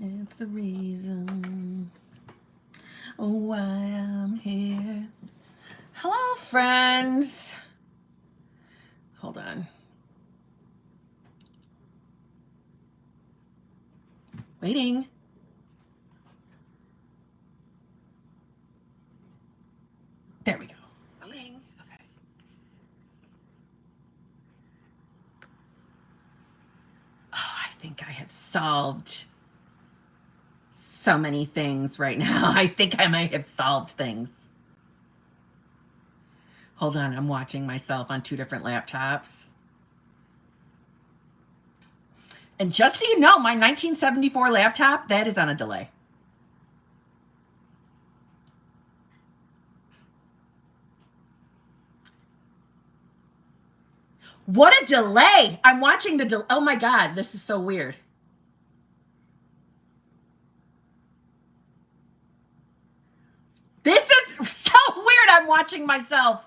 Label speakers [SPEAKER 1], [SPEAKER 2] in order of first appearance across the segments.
[SPEAKER 1] It's the reason why I'm here. Hello, friends. Hold on. Waiting. There we go. Okay. Okay. Oh, I think I have solved so many things right now. I think I might have solved things. Hold on, I'm watching myself on 2 different laptops. And just so you know, my 1974 laptop, that is on a delay. What a delay! I'm watching the delay. Oh my God, this is so weird. This is so weird. I'm watching myself.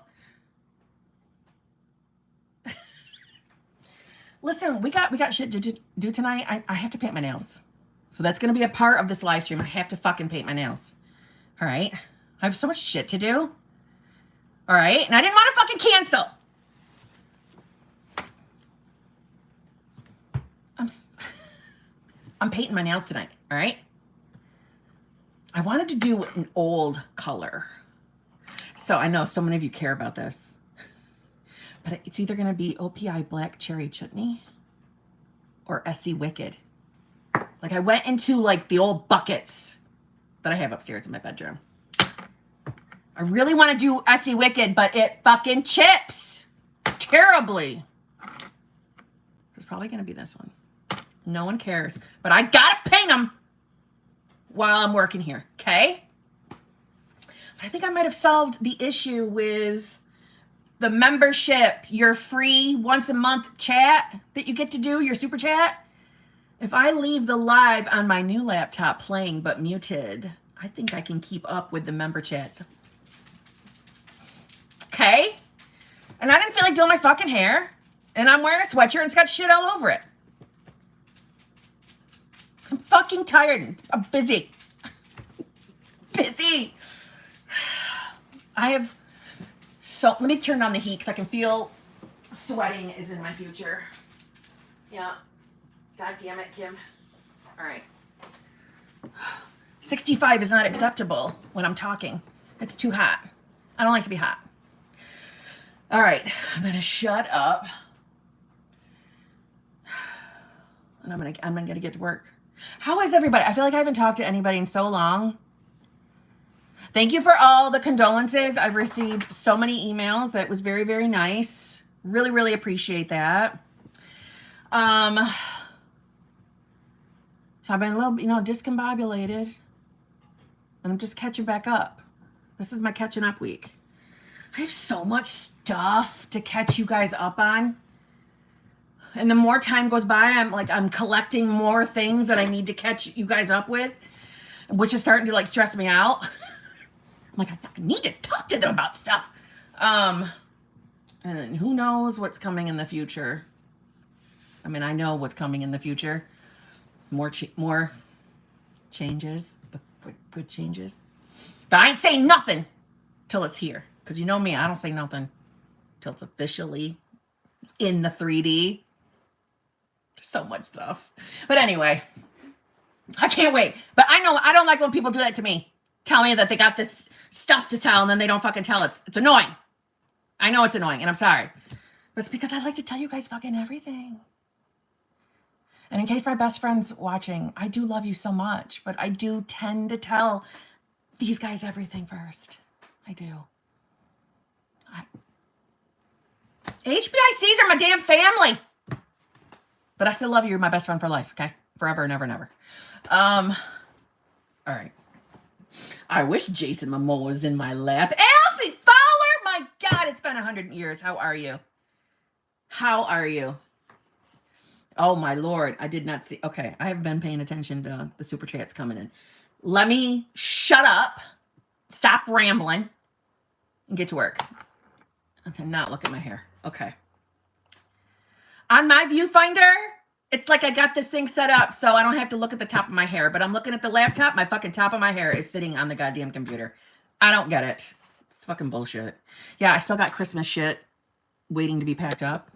[SPEAKER 1] Listen, we got shit to do tonight. I have to paint my nails. So that's going to be a part of this live stream. I have to fucking paint my nails. All right? I have so much shit to do. All right? And I didn't want to fucking cancel. I'm painting my nails tonight. All right? I wanted to do an old color. So I know so many of you care about this. But it's either going to be OPI Black Cherry Chutney or Essie Wicked. Like I went into like the old buckets that I have upstairs in my bedroom. I really want to do Essie Wicked, but it fucking chips terribly. It's probably going to be this one. No one cares. But I got to paint them while I'm working here, okay? I think I might have solved the issue with the membership, your free once a month chat that you get to do, your super chat. If I leave the live on my new laptop playing but muted, I think I can keep up with the member chats. Okay? And I didn't feel like doing my fucking hair. And I'm wearing a sweatshirt and it's got shit all over it. I'm fucking tired. I'm busy. Busy. I have... So let me turn on the heat because I can feel sweating is in my future. Yeah. God damn it, Kim. All right. 65 is not acceptable when I'm talking. It's too hot. I don't like to be hot. All right. I'm going to shut up. And I'm gonna get to work. How is everybody? I feel like I haven't talked to anybody in so long. Thank you for all the condolences. I've received so many emails. That was very, very nice. Really, really appreciate that. So I've been a little, discombobulated. And I'm just catching back up. This is my catching up week. I have so much stuff to catch you guys up on. And the more time goes by, I'm collecting more things that I need to catch you guys up with, which is starting to stress me out. I'm like, I need to talk to them about stuff. And then who knows what's coming in the future. I mean, I know what's coming in the future. More changes, good changes. But I ain't saying nothing till it's here. Because you know me, I don't say nothing till it's officially in the 3D. There's so much stuff. But anyway, I can't wait. But I know I don't like when people do that to me. Tell me that they got this stuff to tell and then they don't fucking tell it. It's annoying. I know it's annoying and I'm sorry. But it's because I like to tell you guys fucking everything. And in case my best friend's watching, I do love you so much, but I do tend to tell these guys everything first. I do. HBICs are my damn family. But I still love you. You're my best friend for life, okay? Forever and ever and ever. All right. I wish Jason Momoa was in my lap. Alfie Fowler! My God, it's been 100 years. How are you? How are you? Oh, my Lord. I did not see. Okay, I have been paying attention to the super chats coming in. Let me shut up, stop rambling, and get to work. Okay, not look at my hair. Okay. On my viewfinder, It's like I got this thing set up so I don't have to look at the top of my hair, but I'm looking at the laptop. My fucking top of my hair is sitting on the goddamn computer. I don't get it. It's fucking bullshit. Yeah, I still got Christmas shit waiting to be packed up.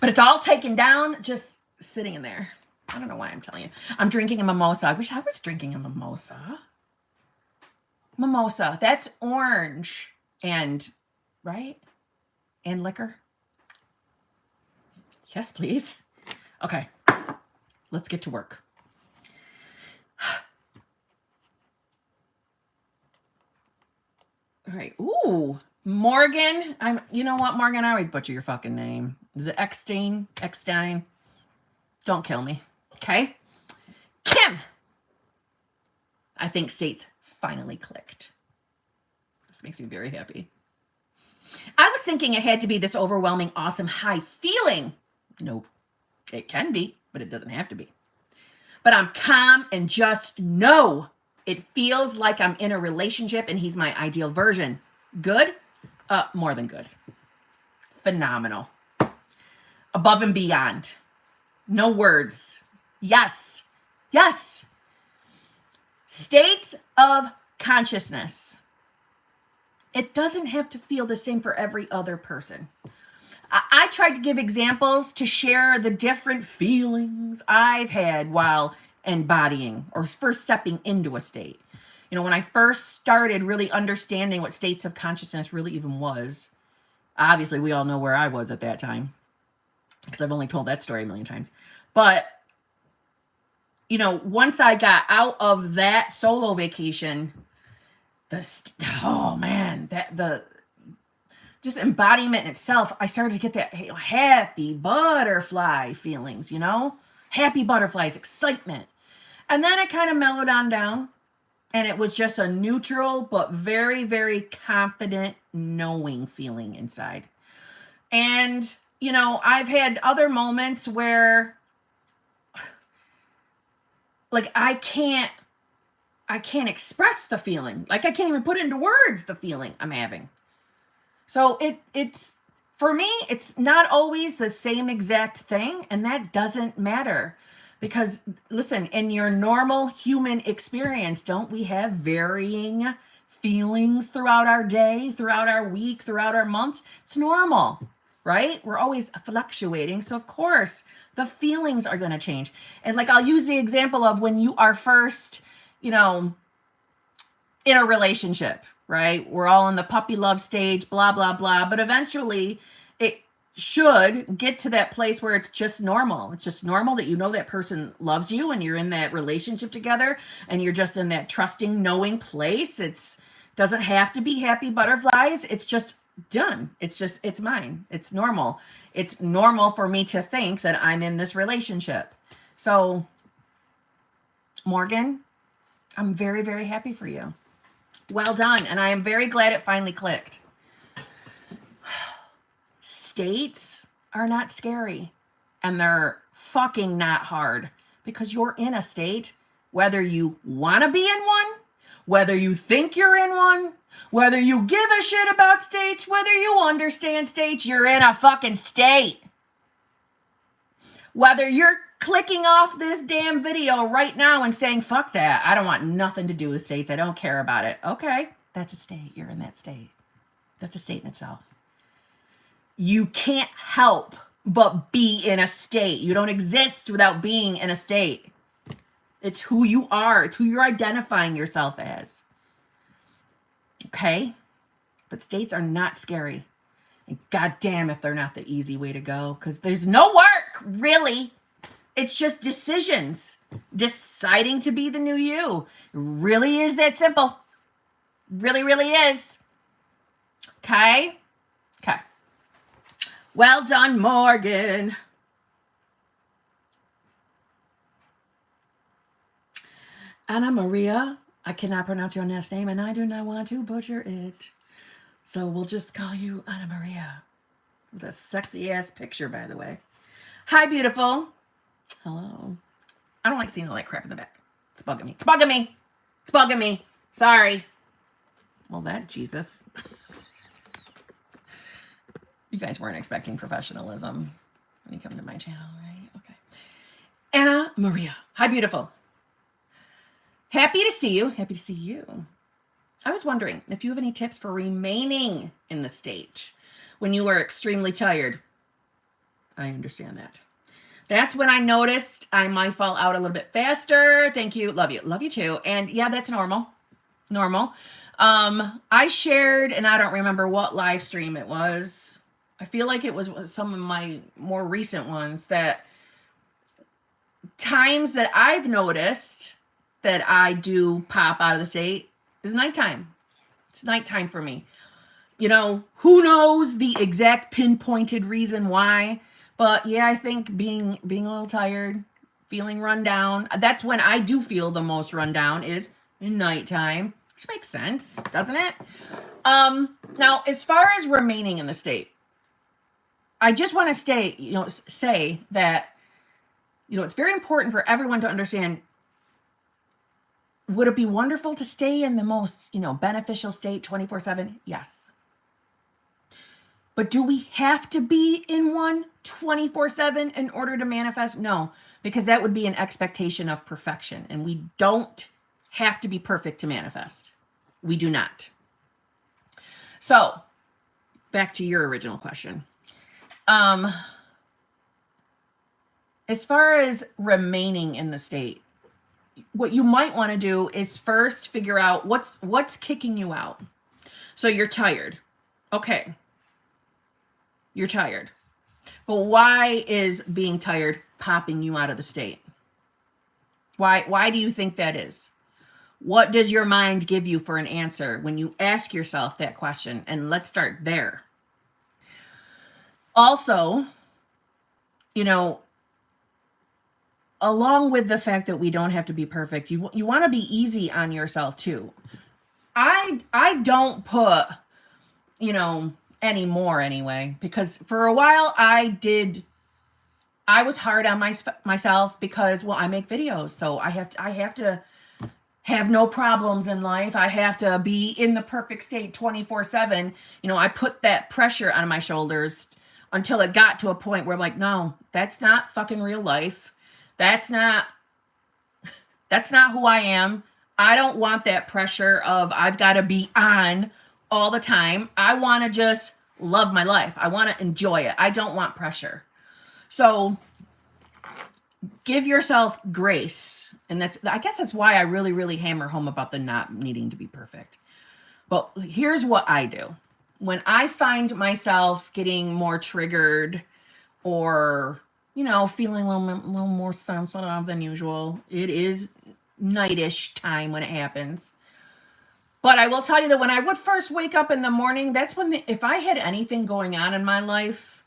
[SPEAKER 1] But it's all taken down, just sitting in there. I don't know why I'm telling you. I'm drinking a mimosa. I wish I was drinking a mimosa. Mimosa. That's orange and, right? And liquor. Yes, please. Okay. Let's get to work. All right. Ooh, Morgan. You know what, Morgan? I always butcher your fucking name. Is it Eckstein? Eckstein? Don't kill me. Okay. Kim. I think states finally clicked. This makes me very happy. I was thinking it had to be this overwhelming, awesome, high feeling. Nope. It can be, but it doesn't have to be. But I'm calm and just know it feels like I'm in a relationship and he's my ideal version. Good? More than good. Phenomenal. Above and beyond. No words. Yes. Yes. States of consciousness. It doesn't have to feel the same for every other person. I tried to give examples to share the different feelings I've had while embodying or first stepping into a state. You know, when I first started really understanding what states of consciousness really even was, obviously we all know where I was at that time because I've only told that story a million times. But, you know, once I got out of that solo vacation, just embodiment in itself, I started to get that happy butterfly feelings, you know? Happy butterflies, excitement. And then it kind of mellowed on down. And it was just a neutral, but very, very confident knowing feeling inside. And, you know, I've had other moments where, like, I can't express the feeling. Like, I can't even put into words the feeling I'm having. So it's for me, it's not always the same exact thing, and that doesn't matter. Because listen, in your normal human experience, don't we have varying feelings throughout our day, throughout our week, throughout our months? It's normal, right? We're always fluctuating. So of course, the feelings are going to change. And like, I'll use the example of when you are first, you know, in a relationship, right? We're all in the puppy love stage, blah, blah, blah. But eventually it should get to that place where it's just normal. It's just normal that you know that person loves you and you're in that relationship together and you're just in that trusting, knowing place. It's doesn't have to be happy butterflies. It's just done. It's mine. It's normal. It's normal for me to think that I'm in this relationship. So, Morgan, I'm very, very happy for you. Well done. And I am very glad it finally clicked. States are not scary, and they're fucking not hard because you're in a state, whether you want to be in one, whether you think you're in one, whether you give a shit about states, whether you understand states, you're in a fucking state. Whether you're clicking off this damn video right now and saying, fuck that, I don't want nothing to do with states, I don't care about it. Okay, that's a state. You're in that state. That's a state in itself. You can't help but be in a state. You don't exist without being in a state. It's who you are. It's who you're identifying yourself as. Okay? But states are not scary. And goddamn if they're not the easy way to go, because there's no work, really. It's just decisions. Deciding to be the new you. It really is that simple. Really, really is. Okay? Okay. Well done, Morgan. Anna Maria, I cannot pronounce your last name, and I do not want to butcher it. So we'll just call you Anna Maria. With a sexy-ass picture, by the way. Hi, beautiful. Hello. I don't like seeing all that crap in the back. It's bugging me. It's bugging me. It's bugging me. Sorry. Well, that Jesus. You guys weren't expecting professionalism when you come to my channel, right? Okay. Anna Maria. Hi, beautiful. Happy to see you. Happy to see you. I was wondering if you have any tips for remaining in the state when you are extremely tired. I understand that. That's when I noticed I might fall out a little bit faster. Thank you. Love you. Love you too. And yeah, that's normal. Normal. I shared, and I don't remember what live stream it was. I feel like it was some of my more recent ones, that times that I've noticed that I do pop out of the state is nighttime. It's nighttime for me. You know, who knows the exact pinpointed reason why, but yeah, I think being a little tired, feeling run down, that's when I do feel the most run down, is nighttime, which makes sense, doesn't it? Now, as far as remaining in the state, I just want to say that, it's very important for everyone to understand. Would it be wonderful to stay in the most, beneficial state 24/7? Yes. But do we have to be in one 24/7 in order to manifest? No, because that would be an expectation of perfection, and we don't have to be perfect to manifest. We do not. So, back to your original question. As far as remaining in the state, what you might want to do is first figure out what's kicking you out. So you're tired. Okay. You're tired. But why is being tired popping you out of the state? Why do you think that is? What does your mind give you for an answer when you ask yourself that question? And let's start there. Also, along with the fact that we don't have to be perfect, you want to be easy on yourself too. I don't put, anymore anyway, because for a while I was hard on myself because, well, I make videos, so I have to have no problems in life. I have to be in the perfect state 24/7. I put that pressure on my shoulders until it got to a point where I'm like, no, that's not fucking real life. That's not who I am. I don't want that pressure of I've got to be on all the time. I want to just love my life. I want to enjoy it. I don't want pressure. So give yourself grace. And I guess that's why I really, really hammer home about the not needing to be perfect. But here's what I do. When I find myself getting more triggered or, feeling a little more sensitive than usual, it is nightish time when it happens. But I will tell you that when I would first wake up in the morning, that's when, if I had anything going on in my life,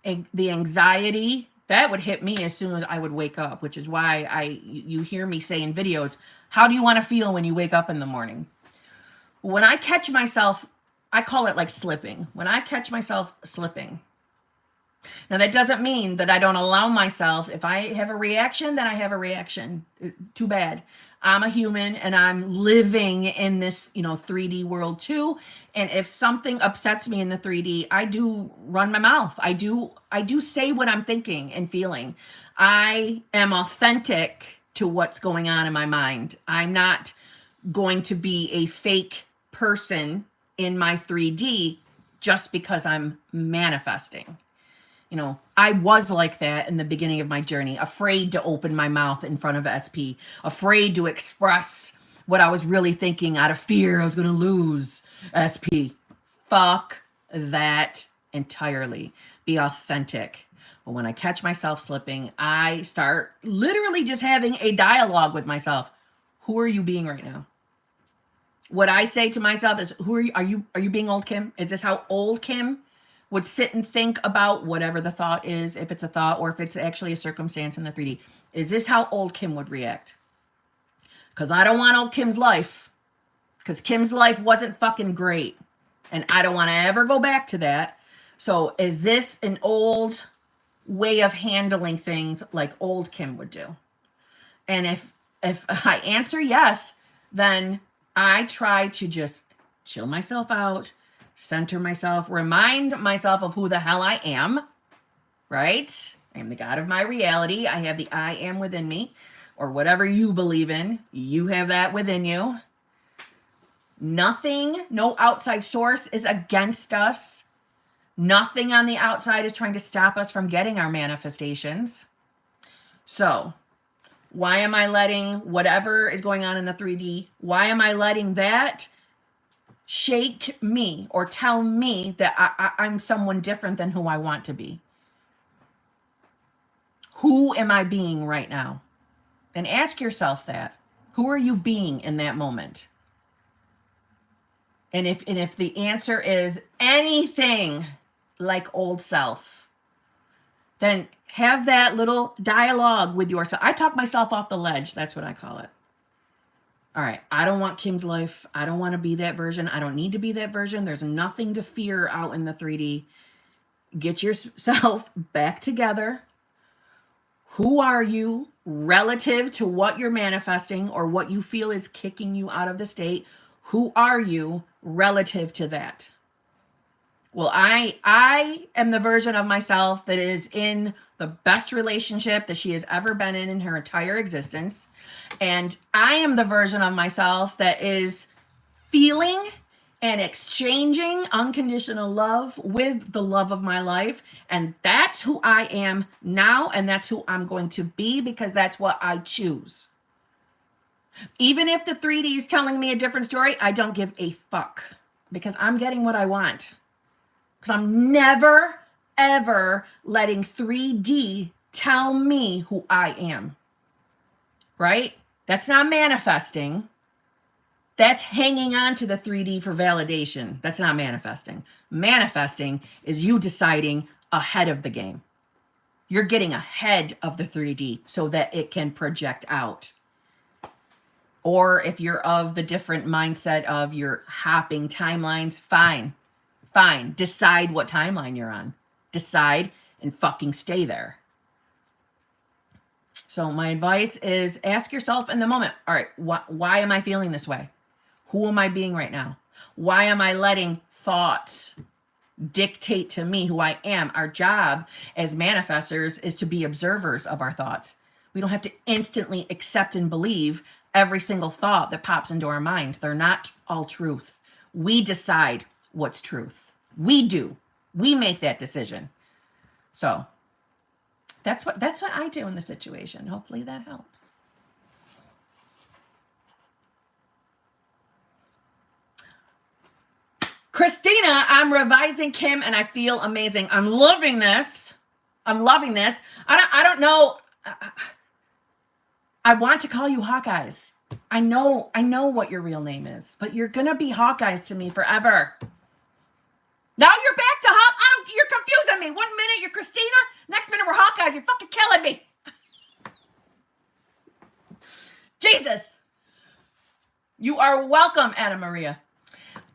[SPEAKER 1] the anxiety, that would hit me as soon as I would wake up, which is why you hear me say in videos, how do you want to feel when you wake up in the morning? When I catch myself, I call it like slipping. When I catch myself slipping. Now, that doesn't mean that I don't allow myself, if I have a reaction, then I have a reaction. Too bad. I'm a human and I'm living in this, 3D world too. And if something upsets me in the 3D, I do run my mouth. I do say what I'm thinking and feeling. I am authentic to what's going on in my mind. I'm not going to be a fake person in my 3D just because I'm manifesting. I was like that in the beginning of my journey, afraid to open my mouth in front of SP, afraid to express what I was really thinking out of fear I was going to lose SP. Fuck that entirely. Be authentic. But when I catch myself slipping, I start literally just having a dialogue with myself. Who are you being right now? What I say to myself is, who are you? Are you being old Kim? Is this how old Kim would sit and think about whatever the thought is, if it's a thought or if it's actually a circumstance in the 3D? Is this how old Kim would react? Because I don't want old Kim's life. Because Kim's life wasn't fucking great. And I don't want to ever go back to that. So is this an old way of handling things like old Kim would do? And if I answer yes, then I try to just chill myself out, center myself, remind myself of who the hell I am, right? I am the God of my reality. I have the I am within me, or whatever you believe in. You have that within you. Nothing, no outside source is against us. Nothing on the outside is trying to stop us from getting our manifestations. So why am I letting whatever is going on in the 3D, why am I letting that shake me or tell me that I'm someone different than who I want to be? Who am I being right now? And ask yourself that. Who are you being in that moment? And if the answer is anything like old self, then have that little dialogue with yourself. I talk myself off the ledge. That's what I call it. All right, I don't want Kim's life. I don't want to be that version. I don't need to be that version. There's nothing to fear out in the 3D. Get yourself back together. Who are you relative to what you're manifesting or what you feel is kicking you out of the state? Who are you relative to that? Well, I am the version of myself that is in the best relationship that she has ever been in her entire existence. And I am the version of myself that is feeling and exchanging unconditional love with the love of my life. And that's who I am now. And that's who I'm going to be, because that's what I choose. Even if the 3D is telling me a different story, I don't give a fuck, because I'm getting what I want. Because I'm never, ever letting 3D tell me who I am. Right? That's not manifesting. That's hanging on to the 3D for validation. That's not manifesting. Manifesting is you deciding ahead of the game. You're getting ahead of the 3D so that it can project out. Or if you're of the different mindset of you're hopping timelines, fine. Fine. Decide what timeline you're on. Decide and fucking stay there. So my advice is ask yourself in the moment, all right, why am I feeling this way? Who am I being right now? Why am I letting thoughts dictate to me who I am? Our job as manifestors is to be observers of our thoughts. We don't have to instantly accept and believe every single thought that pops into our mind. They're not all truth. We decide what's truth. We do. We make that decision. So that's what I do in the situation. Hopefully that helps. Christina, I'm revising Kim and I feel amazing. I'm loving this. I'm loving this. I don't know. I want to call you Hawkeyes. I know what your real name is, but you're going to be Hawkeyes to me forever. Now you're back to you're confusing me. 1 minute you're Christina, next minute we're Hawkeyes. You're fucking killing me. Jesus. You are welcome, Anna Maria.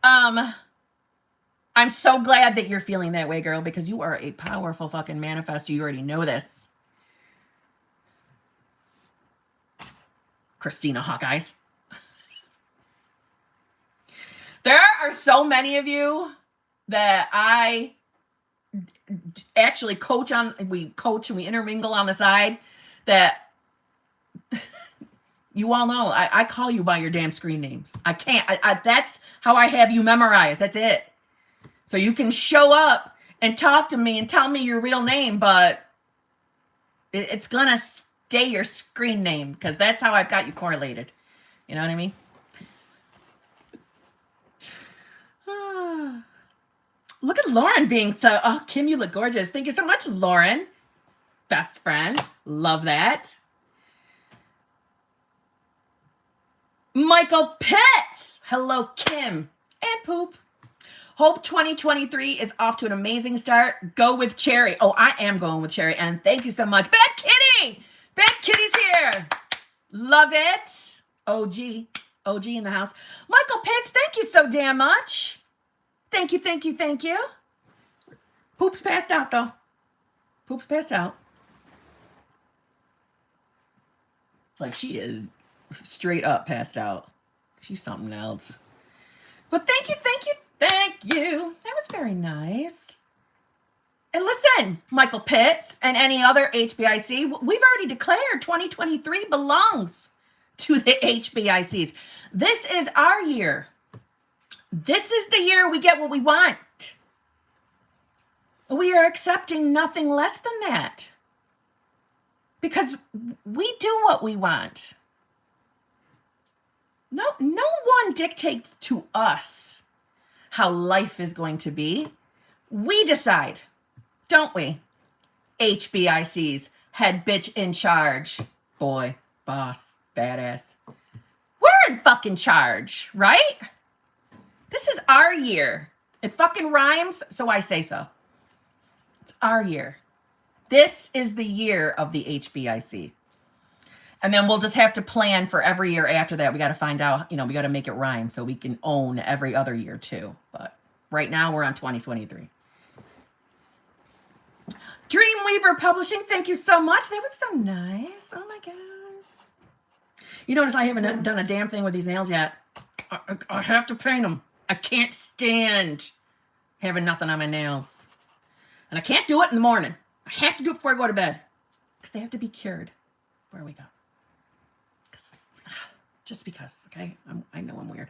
[SPEAKER 1] I'm so glad that you're feeling that way, girl, because you are a powerful fucking manifestor. You already know this. Christina Hawkeyes. There are so many of you that I actually coach on. We coach and we intermingle on the side that you all know. I call you by your damn screen names. I can't. That's how I have you memorized. That's it. So you can show up and talk to me and tell me your real name, but it's going to stay your screen name because that's how I've got you correlated. You know what I mean? Look at Lauren being so, oh, Kim, you look gorgeous. Thank you so much, Lauren. Best friend. Love that. Michael Pitts. Hello, Kim. And Poop. Hope 2023 is off to an amazing start. Go with Cherry. Oh, I am going with Cherry. And thank you so much. Bad Kitty. Bad Kitty's here. Love it. OG in the house. Michael Pitts, thank you so damn much. Thank you, thank you, thank you. Poop's passed out, though. Poop's passed out. Like, she is straight up passed out. She's something else. But thank you, thank you, thank you. That was very nice. And listen, Michael Pitts and any other HBIC, we've already declared 2023 belongs to the HBICs. This is our year. This is the year we get what we want. We are accepting nothing less than that because we do what we want. No one dictates to us how life is going to be. We decide, don't we? HBICs, head bitch in charge. Boy, boss, badass. We're in fucking charge, right? This is our year. It fucking rhymes, so I say so. It's our year. This is the year of the HBIC. And then we'll just have to plan for every year after that. We got to find out, we got to make it rhyme so we can own every other year too. But right now we're on 2023. Dreamweaver Publishing, thank you so much. That was so nice. Oh my God. You notice I haven't done a damn thing with these nails yet. I have to paint them. I can't stand having nothing on my nails. And I can't do it in the morning. I have to do it before I go to bed. Because they have to be cured before we go. Just because, okay? I know I'm weird.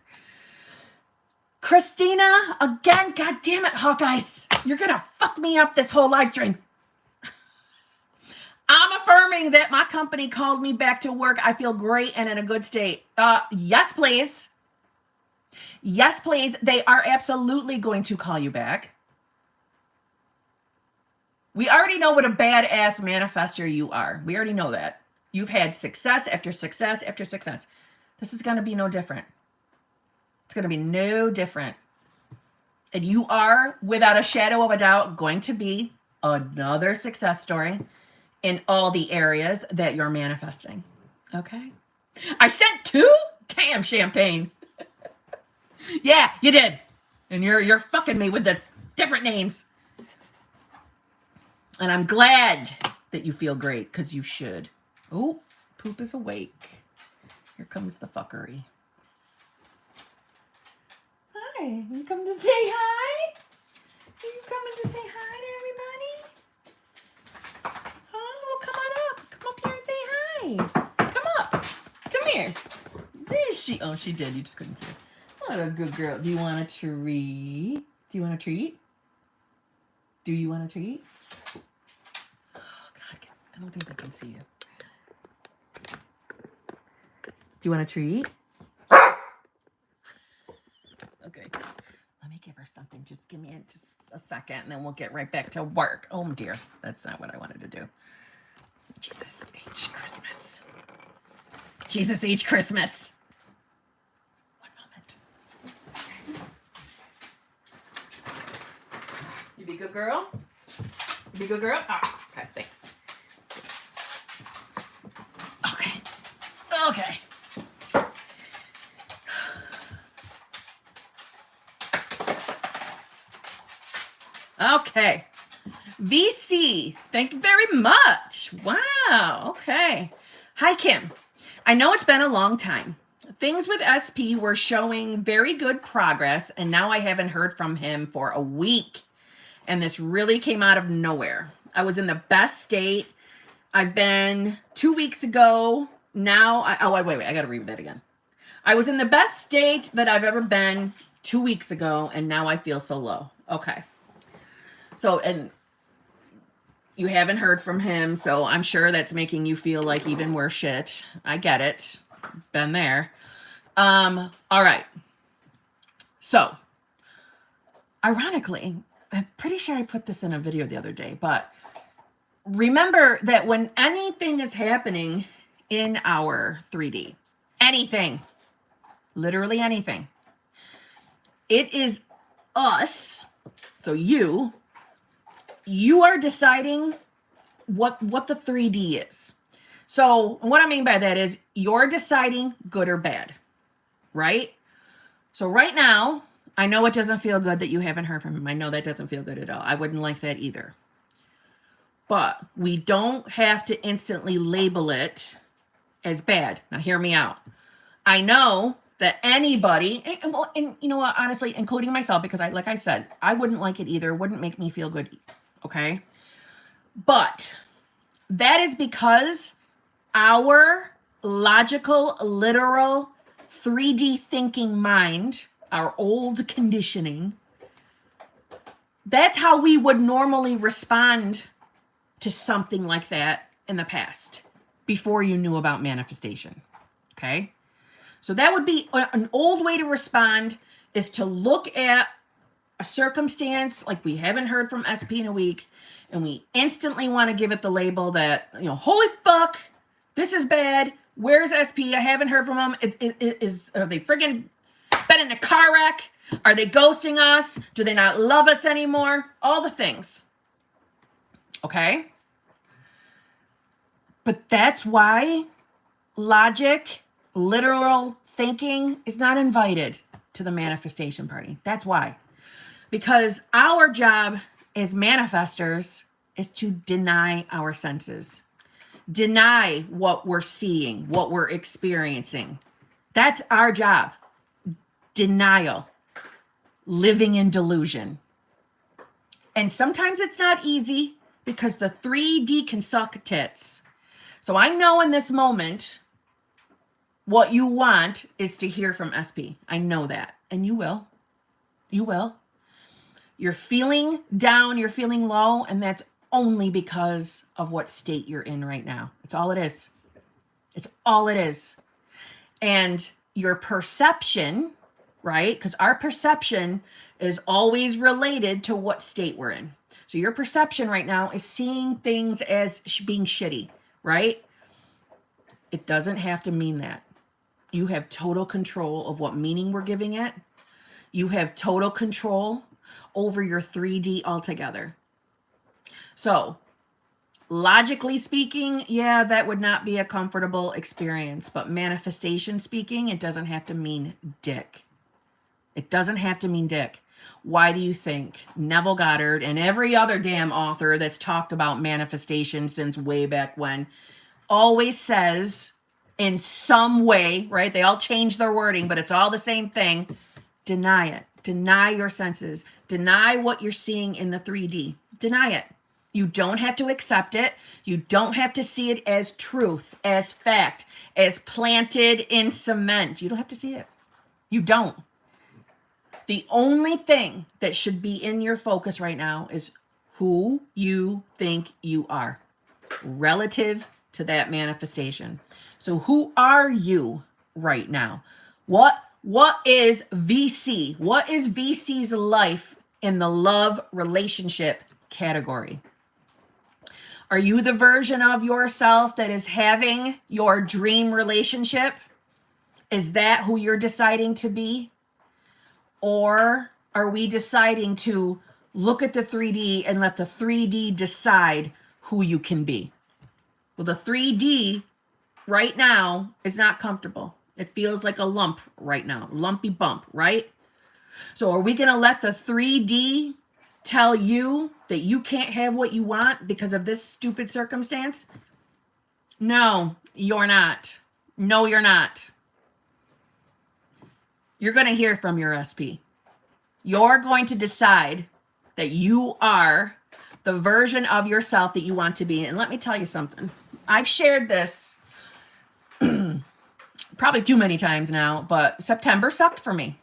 [SPEAKER 1] Christina, again, God damn it, Hawkeyes. You're going to fuck me up this whole live stream. I'm affirming that my company called me back to work. I feel great and in a good state. Yes, please. Yes, please. They are absolutely going to call you back. We already know what a badass manifester you are. We already know that. You've had success after success after success. This is going to be no different. It's going to be no different. And you are, without a shadow of a doubt, going to be another success story in all the areas that you're manifesting. Okay? I sent 2? Damn, champagne. Yeah, you did. And you're fucking me with the different names. And I'm glad that you feel great, because you should. Oh, poop is awake. Here comes the fuckery. Hi, you come to say hi? Are you coming to say hi to everybody? Oh, come on up. Come up here and say hi. Come up. Come here. There she. Oh, she did. You just couldn't see her. What a good girl. Do you want a treat? Do you want a treat? Do you want a treat? Oh, God. I don't think they can see you. Do you want a treat? Okay. Let me give her something. Just give me just a second, and then we'll get right back to work. Oh, dear. That's not what I wanted to do. Jesus H. Christmas. Jesus H. Christmas. One moment. You be a good girl? You be a good girl? Oh, okay, thanks. Okay. Okay. Okay. VC, thank you very much. Wow. Okay. Hi, Kim. I know it's been a long time. Things with SP were showing very good progress, and now I haven't heard from him for a week. And this really came out of nowhere. I was in the best state. I've been 2 weeks ago. Now, wait. I got to read that again. I was in the best state that I've ever been 2 weeks ago, and now I feel so low. Okay. So, and you haven't heard from him, so I'm sure that's making you feel like even worse shit. I get it. Been there. All right. So, ironically, I'm pretty sure I put this in a video the other day, but remember that when anything is happening in our 3D, anything, literally anything, it is us, so you are deciding what the 3D is. So what I mean by that is you're deciding good or bad, right? So right now, I know it doesn't feel good that you haven't heard from him. I know that doesn't feel good at all. I wouldn't like that either. But we don't have to instantly label it as bad. Now hear me out. I know that anybody, and you know what, honestly, including myself, because like I said, I wouldn't like it either. It wouldn't make me feel good. okay? But that is because our logical, literal, 3D thinking mind, our old conditioning, that's how we would normally respond to something like that in the past, before you knew about manifestation, okay? So that would be an old way to respond, is to look at a circumstance like we haven't heard from SP in a week, and we instantly want to give it the label that, you know, holy fuck, this is bad. Where's SP? I haven't heard from them. Are they friggin' been in a car wreck? Are they ghosting us? Do they not love us anymore? All the things. Okay? But that's why logic, literal thinking is not invited to the manifestation party. That's why. Because our job as manifestors is to deny our senses. Deny what we're seeing, what we're experiencing. That's our job. Denial. Living in delusion. And sometimes it's not easy because the 3D can suck tits. So I know in this moment, what you want is to hear from SP. I know that. And you will. You will. You're feeling down, you're feeling low, and that's only because of what state you're in right now. It's all it is. It's all it is. And your perception, right? Because our perception is always related to what state we're in. So your perception right now is seeing things as being shitty, right? It doesn't have to mean that. You have total control of what meaning we're giving it. You have total control over your 3D altogether. So, logically speaking, yeah, that would not be a comfortable experience. But manifestation speaking, it doesn't have to mean dick. It doesn't have to mean dick. Why do you think Neville Goddard and every other damn author that's talked about manifestation since way back when always says in some way, right? They all change their wording, but it's all the same thing. Deny it. Deny your senses. Deny what you're seeing in the 3D. Deny it. You don't have to accept it. You don't have to see it as truth, as fact, as planted in cement. You don't have to see it. You don't. The only thing that should be in your focus right now is who you think you are relative to that manifestation. So who are you right now? What is VC? What is VC's life in the love relationship category? Are you the version of yourself that is having your dream relationship? Is that who you're deciding to be? Or are we deciding to look at the 3D and let the 3D decide who you can be? Well, the 3D right now is not comfortable. It feels like a lump right now, lumpy bump, right? So are we going to let the 3D tell you that you can't have what you want because of this stupid circumstance? No, you're not. No, you're not. You're going to hear from your SP. You're going to decide that you are the version of yourself that you want to be. And let me tell you something. I've shared this probably too many times now, but September sucked for me.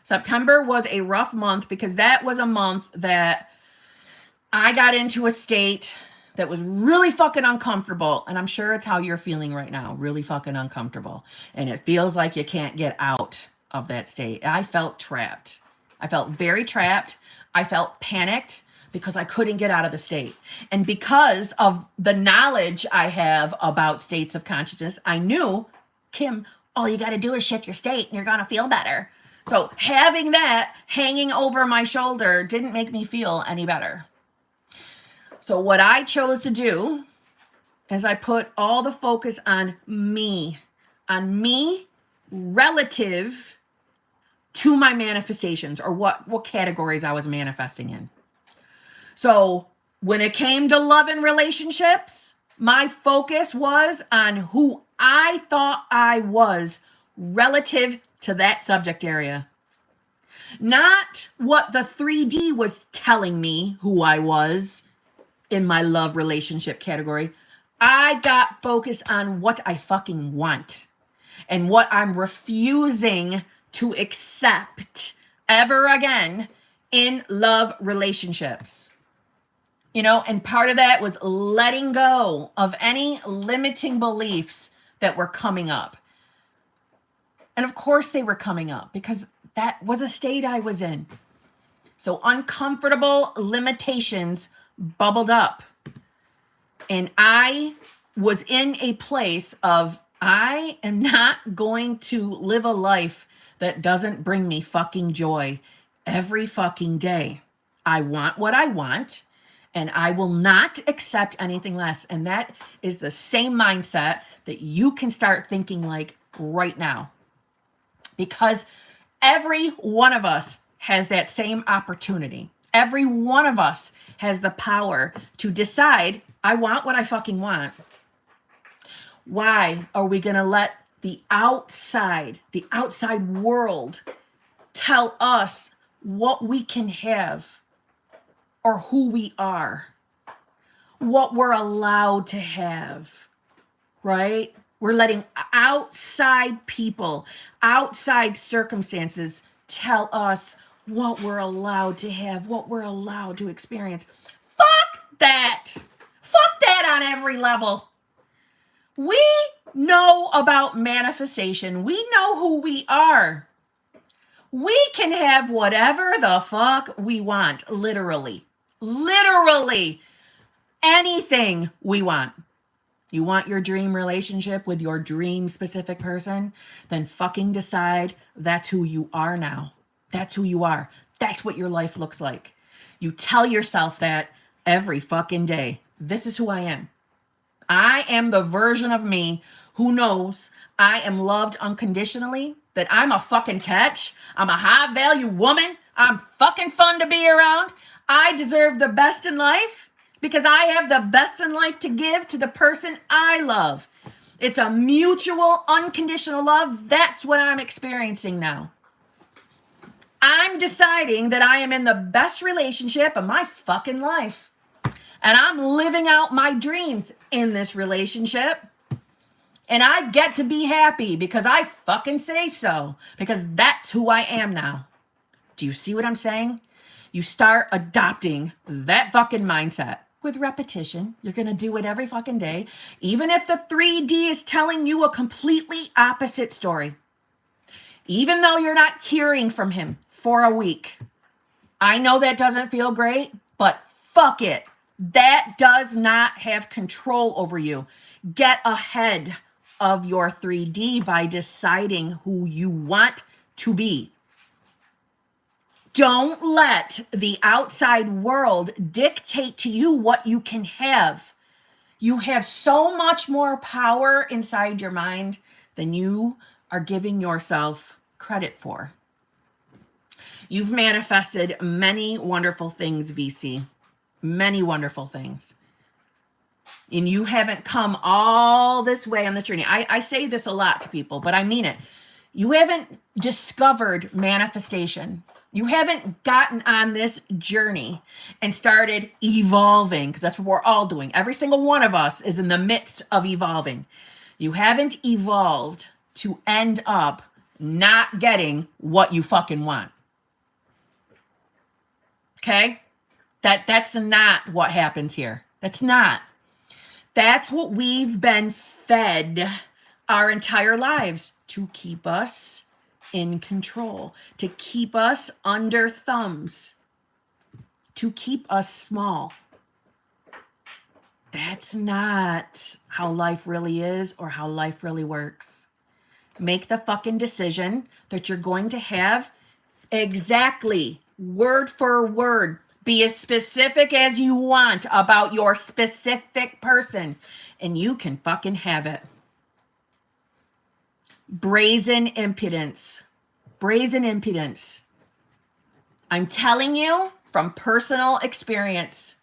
[SPEAKER 1] September was a rough month because that was a month that I got into a state that was really fucking uncomfortable. And I'm sure it's how you're feeling right now. Really fucking uncomfortable. And it feels like you can't get out of that state. I felt trapped. I felt very trapped. I felt panicked because I couldn't get out of the state. And because of the knowledge I have about states of consciousness, I knew, Kim, all you got to do is check your state and you're going to feel better. So having that hanging over my shoulder didn't make me feel any better. So what I chose to do is I put all the focus on me relative to my manifestations, or what categories I was manifesting in. So when it came to love and relationships, my focus was on who I thought I was relative to that subject area. Not what the 3D was telling me who I was in my love relationship category. I got focused on what I fucking want and what I'm refusing to accept ever again in love relationships. You know, and part of that was letting go of any limiting beliefs that were coming up. And of course they were coming up because that was a state I was in. So uncomfortable limitations bubbled up. And I was in a place of, I am not going to live a life that doesn't bring me fucking joy every fucking day. I want what I want, and I will not accept anything less. And that is the same mindset that you can start thinking like right now. Because every one of us has that same opportunity. Every one of us has the power to decide, I want what I fucking want. Why are we going to let the outside world tell us what we can have or who we are, what we're allowed to have, right? We're letting outside people, outside circumstances tell us what we're allowed to have, what we're allowed to experience. Fuck that. Fuck that on every level. We know about manifestation. We know who we are. We can have whatever the fuck we want, literally. Literally anything we want. You want your dream relationship with your dream specific person? Then fucking decide that's who you are now. That's who you are. That's what your life looks like. You tell yourself that every fucking day. This is who I am. I am the version of me who knows I am loved unconditionally, that I'm a fucking catch. I'm a high value woman. I'm fucking fun to be around. I deserve the best in life. Because I have the best in life to give to the person I love. It's a mutual, unconditional love. That's what I'm experiencing now. I'm deciding that I am in the best relationship of my fucking life. And I'm living out my dreams in this relationship. And I get to be happy because I fucking say so. Because that's who I am now. Do you see what I'm saying? You start adopting that fucking mindset. With repetition, you're going to do it every fucking day, even if the 3D is telling you a completely opposite story. Even though you're not hearing from him for a week. I know that doesn't feel great, but fuck it. That does not have control over you. Get ahead of your 3D by deciding who you want to be. Don't let the outside world dictate to you what you can have. You have so much more power inside your mind than you are giving yourself credit for. You've manifested many wonderful things, VC. Many wonderful things. And you haven't come all this way on this journey. I say this a lot to people, but I mean it. You haven't discovered manifestation. You haven't gotten on this journey and started evolving, because that's what we're all doing. Every single one of us is in the midst of evolving. You haven't evolved to end up not getting what you fucking want. Okay? That's not what happens here. That's not. That's what we've been fed our entire lives, to keep us in control, to keep us under thumbs, to keep us small. That's not how life really is or how life really works. Make the fucking decision that you're going to have exactly word for word. Be as specific as you want about your specific person, and you can fucking have it. Brazen impudence. Brazen impudence. I'm telling you from personal experience.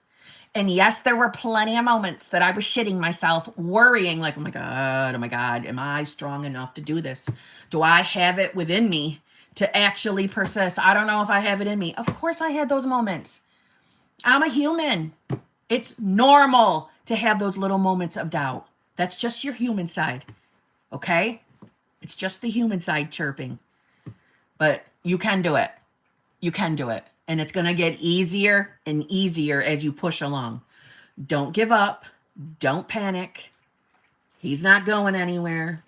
[SPEAKER 1] And yes, there were plenty of moments that I was shitting myself, worrying like, oh my God, am I strong enough to do this? Do I have it within me to actually persist. I don't know if I have it in me. Of course I had those moments. I'm a human. It's normal to have those little moments of doubt. That's just your human side. Okay? It's just the human side chirping. But you can do it. You can do it. And it's going to get easier and easier as you push along. Don't give up. Don't panic. He's not going anywhere.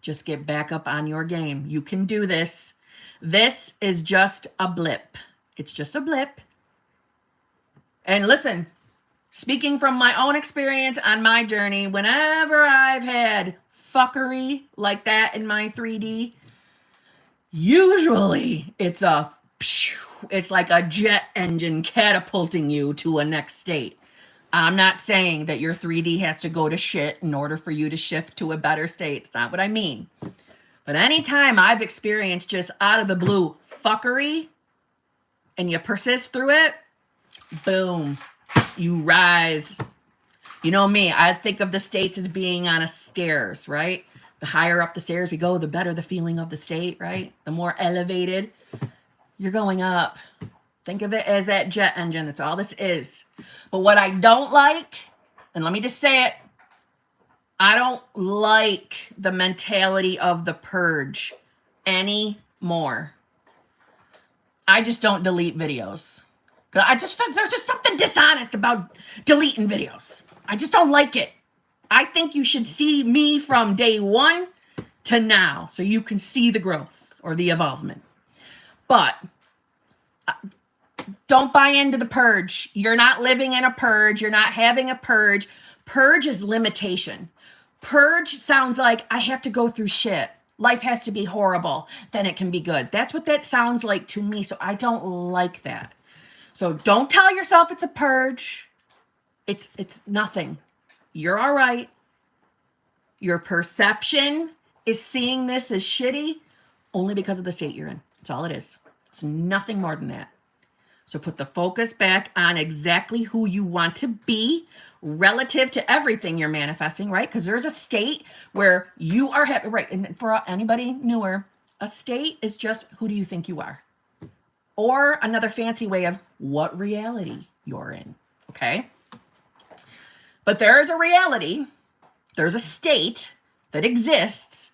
[SPEAKER 1] Just get back up on your game. You can do this. This is just a blip. It's just a blip. And listen, speaking from my own experience on my journey, whenever I've had fuckery like that in my 3D, usually it's like a jet engine catapulting you to a next state. I'm not saying that your 3D has to go to shit in order for you to shift to a better state. It's not what I mean. But anytime I've experienced just out of the blue fuckery and you persist through it, boom, you rise. You know me, I think of the states as being on a stairs, right? The higher up the stairs we go, the better the feeling of the state, right? The more elevated you're going up. Think of it as that jet engine. That's all this is. But what I don't like, and let me just say it, I don't like the mentality of the purge anymore. I just don't delete videos. There's just something dishonest about deleting videos. I just don't like it. I think you should see me from day one to now so you can see the growth or the evolvement. But don't buy into the purge. You're not living in a purge. You're not having a purge. Purge is limitation. Purge sounds like I have to go through shit. Life has to be horrible. Then it can be good. That's what that sounds like to me. So I don't like that. So don't tell yourself it's a purge. It's nothing. You're all right. Your perception is seeing this as shitty only because of the state you're in. That's all it is. It's nothing more than that. So put the focus back on exactly who you want to be relative to everything you're manifesting, right? Because there's a state where you are happy, right? And for anybody newer, a state is just who do you think you are? Or another fancy way of what reality you're in, okay? But there is a reality, there's a state that exists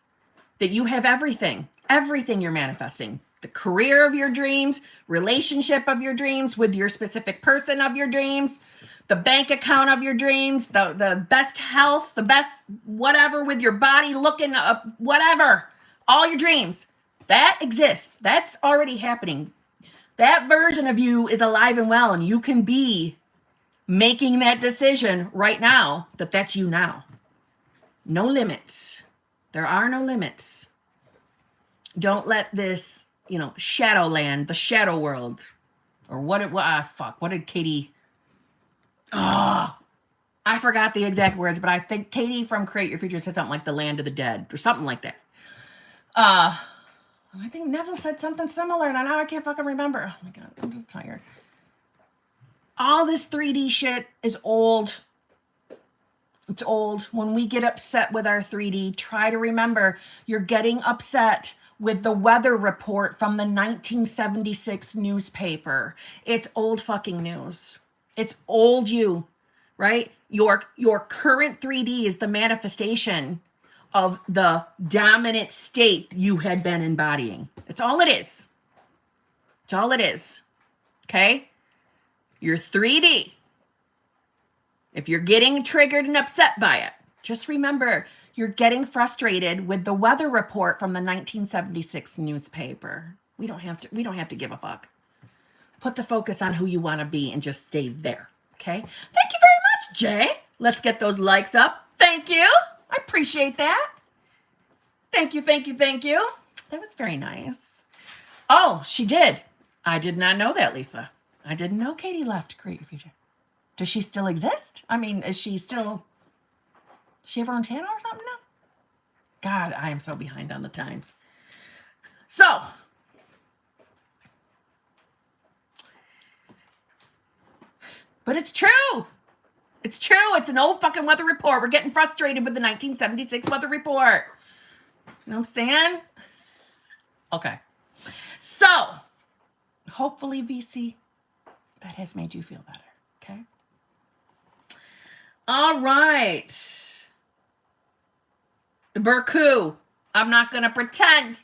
[SPEAKER 1] that you have everything you're manifesting. The career of your dreams, relationship of your dreams with your specific person of your dreams, the bank account of your dreams, the best health, the best whatever with your body looking up, whatever, all your dreams. That exists. That's already happening. That version of you is alive and well, and you can be making that decision right now that that's you now. No limits. There are no limits. Don't let this, Shadowland, the shadow world, or what did Katie, I forgot the exact words, but I think Katie from Create Your Future said something like the land of the dead or something like that. I think Neville said something similar, and now I can't fucking remember. Oh my God, I'm just tired. All this 3D shit is old. It's old. When we get upset with our 3D, try to remember you're getting upset with the weather report from the 1976 newspaper. It's old fucking news. It's old you, right? Your current 3D is the manifestation of the dominant state you had been embodying. It's all it is. It's all it is. Okay? Your 3D. If you're getting triggered and upset by it, just remember you're getting frustrated with the weather report from the 1976 newspaper. We don't have to give a fuck. Put the focus on who you want to be and just stay there. Okay? Thank you very much, Jay. Let's get those likes up. Thank you. I appreciate that. Thank you, thank you, thank you. That was very nice. Oh, she did. I did not know that, Lisa. I didn't know Katie left to Create Your Future. Does she still exist? I mean, is she ever on Tana or something now? God, I am so behind on the times. So, but it's true. It's true. It's an old fucking weather report. We're getting frustrated with the 1976 weather report. You know what I'm saying? Okay. So, hopefully, VC, that has made you feel better. Okay. All right. Burku, I'm not going to pretend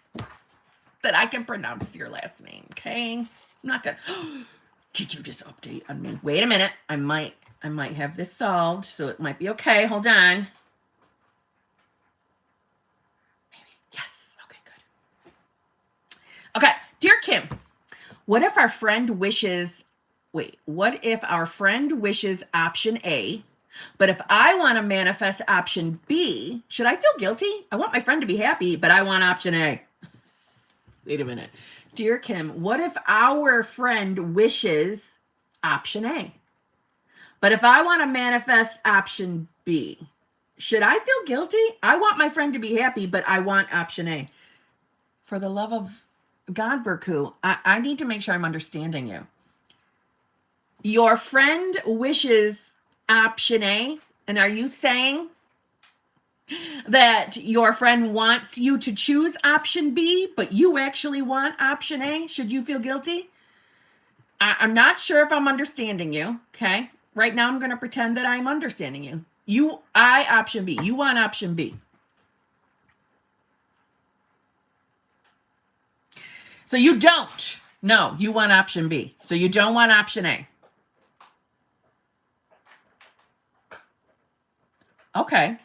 [SPEAKER 1] that I can pronounce your last name. Okay. I'm not going to. Did you just update on me? Wait a minute. I might have this solved, so it might be okay. Hold on. Maybe. Yes. Okay, good. Okay. Dear Kim, what if our friend wishes option A, but if I want to manifest option B, should I feel guilty? I want my friend to be happy, but I want option A. Wait a minute. Dear Kim, what if our friend wishes option A, but if I want to manifest option B, should I feel guilty? I want my friend to be happy, but I want option A. For the love of God, Burku, I need to make sure I'm understanding you. Your friend wishes option A, and are you saying that your friend wants you to choose option B, but you actually want option A? Should you feel guilty? I'm not sure if I'm understanding you, okay? Right now I'm going to pretend that I'm understanding you. I option B. You want option B. So you don't. No, you want option B. So you don't want option A. Okay.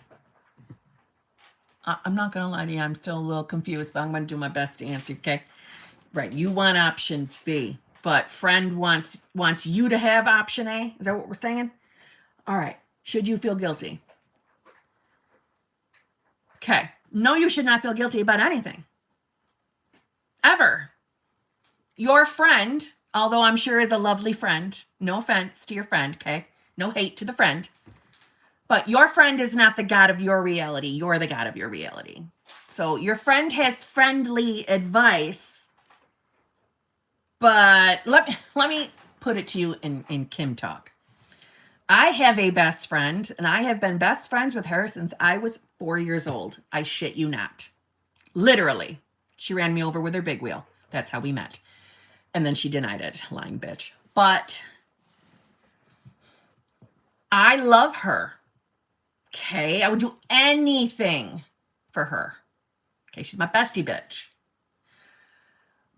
[SPEAKER 1] I'm not going to lie to you. I'm still a little confused, but I'm going to do my best to answer, okay? Right. You want option B, but friend wants you to have option A. Is that what we're saying? All right. Should you feel guilty? Okay. No, you should not feel guilty about anything. Ever. Your friend, although I'm sure is a lovely friend, no offense to your friend, okay? No hate to the friend. But your friend is not the God of your reality. You're the God of your reality. So your friend has friendly advice, but let me put it to you in Kim talk. I have a best friend, and I have been best friends with her since I was 4 years old. I shit you not. Literally. She ran me over with her big wheel. That's how we met. And then she denied it, lying bitch. But I love her. Okay, I would do anything for her. Okay, she's my bestie bitch.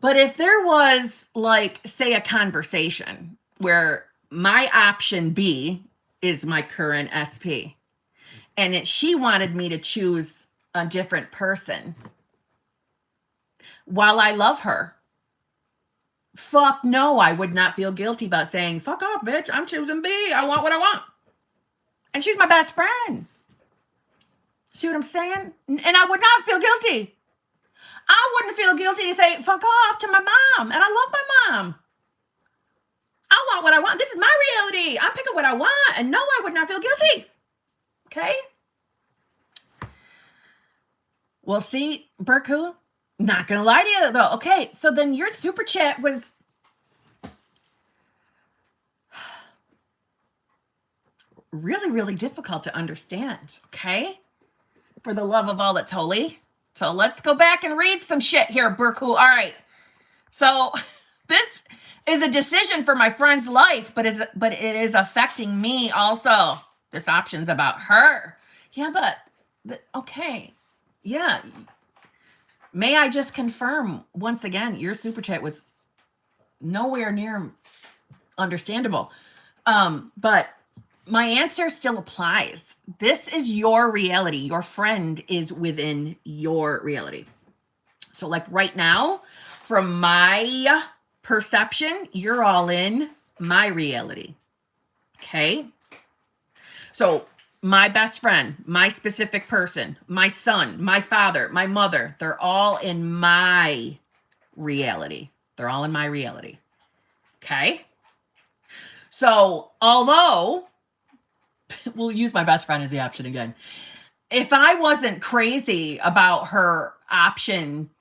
[SPEAKER 1] But if there was, like, say, a conversation where my option B is my current SP, and she wanted me to choose a different person, while I love her, fuck no, I would not feel guilty about saying, fuck off, bitch, I'm choosing B. I want what I want. And she's my best friend. See what I'm saying? And I would not feel guilty. I wouldn't feel guilty to say, fuck off to my mom. And I love my mom. I want what I want. This is my reality. I'm picking what I want. And no, I would not feel guilty. Okay? Well, see, Burku, not going to lie to you, though. Okay, so then your super chat was really, really difficult to understand. Okay? For the love of all that's holy. So let's go back and read some shit here, Burku. All right. So this is a decision for my friend's life, but it is affecting me also. This option's about her. Yeah, but okay. Yeah. May I just confirm once again, your super chat was nowhere near understandable. But my answer still applies. This is your reality. Your friend is within your reality. So like right now, from my perception, you're all in my reality. Okay? So my best friend, my specific person, my son, my father, my mother, they're all in my reality. They're all in my reality. Okay? So although we'll use my best friend as the option again. If I wasn't crazy about her option,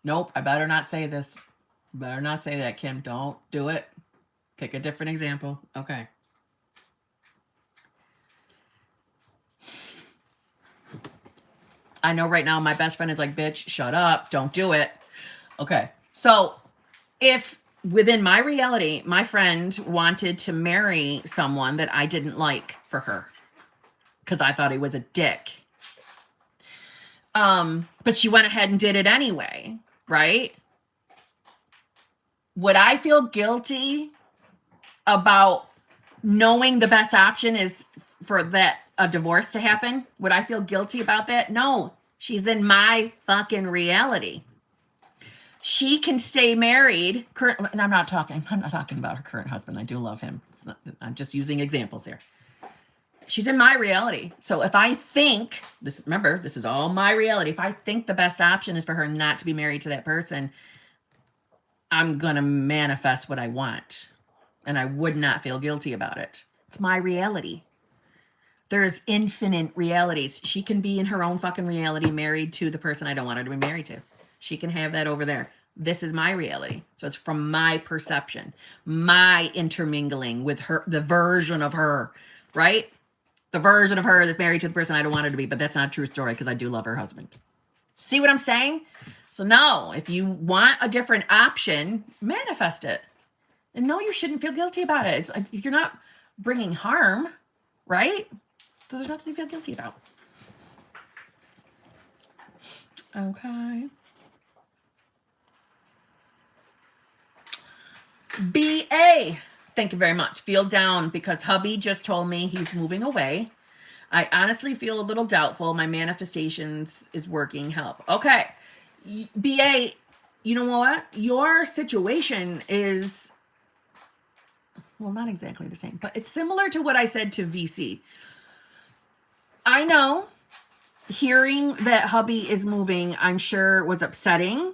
[SPEAKER 1] nope, I better not say this. Better not say that, Kim. Don't do it. Pick a different example. Okay. I know right now my best friend is like, bitch, shut up. Don't do it. Okay. So if within my reality, my friend wanted to marry someone that I didn't like for her because I thought he was a dick. But she went ahead and did it anyway, right? Would I feel guilty about knowing the best option is for a divorce to happen? Would I feel guilty about that? No, she's in my fucking reality. She can stay married currently, and I'm not talking about her current husband. I do love him. I'm just using examples here. She's in my reality. So if I think this, remember, this is all my reality. If I think the best option is for her not to be married to that person, I'm going to manifest what I want. And I would not feel guilty about it. It's my reality. There's infinite realities. She can be in her own fucking reality married to the person I don't want her to be married to. She can have that over there. This is my reality. So it's from my perception, my intermingling with her, the version of her, right? The version of her that's married to the person I don't want her to be, but that's not a true story because I do love her husband. See what I'm saying? So no, if you want a different option, manifest it. And no, you shouldn't feel guilty about it. It's, you're not bringing harm, right? So there's nothing to feel guilty about. Okay. BA, thank you very much. Feel down because hubby just told me he's moving away. I honestly feel a little doubtful. My manifestations is working. Help. Okay. BA, you know what? Your situation is, well, not exactly the same, but it's similar to what I said to VC. I know hearing that hubby is moving, I'm sure was upsetting.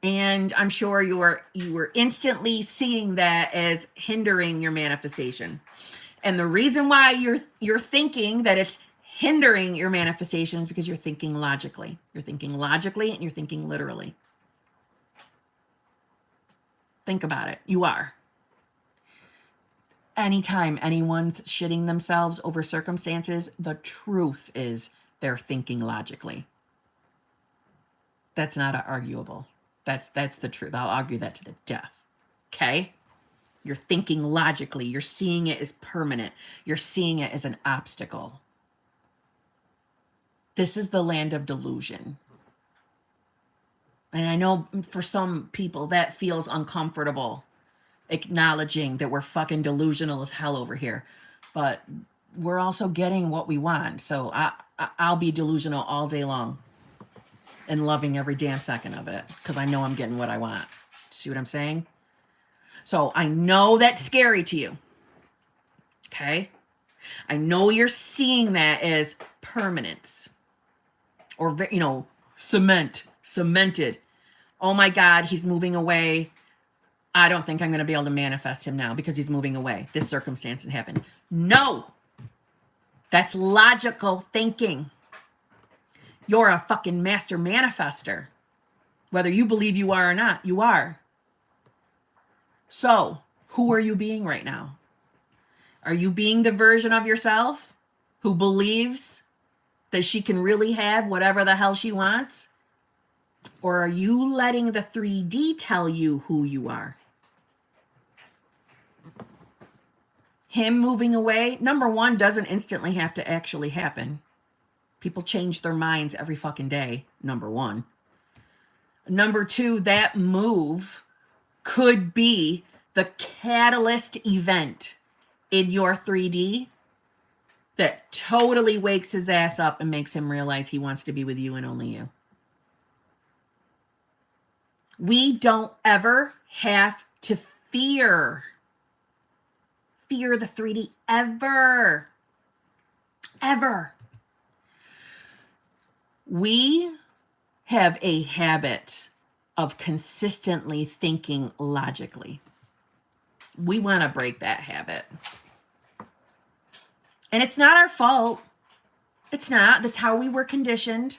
[SPEAKER 1] And I'm sure you were instantly seeing that as hindering your manifestation. And the reason why you're thinking that it's hindering your manifestation is because you're thinking logically. You're thinking logically and you're thinking literally. Think about it. You are. Anytime anyone's shitting themselves over circumstances, the truth is they're thinking logically. That's not arguable. That's the truth. I'll argue that to the death. Okay? You're thinking logically. You're seeing it as permanent. You're seeing it as an obstacle. This is the land of delusion. And I know for some people that feels uncomfortable, acknowledging that we're fucking delusional as hell over here. But we're also getting what we want. So I'll be delusional all day long. And loving every damn second of it because I know I'm getting what I want. See what I'm saying? So I know that's scary to you. Okay? I know you're seeing that as permanence or, cemented. Oh my God, he's moving away. I don't think I'm going to be able to manifest him now because he's moving away. This circumstance has happened. No, that's logical thinking. You're a fucking master manifester. Whether you believe you are or not, you are. So, who are you being right now? Are you being the version of yourself who believes that she can really have whatever the hell she wants? Or are you letting the 3D tell you who you are? Him moving away, number one, doesn't instantly have to actually happen. People change their minds every fucking day, number one. Number two, that move could be the catalyst event in your 3D that totally wakes his ass up and makes him realize he wants to be with you and only you. We don't ever have to fear the 3D ever. Ever. We have a habit of consistently thinking logically. We want to break that habit. And it's not our fault. It's not. That's how we were conditioned.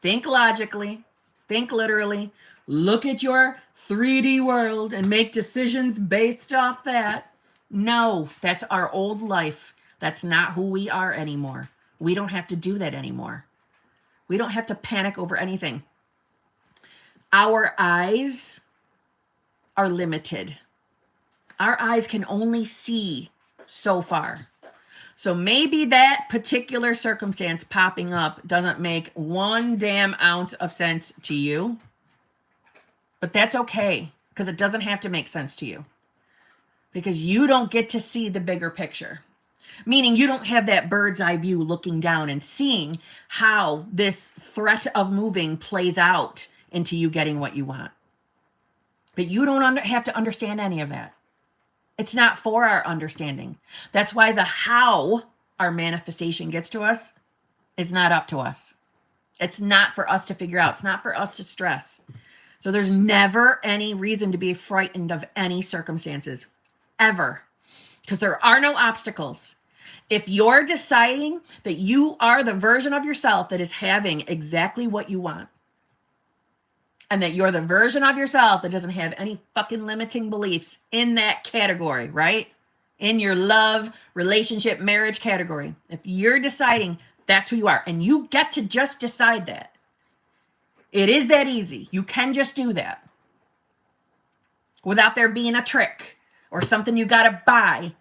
[SPEAKER 1] Think logically. Think literally. Look at your 3D world and make decisions based off that. No, that's our old life. That's not who we are anymore. We don't have to do that anymore. We don't have to panic over anything. our eyes are limited. Our eyes can only see so far. So maybe that particular circumstance popping up doesn't make 1 damn ounce of sense to you, but that's okay, because it doesn't have to make sense to you, because you don't get to see the bigger picture. Meaning you don't have that bird's eye view looking down and seeing how this threat of moving plays out into you getting what you want. But you don't have to understand any of that. It's not for our understanding. That's why the how our manifestation gets to us is not up to us. It's not for us to figure out. It's not for us to stress. So there's never any reason to be frightened of any circumstances, ever, because there are no obstacles. If you're deciding that you are the version of yourself that is having exactly what you want, and that you're the version of yourself that doesn't have any fucking limiting beliefs in that category, right? In your love, relationship, marriage category. If you're deciding that's who you are, and you get to just decide that, it is that easy. You can just do that without there being a trick or something you got to buy.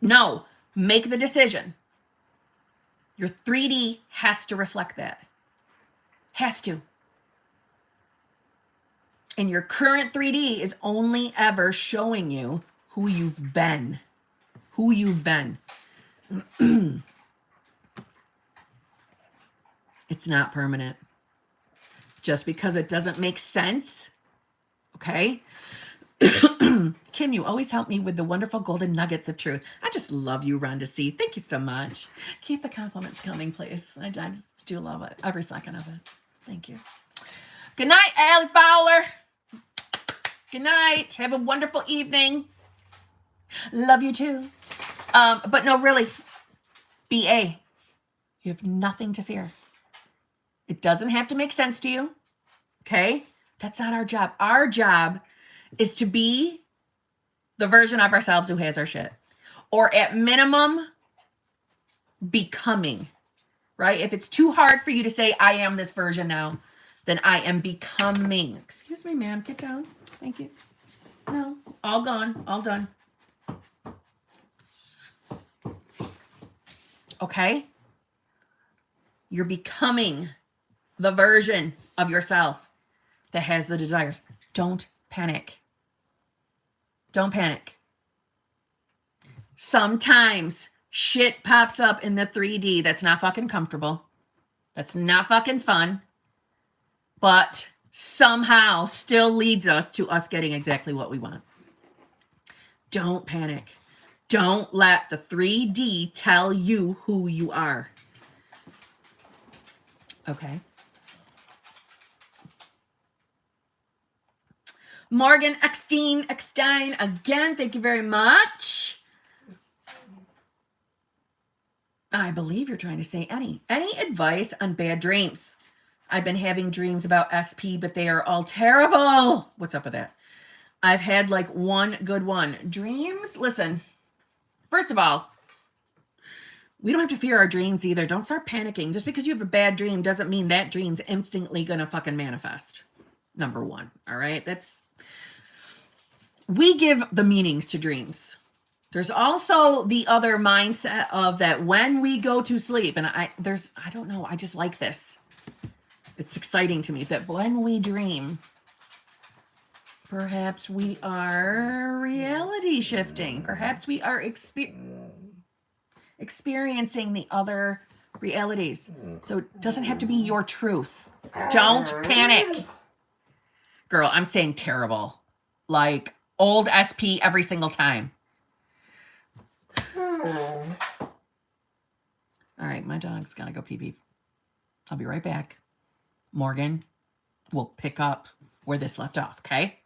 [SPEAKER 1] No, make the decision. Your 3D has to reflect that. Has to. And your current 3D is only ever showing you who you've been. Who you've been. It's not permanent. Just because it doesn't make sense, okay? Kim, you always help me with the wonderful golden nuggets of truth. I just love you, Rhonda C. Thank you so much. Keep the compliments coming, please. I just do love it. Every second of it. Thank you. Good night, Allie Fowler. Good night. Have a wonderful evening. Love you too. But no, really, BA, you have nothing to fear. It doesn't have to make sense to you. Okay? That's not our job. Our job is to be the version of ourselves who has our shit. Or at minimum, becoming. Right? If it's too hard for you to say, I am this version now, then I am becoming. Excuse me, ma'am. Get down. Thank you. No. All gone. All done. Okay? You're becoming the version of yourself that has the desires. Don't panic. Don't panic. Sometimes shit pops up in the 3D that's not fucking comfortable. That's not fucking fun. But somehow still leads us to us getting exactly what we want. Don't panic. Don't let the 3D tell you who you are. Okay. Morgan Eckstein, again, thank you very much. I believe you're trying to say any advice on bad dreams? I've been having dreams about SP, but they are all terrible. What's up with that? I've had like one good one. Dreams, listen, first of all, we don't have to fear our dreams either. Don't start panicking. Just because you have a bad dream doesn't mean that dream's instantly going to fucking manifest. Number one. All right. We give the meanings to dreams. There's also the other mindset of that when we go to sleep, and I don't know, I just like this. It's exciting to me that when we dream, perhaps we are reality shifting. Perhaps we are experiencing the other realities. So it doesn't have to be your truth. Don't panic. Girl, I'm saying terrible. Like old SP every single time. All right, my dog's got to go pee-pee. I'll be right back. Morgan will pick up where this left off, okay?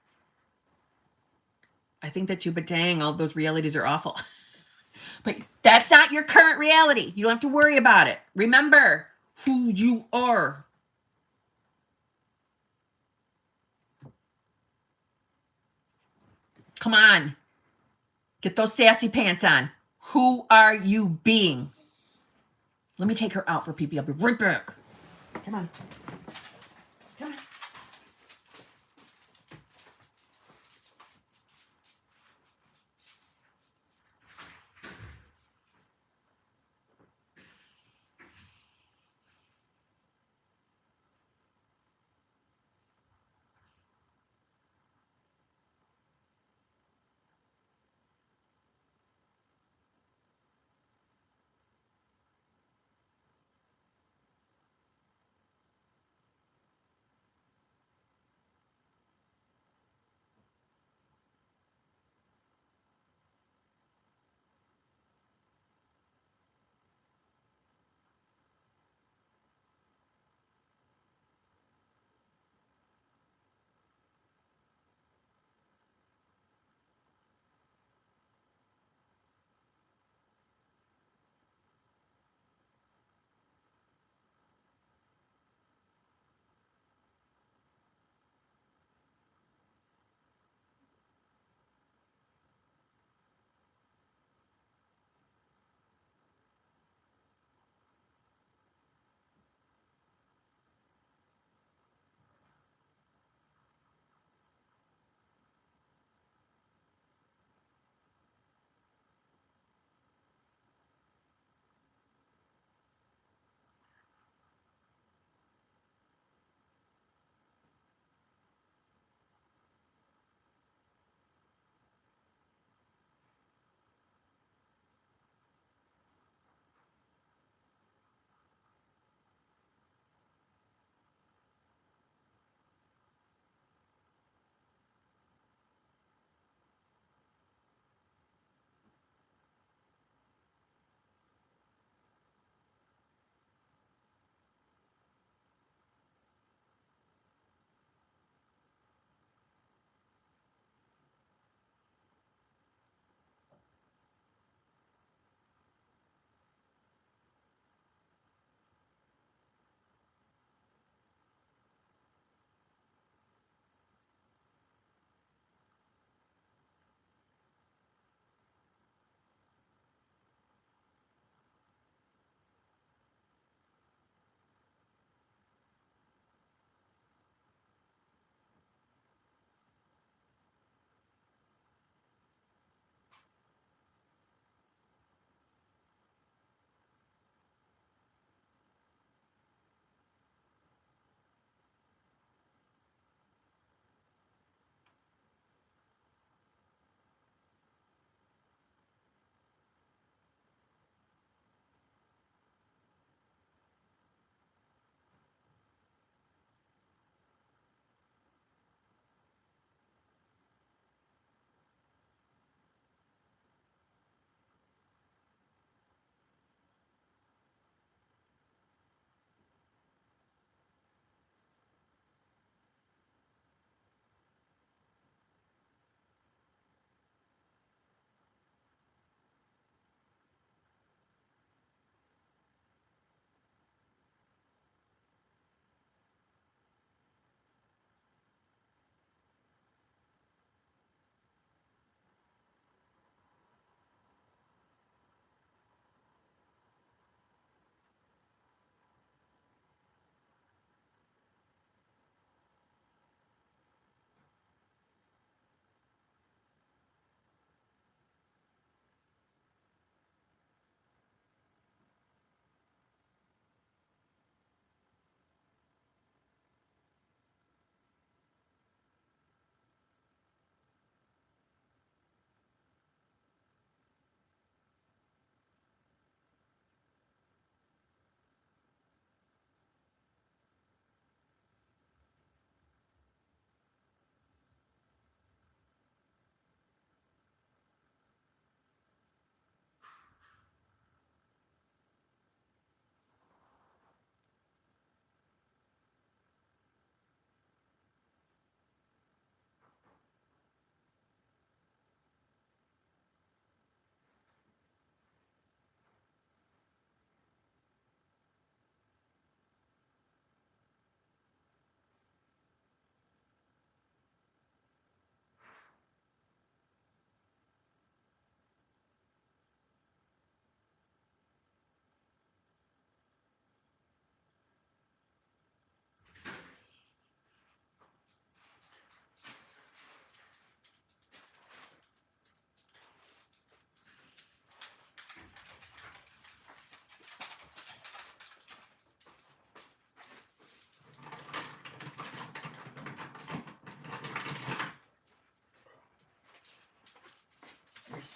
[SPEAKER 1] I think that too, but dang, all those realities are awful. But that's not your current reality. You don't have to worry about it. Remember who you are. Come on. Get those sassy pants on. Who are you being? Let me take her out for pee-pee. I'll be right back. Come on. Come on.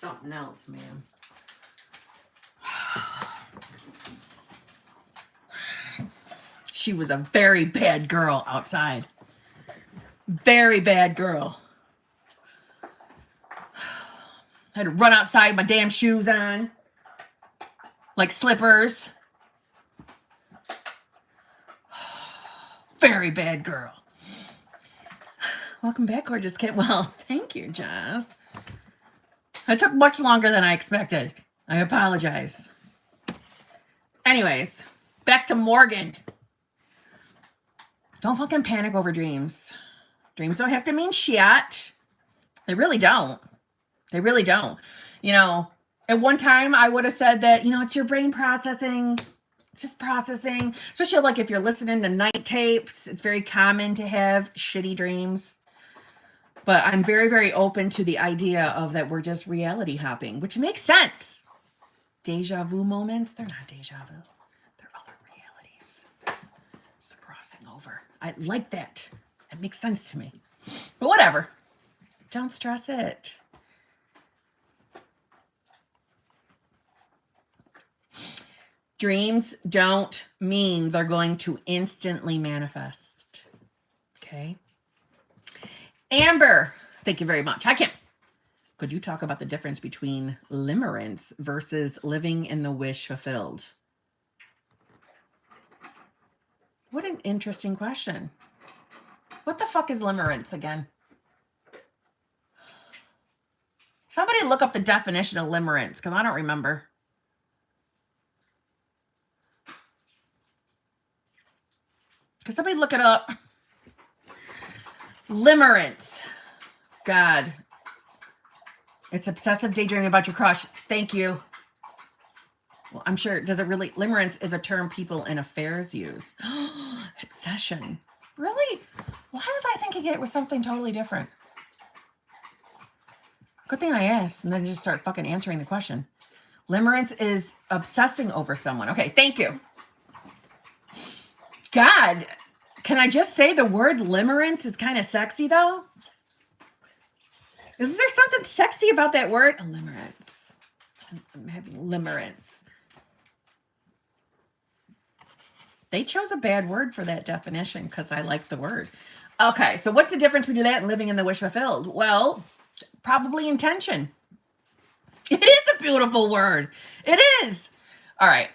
[SPEAKER 1] something else, man. She was a very bad girl outside. Very bad girl. Had to run outside with my damn shoes on. Like slippers. Very bad girl. Welcome back, gorgeous kid. Well, thank you, Jess. It took much longer than I expected. I apologize. Anyways, back to Morgan. Don't fucking panic over dreams. Dreams don't have to mean shit. They really don't. They really don't. You know, at one time I would have said that, you know, it's your brain processing. Just processing. Especially like if you're listening to night tapes, it's very common to have shitty dreams. But I'm very, very open to the idea of that we're just reality hopping, which makes sense. Deja vu moments, they're not deja vu. They're other realities. It's crossing over. I like that. It makes sense to me. But whatever. Don't stress it. Dreams don't mean they're going to instantly manifest. Okay? Amber, thank you very much. Hi, Kim. Could you talk about the difference between limerence versus living in the wish fulfilled? What an interesting question. What the fuck is limerence again? Somebody look up the definition of limerence, because I don't remember. Can somebody look it up? Limerence. God. It's obsessive daydreaming about your crush. Thank you. Well, I'm sure. Does it really? Limerence is a term people in affairs use. Obsession. Really? Why was I thinking it was something totally different? Good thing I asked and then just start fucking answering the question. Limerence is obsessing over someone. Okay, thank you. God, can I just say the word limerence is kind of sexy though? Is there something sexy about that word? Limerence. I'm having limerence. They chose a bad word for that definition because I like the word. Okay, so what's the difference between that and living in the wish fulfilled? Well, probably intention. It is a beautiful word. It is. All right.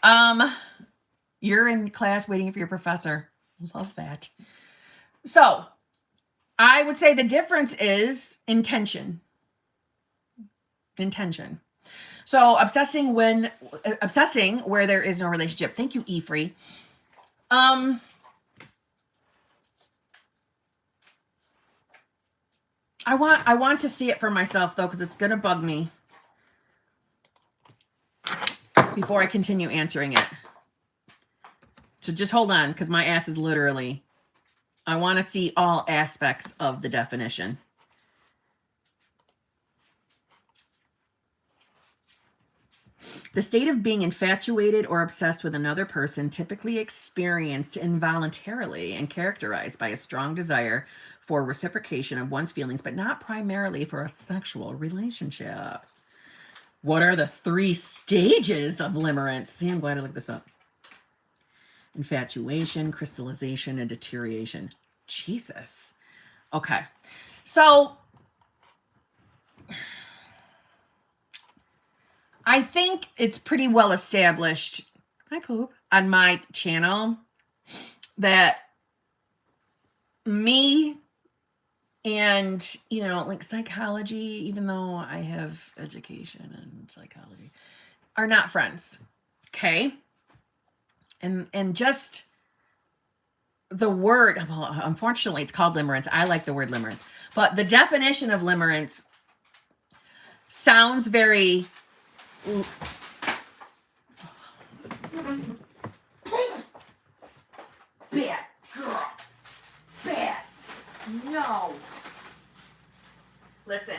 [SPEAKER 1] You're in class waiting for your professor. Love that. So I would say the difference is intention. Intention. So obsessing where there is no relationship. Thank you, E-Free. I want to see it for myself though, because it's gonna bug me before I continue answering it. So just hold on, because my ass is literally, I want to see all aspects of the definition. The state of being infatuated or obsessed with another person, typically experienced involuntarily and characterized by a strong desire for reciprocation of one's feelings, but not primarily for a sexual relationship. What are the 3 stages of limerence? See, I'm glad I looked this up. Infatuation, crystallization, and deterioration. Jesus. Okay. So I think it's pretty well established, I poop, on my channel that me and, you know, like psychology, even though I have education in psychology, are not friends. Okay? And just the word, well, unfortunately, it's called limerence. I like the word limerence. But the definition of limerence sounds very... Bad girl. Bad. No. Listen.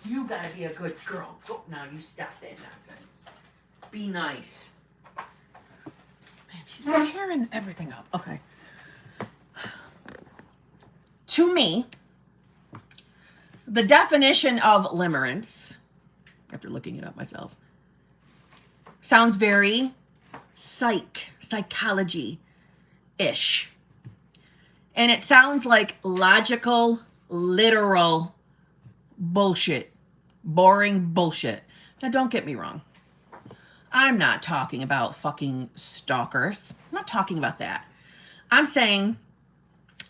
[SPEAKER 1] You gotta be a good girl. Go, now you stop that nonsense. Be nice. She's tearing everything up. Okay. To me, the definition of limerence after looking it up myself. Sounds very psychology-ish. And it sounds like logical, literal bullshit. Boring bullshit. Now, don't get me wrong. I'm not talking about fucking stalkers. I'm not talking about that. I'm saying,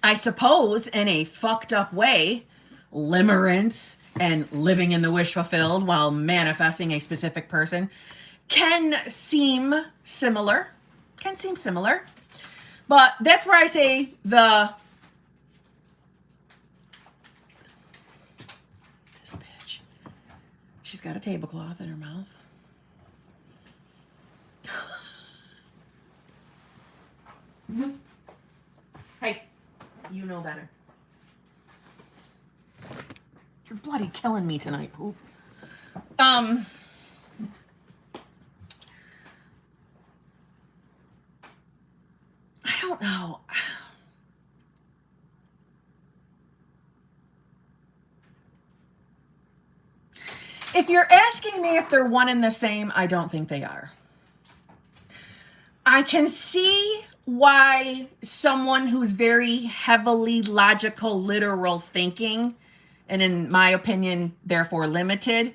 [SPEAKER 1] I suppose, in a fucked up way, limerence and living in the wish fulfilled while manifesting a specific person can seem similar. But that's where I say this bitch, she's got a tablecloth in her mouth. Hey, you know better. You're bloody killing me tonight, poop. I don't know. If you're asking me if they're one and the same, I don't think they are. I can see why someone who's very heavily logical, literal thinking, and in my opinion, therefore limited,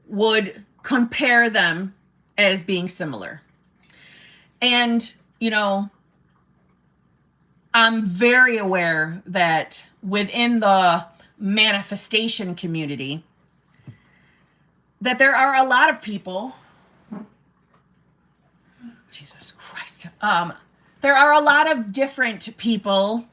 [SPEAKER 1] would compare them as being similar. And, you know, I'm very aware that within the manifestation community, that there are a lot of people, Jesus Christ, there are a lot of different people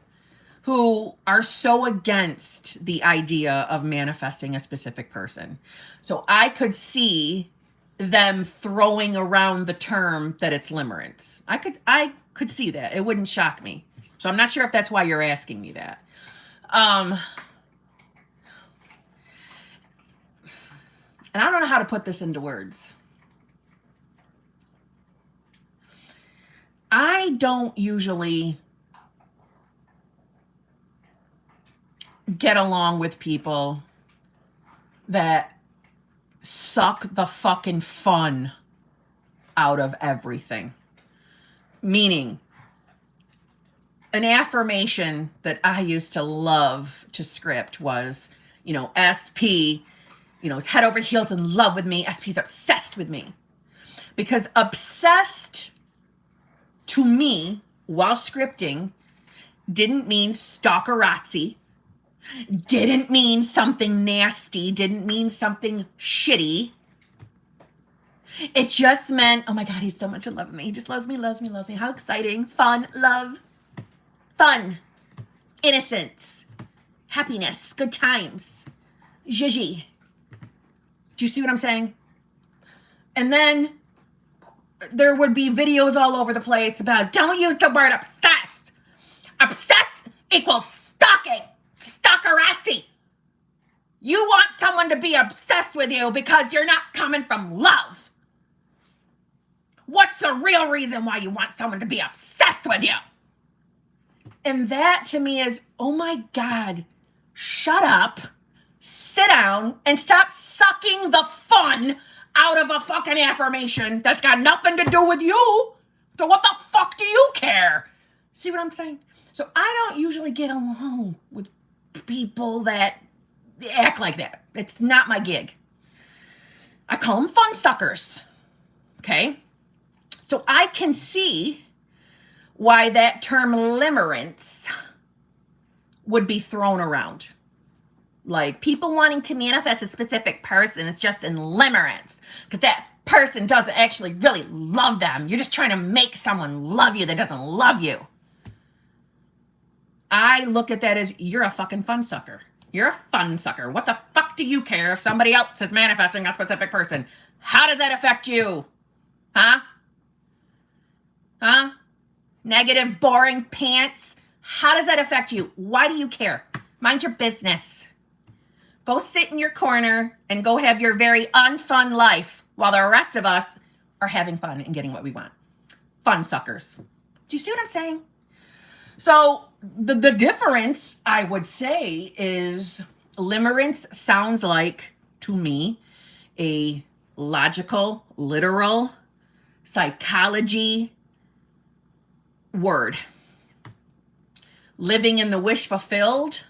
[SPEAKER 1] who are so against the idea of manifesting a specific person. So I could see them throwing around the term that it's limerence. I could see that. It wouldn't shock me. So I'm not sure if that's why you're asking me that. And I don't know how to put this into words. I don't usually get along with people that suck the fucking fun out of everything. Meaning, an affirmation that I used to love to script was, you know, SP, you know, is head over heels in love with me. SP's obsessed with me. Because obsessed to me while scripting didn't mean stalkerazzi, didn't mean something nasty, didn't mean something shitty. It just meant, oh my God, he's so much in love with me. He just loves me, loves me, loves me. How exciting. Fun, love, fun, innocence, happiness, good times, zhizhi. Do you see what I'm saying? And then there would be videos all over the place about, don't use the word obsessed. Obsessed equals stalking, stalkerazzi. You want someone to be obsessed with you because you're not coming from love. What's the real reason why you want someone to be obsessed with you? And that to me is, oh my God, shut up, sit down, and stop sucking the fun out of a fucking affirmation that's got nothing to do with you. So what the fuck do you care? See what I'm saying? So I don't usually get along with people that act like that. It's not my gig. I call them fun suckers. Okay? So I can see why that term limerence would be thrown around. Like people wanting to manifest a specific person is just in limerence because that person doesn't actually really love them. You're just trying to make someone love you that doesn't love you. I look at that as you're a fucking fun sucker. You're a fun sucker. What the fuck do you care if somebody else is manifesting a specific person? How does that affect you? Huh? Huh? Negative, boring pants. How does that affect you? Why do you care? Mind your business. Go sit in your corner and go have your very unfun life while the rest of us are having fun and getting what we want. Fun suckers. Do you see what I'm saying? So the difference, I would say, is limerence sounds like, to me, a logical, literal, psychology word. Living in the wish fulfilled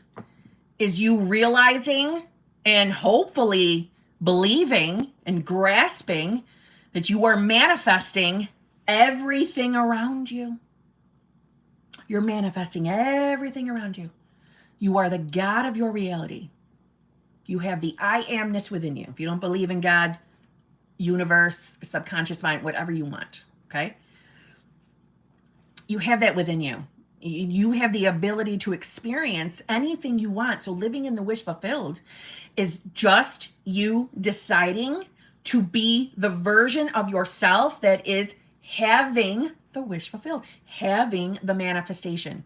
[SPEAKER 1] is you realizing and hopefully believing and grasping that you are manifesting everything around you. You're manifesting everything around you. You are the God of your reality. You have the I amness within you. If you don't believe in God, universe, subconscious mind, whatever you want, okay? You have that within you. You have the ability to experience anything you want. So living in the wish fulfilled is just you deciding to be the version of yourself that is having the wish fulfilled, having the manifestation.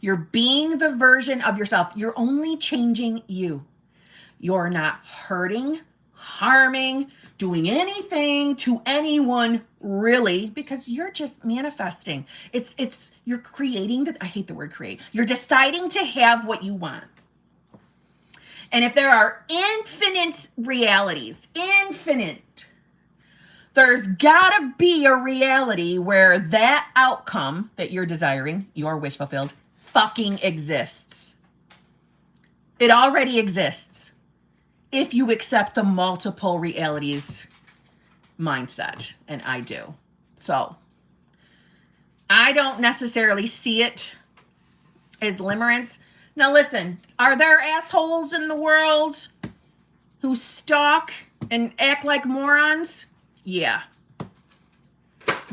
[SPEAKER 1] You're being the version of yourself. You're only changing you. You're not hurting, harming, doing anything to anyone really, because you're just manifesting. You're creating I hate the word create. You're deciding to have what you want. And if there are infinite realities, there's gotta be a reality where that outcome that you're desiring, your wish fulfilled, fucking exists. It already exists if you accept the multiple realities mindset, and I do. So I don't necessarily see it as limerence. Now listen, are there assholes in the world who stalk and act like morons? Yeah.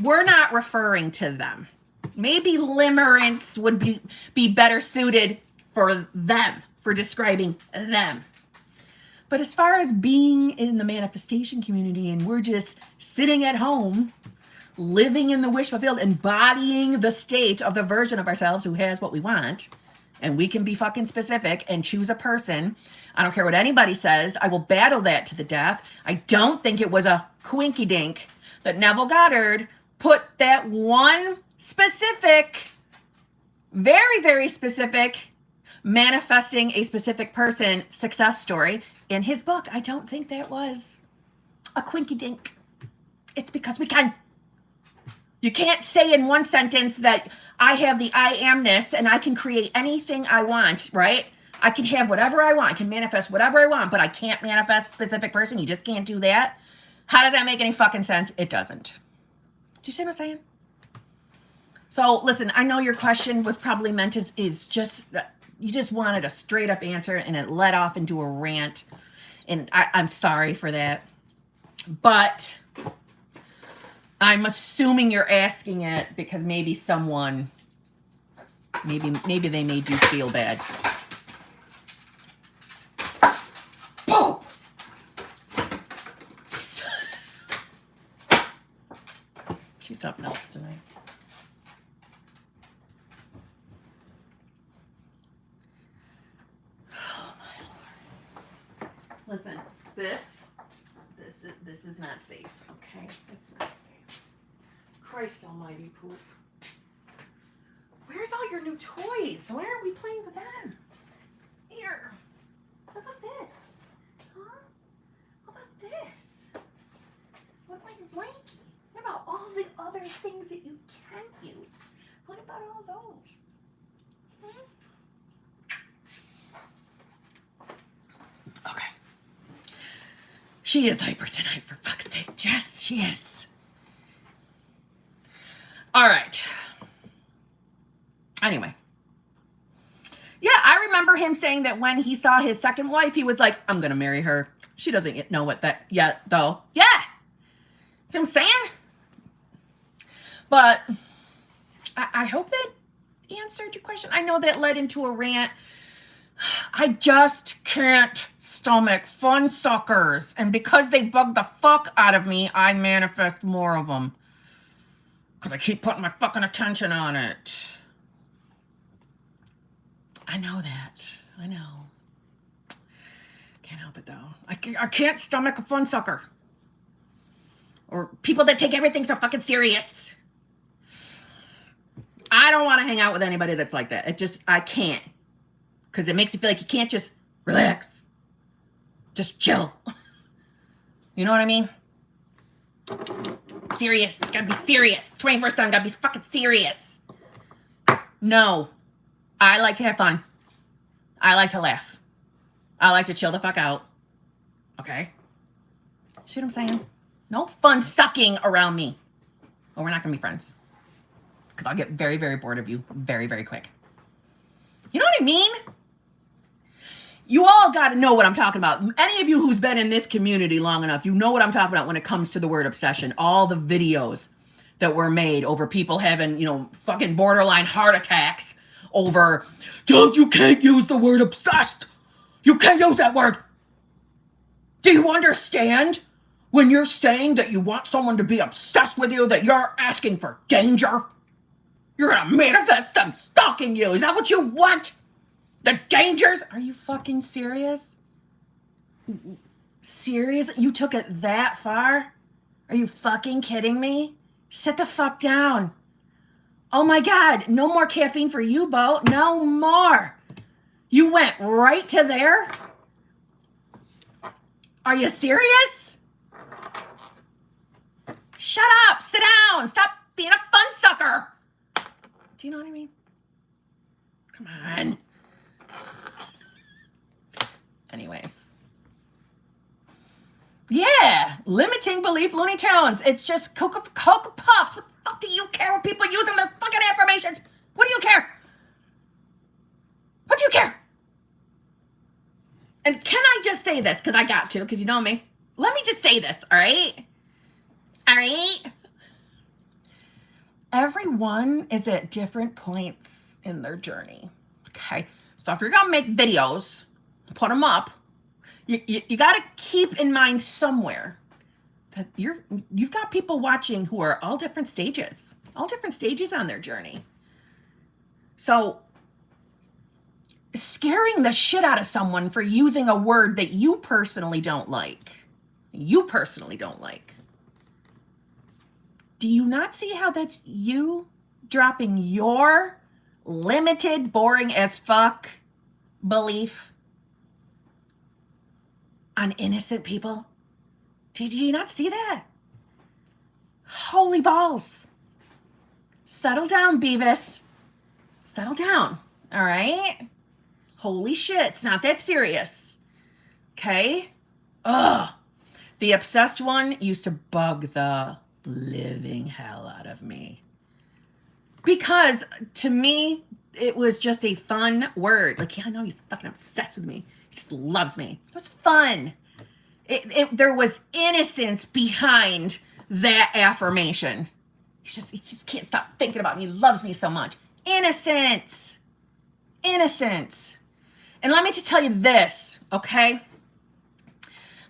[SPEAKER 1] We're not referring to them. Maybe limerence would be better suited for them, for describing them. But as far as being in the manifestation community and we're just sitting at home, living in the wish fulfilled, embodying the state of the version of ourselves who has what we want, and we can be fucking specific and choose a person. I don't care what anybody says. I will battle that to the death. I don't think it was a quinky dink that Neville Goddard put that one specific, very, very specific, manifesting a specific person success story in his book. I don't think that was a quinky dink. It's because we can. You can't say in one sentence that I have the I amness and I can create anything I want, right? I can have whatever I want. I can manifest whatever I want, but I can't manifest a specific person. You just can't do that. How does that make any fucking sense? It doesn't. Do you see what I'm saying? So listen, I know your question was probably meant is just, you just wanted a straight up answer and it led off into a rant. And I'm sorry for that. But I'm assuming you're asking it because maybe someone, maybe they made you feel bad. Boom! She's something else tonight. Oh my Lord. Listen, this is not safe, okay? It's not safe. Christ almighty poop. Where's all your new toys? Why aren't we playing with them? Here. How about this? Huh? How about this? What about your blankie? What about all the other things that you can use? What about all those? Okay. She is hyper tonight, for fuck's sake. Jess, she is. All right. Anyway. Yeah, I remember him saying that when he saw his second wife, he was like, I'm going to marry her. She doesn't yet know what that yet, though. Yeah. See what I'm saying? But I hope that answered your question. I know that led into a rant. I just can't stomach fun suckers. And because they bug the fuck out of me, I manifest more of them. Because I keep putting my fucking attention on it. I know that. I know. Can't help it, though. I can't stomach a fun sucker. Or people that take everything so fucking serious. I don't want to hang out with anybody that's like that. I can't. Because it makes you feel like you can't just relax. Just chill. You know what I mean? Serious. It's gotta be serious. 21st century gotta be fucking serious. No. I like to have fun. I like to laugh. I like to chill the fuck out. Okay? See what I'm saying? No fun sucking around me. Or we're not gonna be friends. Because I'll get very, very bored of you very, very quick. You know what I mean? You all got to know what I'm talking about. Any of you who's been in this community long enough, you know what I'm talking about when it comes to the word obsession. All the videos that were made over people having, fucking borderline heart attacks over, dude, you can't use the word obsessed. You can't use that word. Do you understand when you're saying that you want someone to be obsessed with you, that you're asking for danger? You're going to manifest them stalking you. Is that what you want? The dangers? Are you fucking serious? Serious? You took it that far? Are you fucking kidding me? Sit the fuck down. Oh my God. No more caffeine for you, Bo. No more. You went right to there? Are you serious? Shut up. Sit down. Stop being a fun sucker. Do you know what I mean? Come on. Anyways. Yeah. Limiting belief Looney Tunes. It's just Cocoa Puffs. What the fuck do you care what people using their fucking affirmations? What do you care? What do you care? And can I just say this? Because I got to, because you know me. Let me just say this, all right? All right? Everyone is at different points in their journey, okay? So if you're going to make videos, put them up, you got to keep in mind somewhere that you've got people watching who are all different stages on their journey. So scaring the shit out of someone for using a word that you personally don't like, do you not see how that's you dropping your limited, boring as fuck belief on innocent people? Did you not see that? Holy balls. Settle down, Beavis. Settle down, all right? Holy shit, it's not that serious. Okay? Ugh. The obsessed one used to bug the living hell out of me. Because to me, it was just a fun word. Like, yeah, I know he's fucking obsessed with me. He just loves me. It was fun. There was innocence behind that affirmation. He just can't stop thinking about me. He loves me so much. Innocence. And let me just tell you this, okay?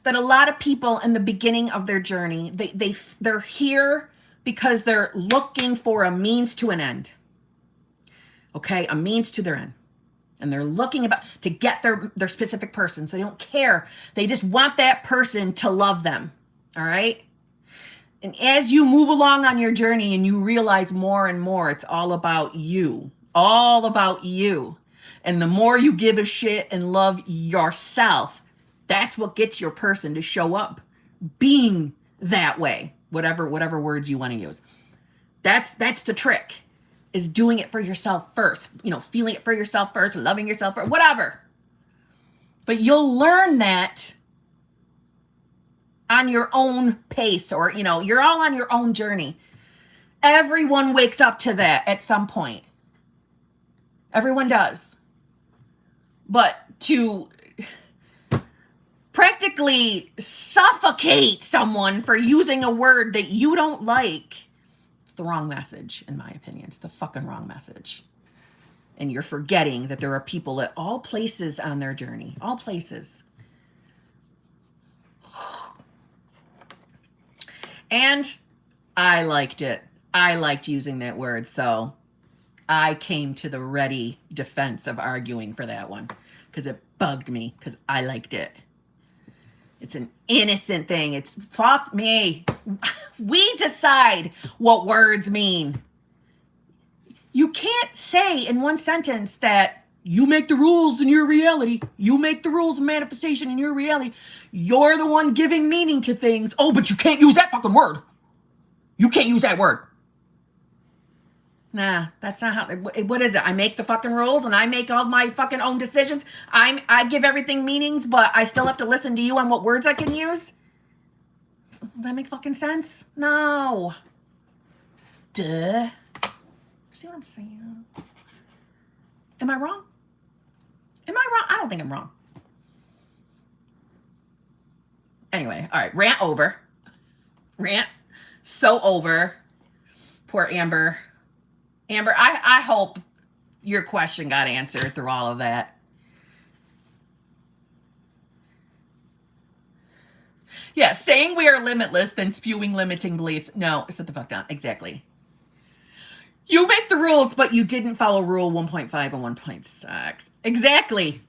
[SPEAKER 1] That a lot of people in the beginning of their journey, they're here because they're looking for a means to an end. Okay, a means to their end. And they're looking to get their specific person. So they don't care. They just want that person to love them. All right? And as you move along on your journey and you realize more and more, it's all about you. All about you. And the more you give a shit and love yourself, that's what gets your person to show up being that way. Whatever words you want to use. That's the trick. Is doing it for yourself first, feeling it for yourself first, loving yourself first, whatever. But you'll learn that on your own pace, or, you're all on your own journey. Everyone wakes up to that at some point. Everyone does. But to practically suffocate someone for using a word that you don't like, the wrong message, in my opinion. It's the fucking wrong message. And you're forgetting that there are people at all places on their journey. All places. And I liked it. I liked using that word. So I came to the ready defense of arguing for that one. Because it bugged me. Because I liked it. It's an innocent thing. It's fuck me. We decide what words mean. You can't say in one sentence that You make the rules in your reality. You make the rules of manifestation in your reality. You're the one giving meaning to things. Oh, but you can't use that fucking word. You can't use that word. Nah, that's not how. What is it? I make the fucking rules and I make all my fucking own decisions. I give everything meanings, but I still have to listen to you on what words I can use. Does that make fucking sense? No. Duh. See what I'm saying? Am I wrong? Am I wrong? I don't think I'm wrong. Anyway, all right. Rant over. Rant so over. Poor Amber. Amber, I hope your question got answered through all of that. Yeah, saying we are limitless, then spewing limiting beliefs. No, sit the fuck down. Exactly. You make the rules, but you didn't follow rule 1.5 and 1.6. Exactly.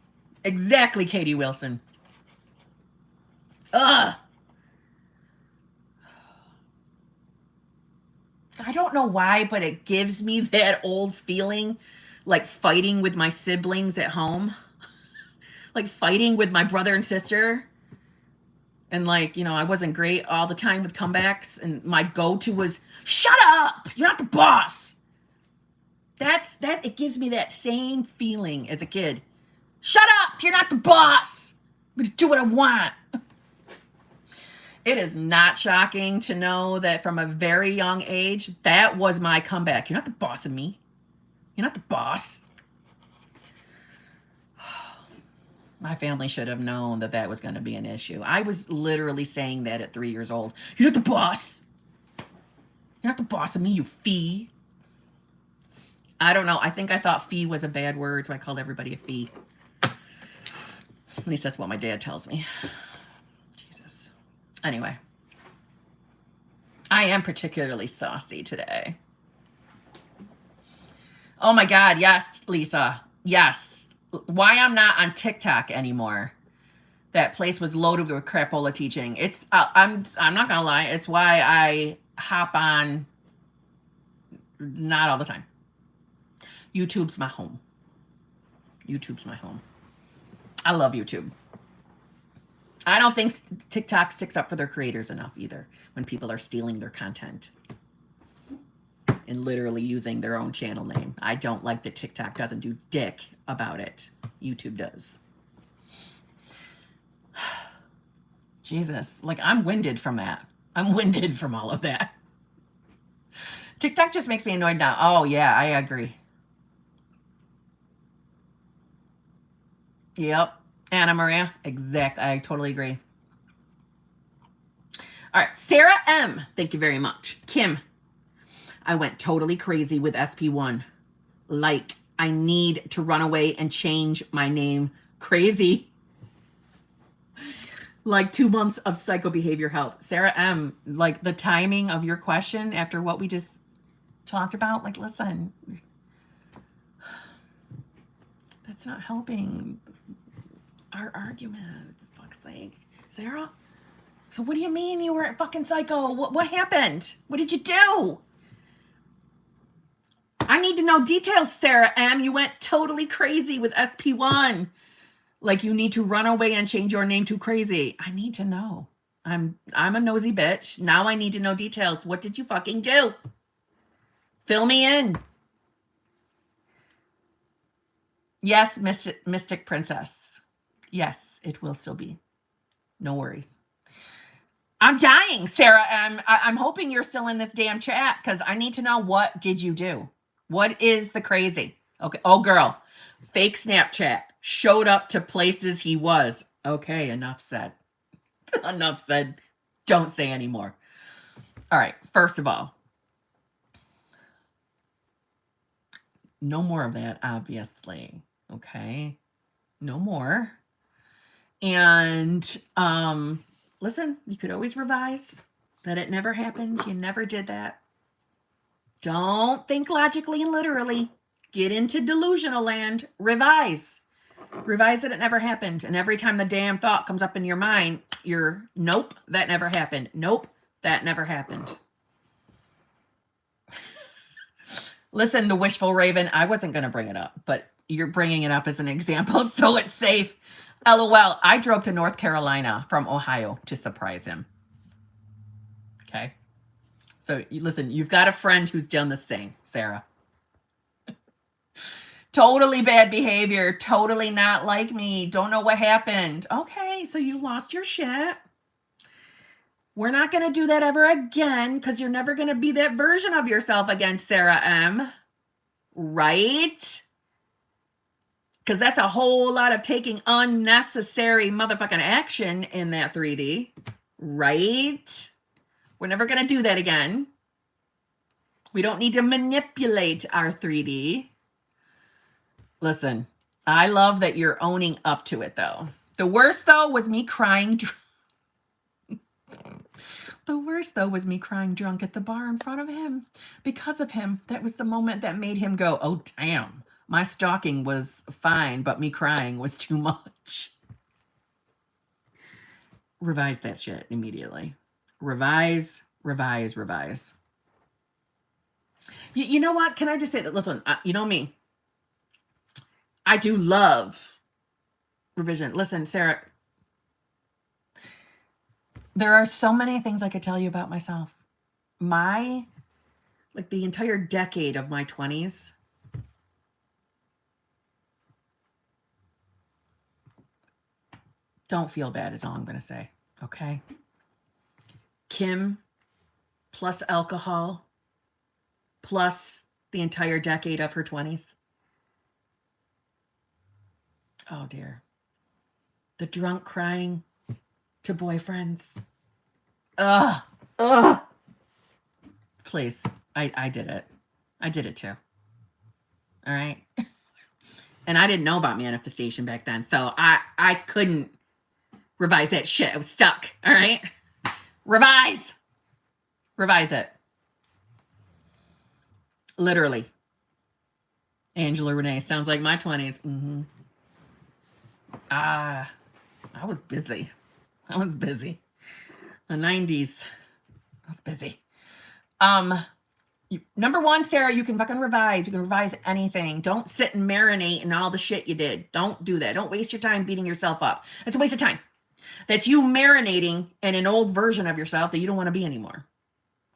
[SPEAKER 1] Exactly, Katie Wilson. Ugh. I don't know why, but it gives me that old feeling like fighting with my siblings at home. Like fighting with my brother and sister. And like, you know, I wasn't great all the time with comebacks. And my go-to was, shut up! You're not the boss! It gives me that same feeling as a kid. Shut up! You're not the boss! I'm gonna do what I want. It is not shocking to know that from a very young age, that was my comeback. You're not the boss of me. You're not the boss. My family should have known that that was going to be an issue. I was literally saying that at 3 years old. You're not the boss. You're not the boss of me, you fee. I don't know. I think I thought fee was a bad word, so I called everybody a fee. At least that's what my dad tells me. Anyway, I am particularly saucy today. Oh my God, yes, Lisa, yes. Why I'm not on TikTok anymore? That place was loaded with crapola teaching. It's I'm not gonna lie. It's why I hop on. Not all the time. YouTube's my home. YouTube's my home. I love YouTube. I don't think TikTok sticks up for their creators enough either when people are stealing their content and literally using their own channel name. I don't like that TikTok doesn't do dick about it. YouTube does. Jesus, like I'm winded from that. I'm winded from all of that. TikTok just makes me annoyed now. Oh yeah, I agree. Yep. Anna Maria, exact. I totally agree. All right, Sarah M. Thank you very much. Kim, I went totally crazy with SP1. Like, I need to run away and change my name. Crazy. Like 2 months of psychobehavior help. Sarah M., like the timing of your question after what we just talked about, like, listen, that's not helping our argument, for fuck's sake. Sarah? So what do you mean you were at fucking psycho? What happened? What did you do? I need to know details, Sarah M. You went totally crazy with SP1. Like you need to run away and change your name to crazy. I need to know. I'm a nosy bitch. Now I need to know details. What did you fucking do? Fill me in. Yes, Mystic Princess. Yes, it will still be. No worries. I'm dying, Sarah. I'm hoping you're still in this damn chat because I need to know what did you do? What is the crazy? Okay. Oh, girl. Fake Snapchat. Showed up to places he was. Okay, enough said. Enough said. Don't say anymore. All right. First of all, no more of that, obviously. Okay. No more. And listen, you could always revise that it never happened. You never did that. Don't think logically and literally. Get into delusional land. Revise. Revise that it never happened. And every time the damn thought comes up in your mind, you're, nope, that never happened. Nope, that never happened. Listen, the wishful raven, I wasn't going to bring it up, but you're bringing it up as an example, so it's safe. LOL. I drove to North Carolina from Ohio to surprise him. Okay. So listen, you've got a friend who's done the same, Sarah. Totally bad behavior. Totally not like me. Don't know what happened. Okay, so you lost your shit. We're not going to do that ever again because you're never going to be that version of yourself again, Sarah M. Right? Because that's a whole lot of taking unnecessary motherfucking action in that 3D. Right? We're never going to do that again. We don't need to manipulate our 3D. Listen, I love that you're owning up to it, though. The worst, though, was me crying. The worst, though, was me crying drunk at the bar in front of him. Because of him, that was the moment that made him go, oh, damn. My stalking was fine, but me crying was too much. Revise that shit immediately. Revise, revise, revise. You know what? Can I just say that? Listen, you know me. I do love revision. Listen, Sarah, there are so many things I could tell you about myself. The entire decade of my 20s. Don't feel bad is all I'm going to say. Okay. Kim plus alcohol plus the entire decade of her 20s. Oh, dear. The drunk crying to boyfriends. Ugh. Ugh. Please. I did it. I did it too. All right. And I didn't know about manifestation back then. So I couldn't revise that shit. I was stuck. All right. Revise. Revise it. Literally. Angela Renee. Sounds like my 20s. Mm-hmm. I was busy. I was busy. The 90s. I was busy. Number one, Sarah, you can fucking revise. You can revise anything. Don't sit and marinate in all the shit you did. Don't do that. Don't waste your time beating yourself up. That's a waste of time. That's you marinating in an old version of yourself that you don't want to be anymore.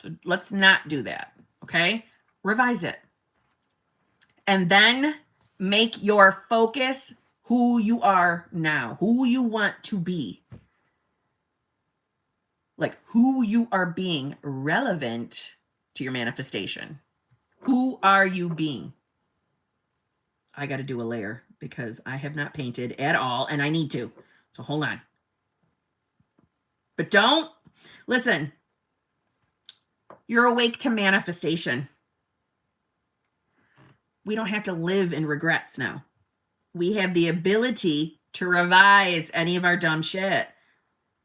[SPEAKER 1] So let's not do that. Okay? Revise it. And then make your focus who you are now, who you want to be. Like who you are being relevant to your manifestation. Who are you being? I got to do a layer because I have not painted at all and I need to. So hold on. But don't, listen, you're awake to manifestation. We don't have to live in regrets now. We have the ability to revise any of our dumb shit.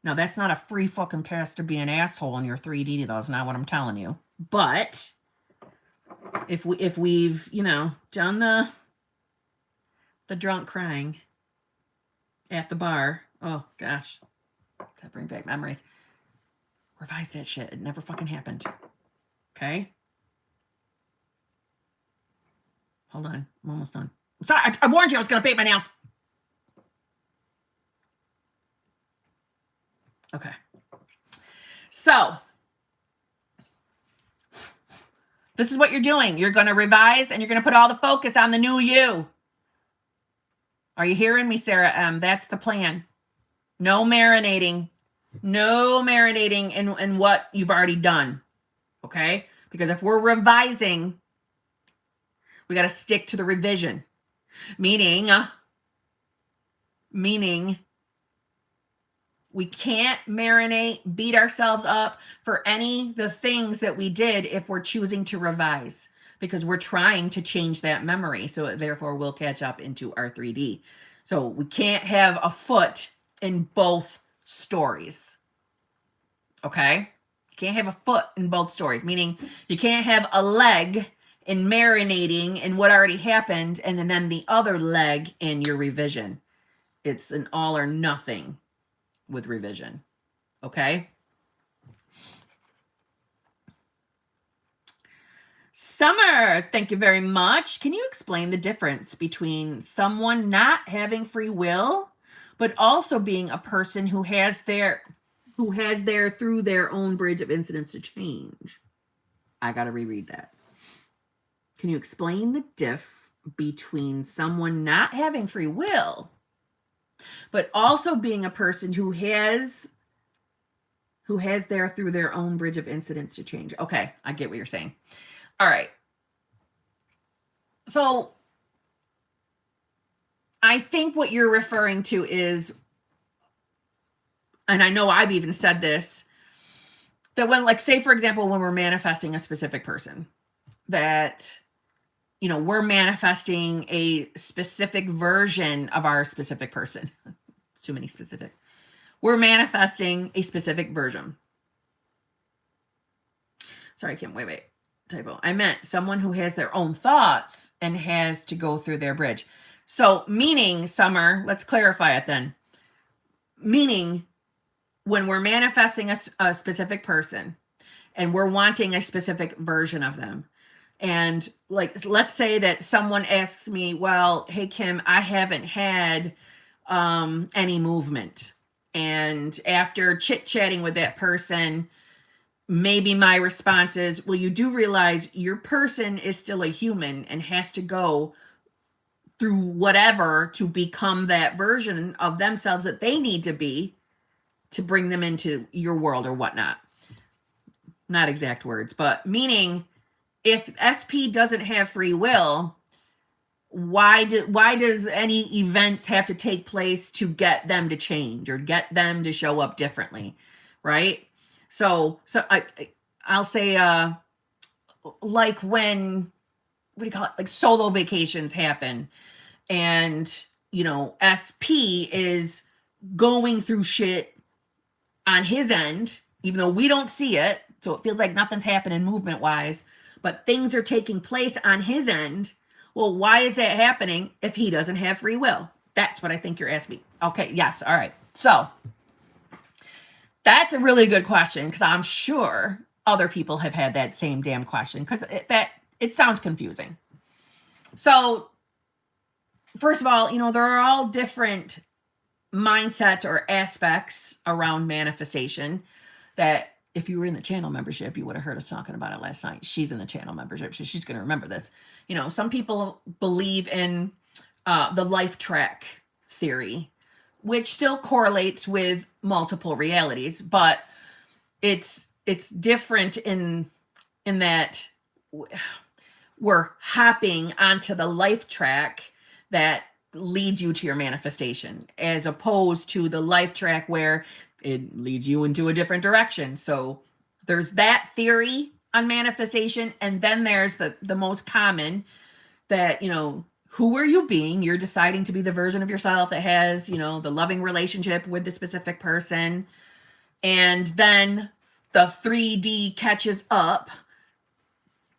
[SPEAKER 1] Now, that's not a free fucking pass to be an asshole in your 3D. That's not what I'm telling you. But if we've, done the drunk crying at the bar, oh gosh, that bring back memories. Revise that shit. It never fucking happened. Okay? Hold on. I'm almost done. I'm sorry. I warned you I was going to paint my nails. Okay. So, this is what you're doing. You're going to revise and you're going to put all the focus on the new you. Are you hearing me, Sarah M? That's the plan. No marinating. No marinating in what you've already done. Okay? Because if we're revising, we got to stick to the revision. Meaning we can't marinate, beat ourselves up for the things that we did if we're choosing to revise, because we're trying to change that memory. So therefore we'll catch up into our 3D. So we can't have a foot in both stories. Okay? You can't have a foot in both stories, meaning you can't have a leg in marinating in what already happened and then the other leg in your revision. It's an all or nothing with revision. Okay? Summer, thank you very much. Can you explain the difference between someone not having free will, but also being a person who has their through their own bridge of incidents to change? I got to reread that. Can you explain the diff between someone not having free will, but also being a person who has their through their own bridge of incidents to change? Okay, I get what you're saying. All right. So I think what you're referring to is, and I know I've even said this, that when, like, say, for example, when we're manifesting a specific person, that, you know, we're manifesting a specific version of our specific person. It's too many specifics. We're manifesting a specific version. Sorry, Kim, wait. Typo. I meant someone who has their own thoughts and has to go through their bridge. So meaning, Summer, let's clarify it then. Meaning, when we're manifesting a specific person and we're wanting a specific version of them, and like, let's say that someone asks me, well, hey, Kim, I haven't had any movement. And after chit-chatting with that person, maybe my response is, well, you do realize your person is still a human and has to go through whatever to become that version of themselves that they need to be to bring them into your world or whatnot. Not exact words, but meaning, if SP doesn't have free will, why does any events have to take place to get them to change or get them to show up differently, right? So I'll say, like when, what do you call it? Like solo vacations happen, and, you know, SP is going through shit on his end, even though we don't see it. So it feels like nothing's happening movement wise, but things are taking place on his end. Well, why is that happening if he doesn't have free will? That's what I think you're asking. Okay. Yes. All right. So that's a really good question, because I'm sure other people have had that same damn question, because it sounds confusing. So first of all, you know, there are all different mindsets or aspects around manifestation that, if you were in the channel membership, you would have heard us talking about it last night. She's in the channel membership, so she's going to remember this. You know, some people believe in the life track theory, which still correlates with multiple realities, but it's different in that we're hopping onto the life track that leads you to your manifestation, as opposed to the life track where it leads you into a different direction. So there's that theory on manifestation, and then there's the most common, that, you know, who are you being? You're deciding to be the version of yourself that has, you know, the loving relationship with the specific person. And then the 3D catches up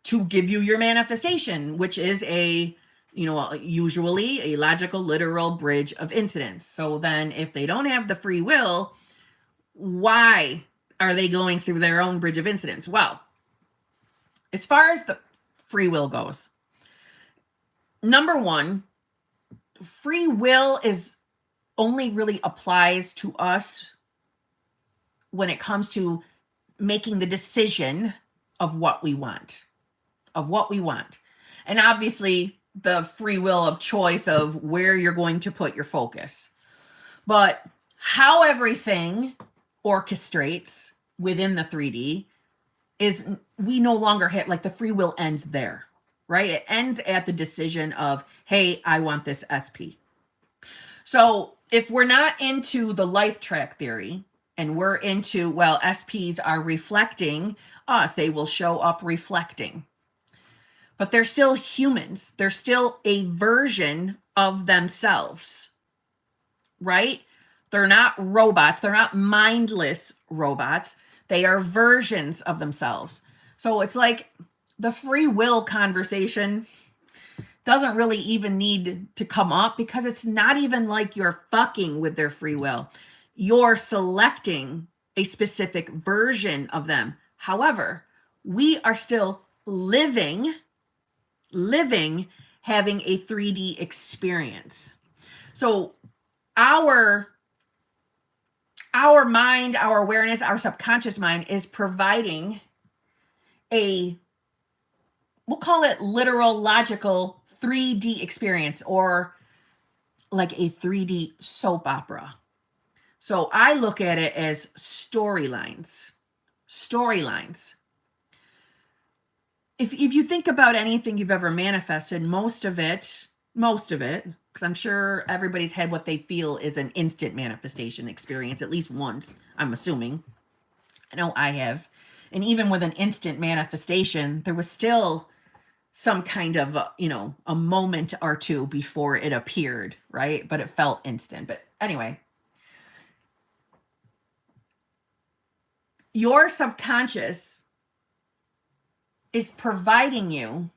[SPEAKER 1] to give you your manifestation, which is a, you know, usually a logical, literal bridge of incidents. So then if they don't have the free will, why are they going through their own bridge of incidents? Well, as far as the free will goes, number one, free will is only really applies to us when it comes to making the decision of what we want, And obviously the free will of choice of where you're going to put your focus. But how everything orchestrates within the 3D is, we no longer have, like, the free will ends there, right? It ends at the decision of, hey, I want this SP. So if we're not into the life track theory and we're into, well, SPs are reflecting us, they will show up reflecting, but they're still humans. They're still a version of themselves, right? They're not robots. They're not mindless robots. They are versions of themselves. So it's like the free will conversation doesn't really even need to come up, because it's not even like you're fucking with their free will. You're selecting a specific version of them. However, we are still living, having a 3D experience. So our mind, our awareness, our subconscious mind is providing we'll call it literal, logical 3D experience, or like a 3D soap opera. So I look at it as storylines. If you think about anything you've ever manifested, most of it, because I'm sure everybody's had what they feel is an instant manifestation experience, at least once, I'm assuming. I know I have. And even with an instant manifestation, there was still some kind of, a moment or two before it appeared, right? But it felt instant. But anyway, your subconscious is providing you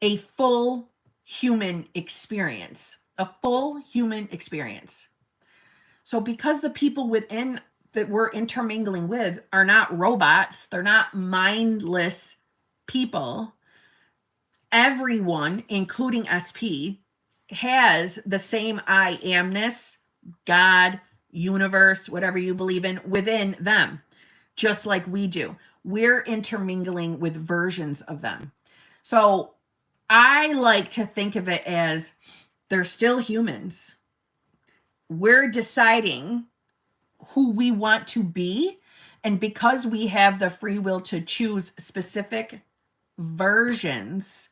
[SPEAKER 1] a full human experience, So because the people within that we're intermingling with are not robots, they're not mindless people, everyone, including SP, has the same I amness, God, universe, whatever you believe in, within them, just like we do. We're intermingling with versions of them. So I like to think of it as they're still humans. We're deciding who we want to be. And because we have the free will to choose specific versions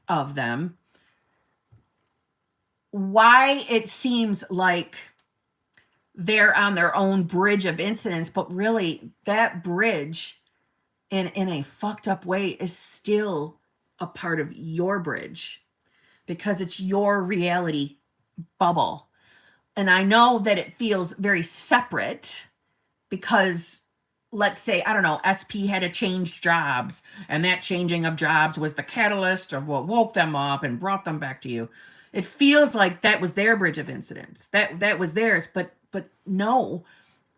[SPEAKER 1] of them, why it seems like they're on their own bridge of incidents, but really that bridge in a fucked up way is still a part of your bridge, because it's your reality bubble. And I know that it feels very separate because, let's say, I don't know, SP had to change jobs, and that changing of jobs was the catalyst of what woke them up and brought them back to you. It feels like that was their bridge of incidents. That was theirs, but no,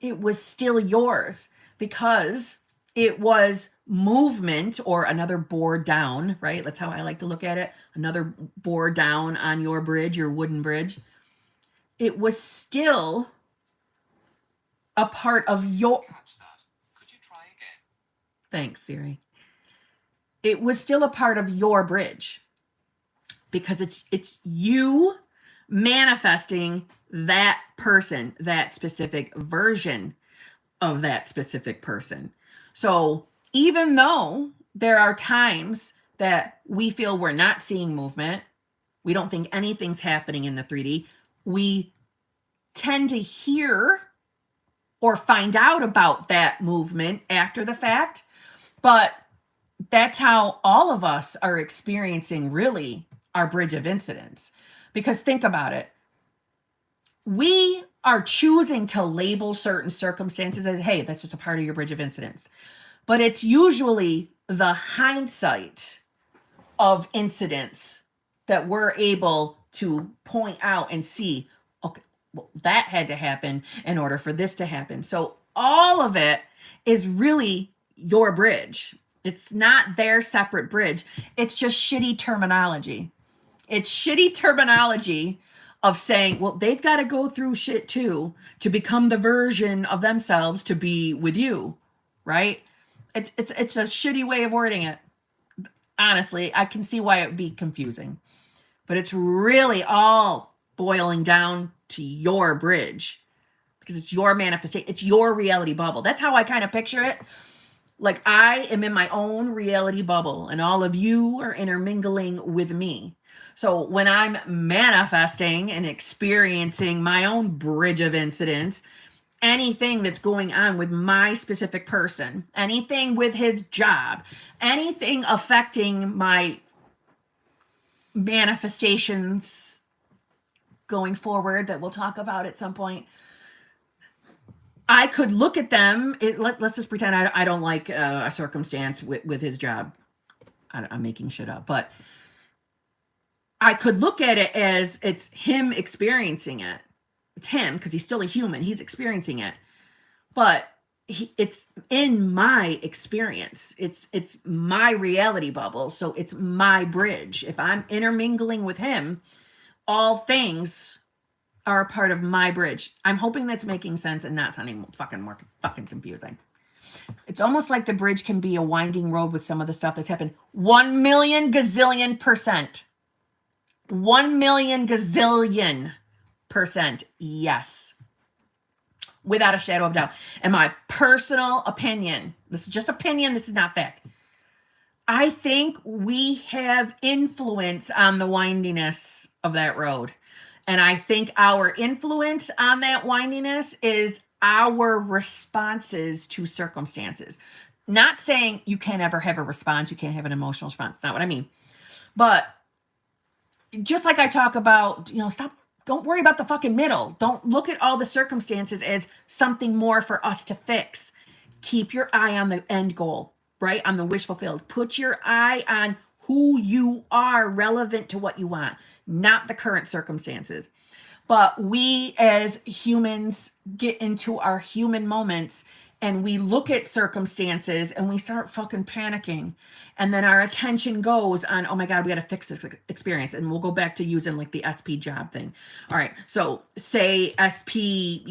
[SPEAKER 1] it was still yours, because it was movement, or another board down, right? That's how I like to look at it. Another board down on your bridge, your wooden bridge. It was still a part of your... Could you try again? Thanks, Siri. It was still a part of your bridge, because it's you manifesting that person, that specific version of that specific person. So even though there are times that we feel we're not seeing movement, we don't think anything's happening in the 3D, we tend to hear or find out about that movement after the fact. But that's how all of us are experiencing really our bridge of incidents. Because think about it. We are choosing to label certain circumstances as, hey, that's just a part of your bridge of incidents. But it's usually the hindsight of incidents that we're able to point out and see, okay, well, that had to happen in order for this to happen. So all of it is really your bridge. It's not their separate bridge. It's just shitty terminology. It's shitty terminology of saying, well, they've got to go through shit too to become the version of themselves to be with you, right? It's a shitty way of wording it. Honestly, I can see why it would be confusing. But it's really all boiling down to your bridge, because it's your manifestation. It's your reality bubble. That's how I kind of picture it. Like, I am in my own reality bubble, and all of you are intermingling with me. So when I'm manifesting and experiencing my own bridge of incidents, anything that's going on with my specific person, anything with his job, anything affecting my manifestations going forward that we'll talk about at some point, I could look at them. Let's just pretend I don't like a circumstance with his job. I'm making shit up, but I could look at it as it's him experiencing it. It's him, because he's still a human. He's experiencing it. But it's in my experience. It's my reality bubble. So it's my bridge. If I'm intermingling with him, all things are a part of my bridge. I'm hoping that's making sense and not sounding more fucking confusing. It's almost like the bridge can be a winding road with some of the stuff that's happened. 1 million gazillion %. 1 million gazillion %. Yes. Without a shadow of doubt. And my personal opinion, this is just opinion, this is not fact. I think we have influence on the windiness of that road. And I think our influence on that windiness is our responses to circumstances. Not saying you can't ever have a response, you can't have an emotional response. That's not what I mean. But just like I talk about, don't worry about the fucking middle. Don't look at all the circumstances as something more for us to fix. Keep your eye on the end goal, right? On the wish fulfilled. Put your eye on who you are relevant to what you want, not the current circumstances. But we as humans get into our human moments and we look at circumstances and we start fucking panicking. And then our attention goes on, oh my God, we got to fix this experience. And we'll go back to using like the SP job thing. All right. So say SP,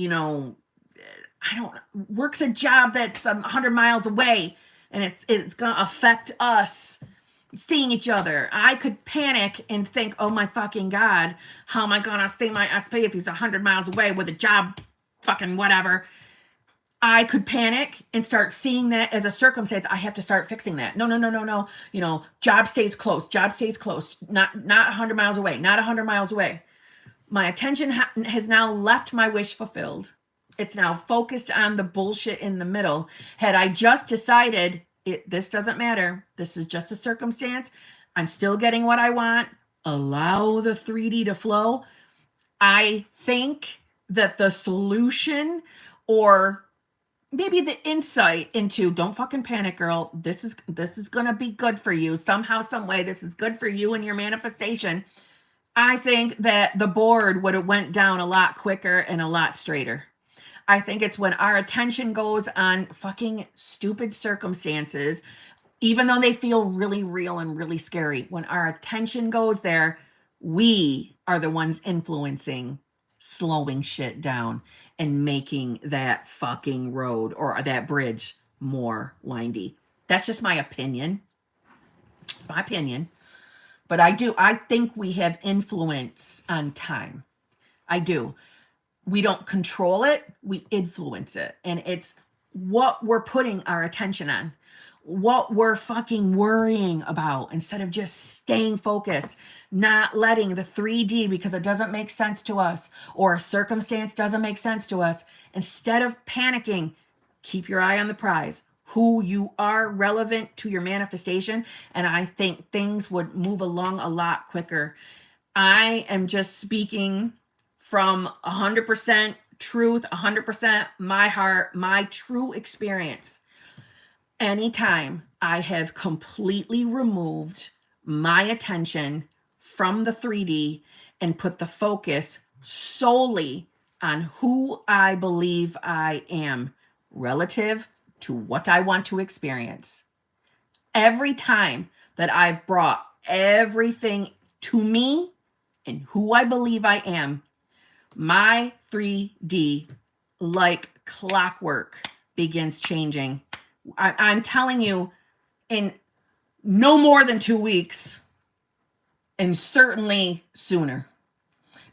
[SPEAKER 1] works a job that's 100 miles away and it's going to affect us seeing each other. I could panic and think, oh my fucking God, how am I going to stay my SP if he's 100 miles away with a job fucking whatever? I could panic and start seeing that as a circumstance. I have to start fixing that. No. Job stays close. Not 100 miles away. Not 100 miles away. My attention has now left my wish fulfilled. It's now focused on the bullshit in the middle. Had I just decided this doesn't matter. This is just a circumstance. I'm still getting what I want. Allow the 3D to flow. I think that the solution or maybe the insight into don't fucking panic, girl. This is going to be good for you. Somehow, some way, this is good for you and your manifestation. I think that the board would have went down a lot quicker and a lot straighter. I think it's when our attention goes on fucking stupid circumstances, even though they feel really real and really scary. When our attention goes there, we are the ones influencing, slowing shit down and making that fucking road or that bridge more windy. That's just my opinion. It's my opinion. But I think we have influence on time. I do. We don't control it, we influence it. And it's what we're putting our attention on, what we're fucking worrying about instead of just staying focused, not letting the 3D because it doesn't make sense to us or a circumstance doesn't make sense to us. Instead of panicking, keep your eye on the prize, who you are relevant to your manifestation. And I think things would move along a lot quicker. I am just speaking from 100% truth, 100% my heart, my true experience. Anytime I have completely removed my attention from the 3D and put the focus solely on who I believe I am relative to what I want to experience. Every time that I've brought everything to me and who I believe I am, my 3D, like clockwork, begins changing. I'm telling you, in no more than 2 weeks, and certainly sooner.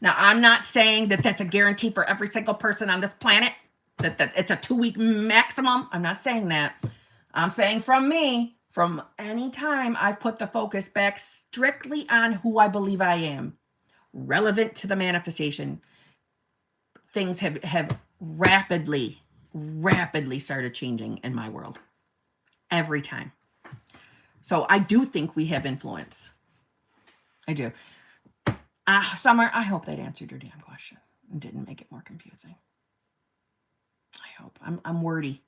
[SPEAKER 1] Now, I'm not saying that that's a guarantee for every single person on this planet, that it's a 2-week maximum. I'm not saying that. I'm saying from me, from any time I've put the focus back strictly on who I believe I am, relevant to the manifestation, things have rapidly started changing in my world every time. So I do think we have influence. I do. Summer, I hope that answered your damn question and didn't make it more confusing. I hope. I'm wordy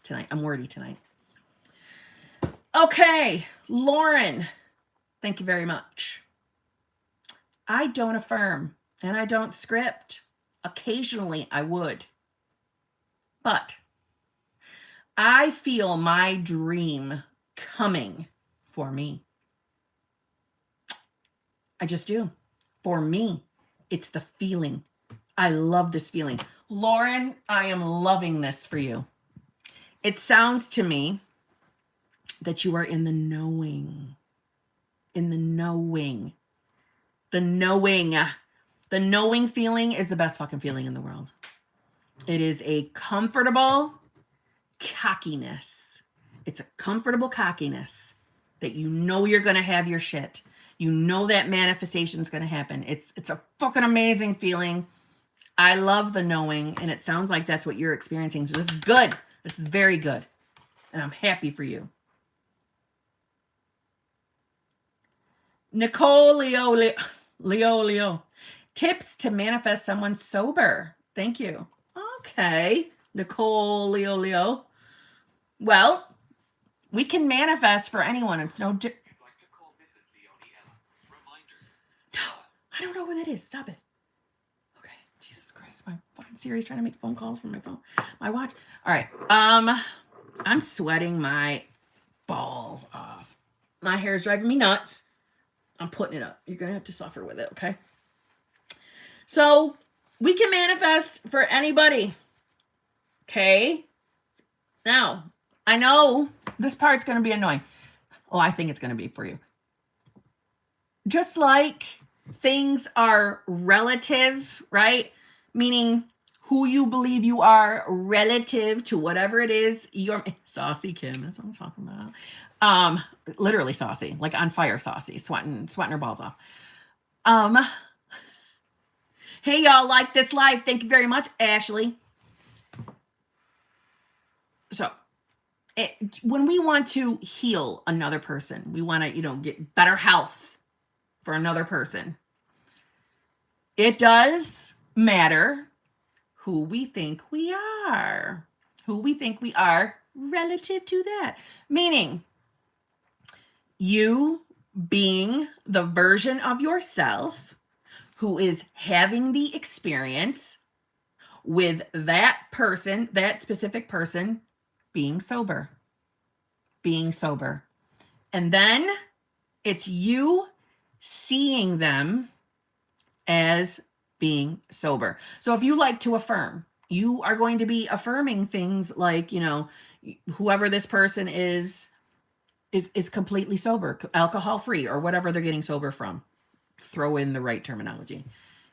[SPEAKER 1] tonight. Okay, Lauren, thank you very much. I don't affirm and I don't script. Occasionally I would. But I feel my dream coming for me. I just do. For me, it's the feeling. I love this feeling. Lauren, I am loving this for you. It sounds to me that you are in the knowing. In the knowing. The knowing. The knowing feeling is the best fucking feeling in the world. It is a comfortable cockiness. It's a comfortable cockiness that you know you're going to have your shit. You know that manifestation is going to happen. It's a fucking amazing feeling. I love the knowing, and it sounds like that's what you're experiencing. So this is good. This is very good. And I'm happy for you. Nicole Leo. Tips to manifest someone sober. Thank you. Okay. Nicole Leo. Well, we can manifest for anyone. It's no... No, I don't know what that is. Stop it. Okay. Jesus Christ. My fucking Siri's trying to make phone calls from my phone. My watch. All right. I'm sweating my balls off. My hair is driving me nuts. I'm putting it up. You're going to have to suffer with it, okay? So, we can manifest for anybody. Okay? Now, I know this part's going to be annoying. Well, I think it's going to be for you. Just like things are relative, right? Meaning who you believe you are relative to whatever it is. You're saucy Kim, that's what I'm talking about. Literally saucy, like on fire saucy, sweating her balls off. Hey, y'all, like this live. Thank you very much, Ashley. So, when we want to heal another person, we want to, get better health for another person. It does matter who we think we are. Who we think we are relative to that. Meaning, you being the version of yourself who is having the experience with that person, that specific person, being sober. Being sober. And then it's you seeing them as being sober. So if you like to affirm, you are going to be affirming things like, whoever this person is completely sober, alcohol free, or whatever they're getting sober from. Throw in the right terminology.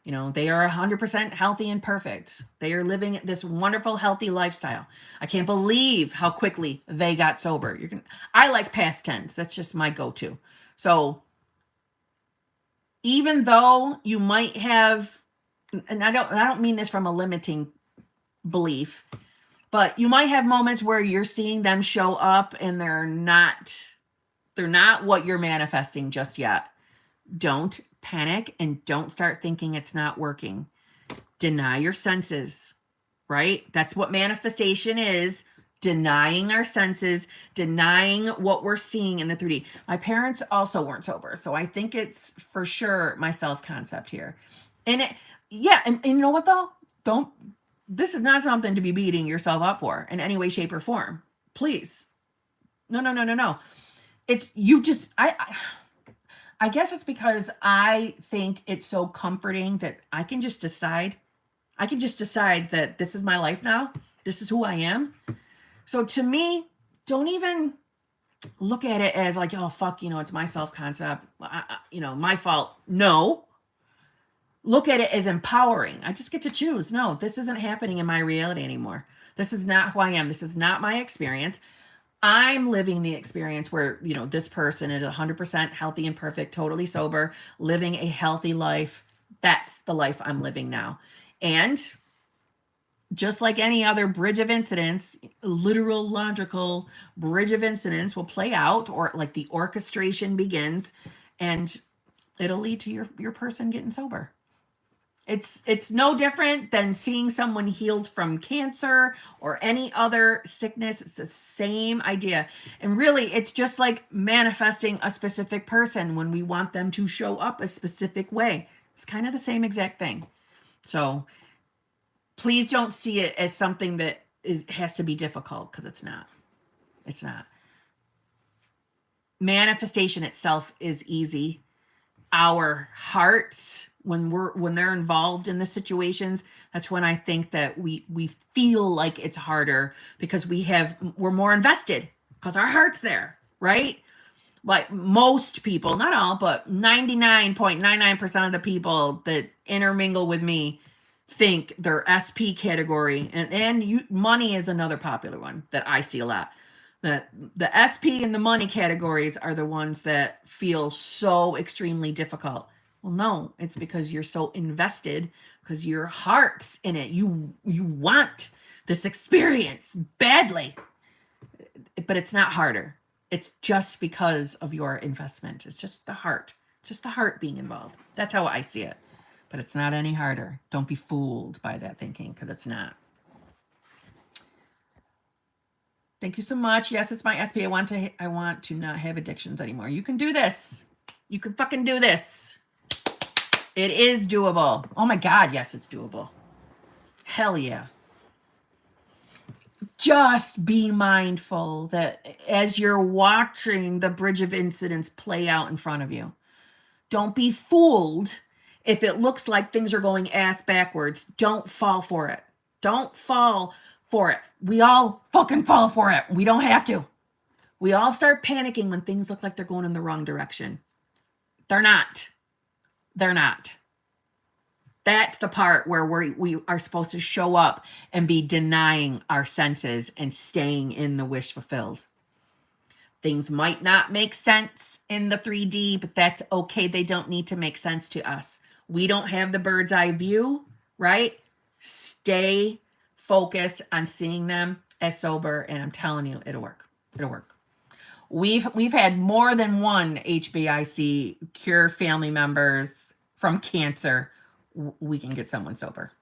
[SPEAKER 1] They are 100% healthy and perfect. They are living this wonderful, healthy lifestyle. I can't believe how quickly they got sober. I like past tense. That's just my go-to. So even though you might have, and I don't mean this from a limiting belief, but you might have moments where you're seeing them show up and they're not what you're manifesting just yet. Don't panic and don't start thinking it's not working. Deny your senses, right? That's what manifestation is. Denying our senses, denying what we're seeing in the 3D. My parents also weren't sober, so I think it's for sure my self-concept here. And and you know what though? This is not something to be beating yourself up for in any way, shape, or form. Please. No. It's you just I guess it's because I think it's so comforting that I can just decide that this is my life now. This is who I am. So to me, don't even look at it as like, oh, fuck, it's my self-concept, my fault. No. Look at it as empowering. I just get to choose. No, this isn't happening in my reality anymore. This is not who I am. This is not my experience. I'm living the experience where, this person is 100% healthy and perfect, totally sober, living a healthy life. That's the life I'm living now. And just like any other bridge of incidents, literal, logical bridge of incidents will play out, or like the orchestration begins, and it'll lead to your person getting sober. It's no different than seeing someone healed from cancer or any other sickness. It's the same idea. And really, it's just like manifesting a specific person when we want them to show up a specific way. It's kind of the same exact thing. So please don't see it as something that has to be difficult, because it's not. It's not. Manifestation itself is easy. Our hearts, when they're involved in the situations, that's when I think that we feel like it's harder, because we're more invested, because our heart's there, right? Like most people, not all, but 99.99% of the people that intermingle with me think they're SP category, and money is another popular one that I see a lot. That the SP and the money categories are the ones that feel so extremely difficult. Well, no, it's because you're so invested, because your heart's in it. You want this experience badly, but it's not harder. It's just because of your investment. It's just the heart. It's just the heart being involved. That's how I see it. But it's not any harder. Don't be fooled by that thinking, because it's not. Thank you so much. Yes, it's my SP. I want to not have addictions anymore. You can do this. You can fucking do this. It is doable. Oh my God, yes, it's doable. Hell yeah. Just be mindful that as you're watching the bridge of incidents play out in front of you, don't be fooled if it looks like things are going ass backwards. Don't fall for it. Don't fall for it. We all fucking fall for it. We don't have to. We all start panicking when things look like they're going in the wrong direction. They're not. They're not. That's the part where we are supposed to show up and be denying our senses and staying in the wish fulfilled. Things might not make sense in the 3D, but that's okay. They don't need to make sense to us. We don't have the bird's eye view, right? Stay focused on seeing them as sober, and I'm telling you, it'll work. It'll work. We've had more than one HBIC cure family members from cancer. We can get someone sober.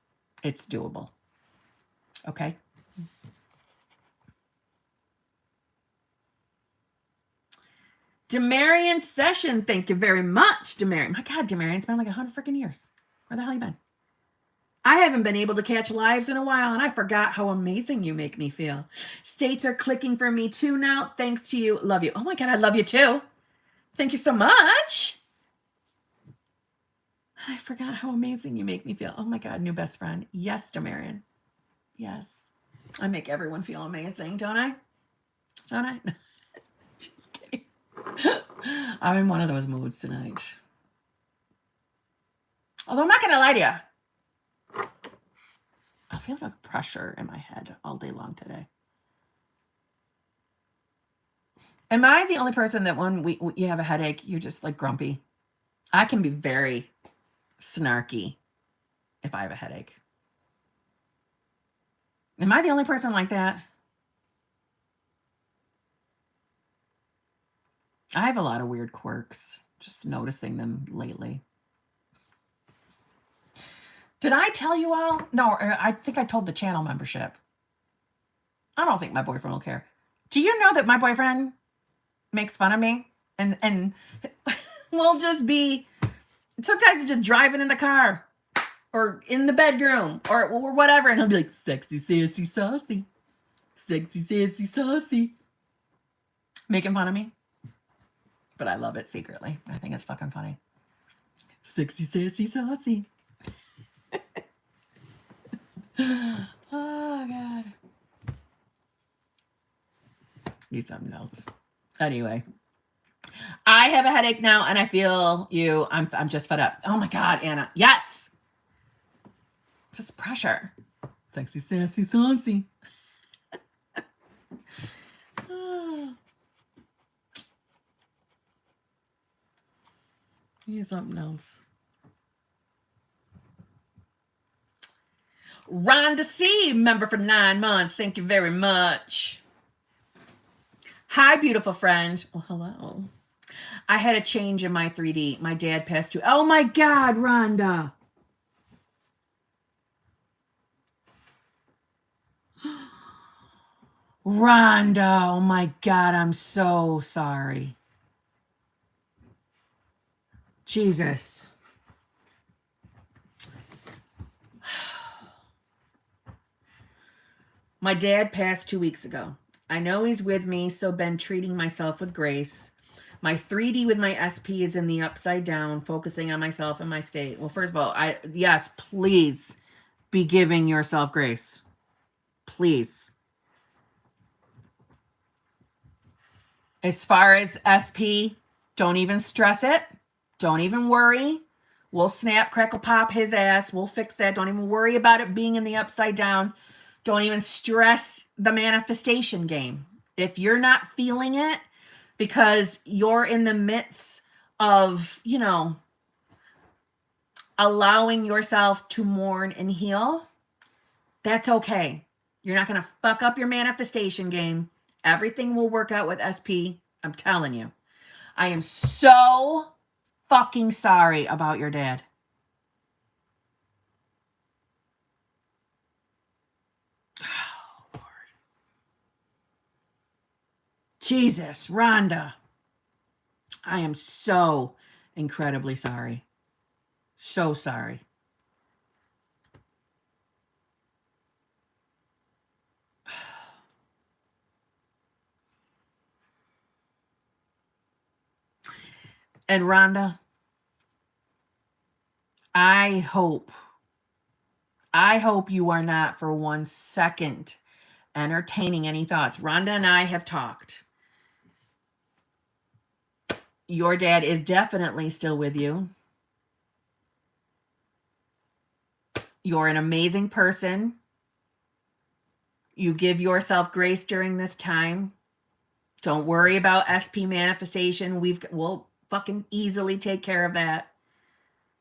[SPEAKER 1] It's doable. Okay. Demarian Session, thank you very much, Demarian. My God, Demarian, it's been like 100 freaking years. Where the hell you been? I haven't been able to catch lives in a while, and I forgot how amazing you make me feel. States are clicking for me too now. Thanks to you. Love you. Oh my God, I love you too. Thank you so much. I forgot how amazing you make me feel. Oh my God, new best friend. Yes, Demarian. Yes. I make everyone feel amazing, don't I? Don't I? Just kidding. I'm in one of those moods tonight. Although I'm not going to lie to you. I feel like pressure in my head all day long today. Am I the only person that when you have a headache, you're just like grumpy? I can be very snarky if I have a headache. Am I the only person like that? I have a lot of weird quirks, just noticing them lately. Did I tell you all? No, I think I told the channel membership. I don't think my boyfriend will care. Do you know that my boyfriend makes fun of me? And we'll just be, sometimes just driving in the car or in the bedroom or whatever. And he'll be like, sexy, sassy, saucy. Sexy, sassy, saucy. Making fun of me. But I love it secretly. I think it's fucking funny. Sexy, sassy, saucy. Oh, God. Need something else. Anyway. I have a headache now, and I feel you. I'm just fed up. Oh, my God, Anna. Yes. It's just pressure. Sexy, sassy, saucy. Need something else. Rhonda C, member for 9 months. Thank you very much. Hi, beautiful friend. Well, hello. I had a change in my 3D. My dad passed too. Oh my God, Rhonda. Rhonda, oh my God, I'm so sorry. Jesus. My dad passed 2 weeks ago. I know he's with me, so been treating myself with grace. My 3D with my SP is in the upside down, focusing on myself and my state. Well, first of all, yes, please be giving yourself grace. Please. As far as SP, don't even stress it. Don't even worry. We'll snap, crackle, pop his ass. We'll fix that. Don't even worry about it being in the upside down. Don't even stress the manifestation game. If you're not feeling it because you're in the midst of, you know, allowing yourself to mourn and heal, that's okay. You're not going to fuck up your manifestation game. Everything will work out with SP. I'm telling you. I am so fucking sorry about your dad. Oh, Lord. Jesus, Rhonda. I am so incredibly sorry. So sorry. And Rhonda, I hope you are not for 1 second entertaining any thoughts. Rhonda and I have talked. Your dad is definitely still with you. You're an amazing person. You give yourself grace during this time. Don't worry about SP manifestation. We'll fucking easily take care of that.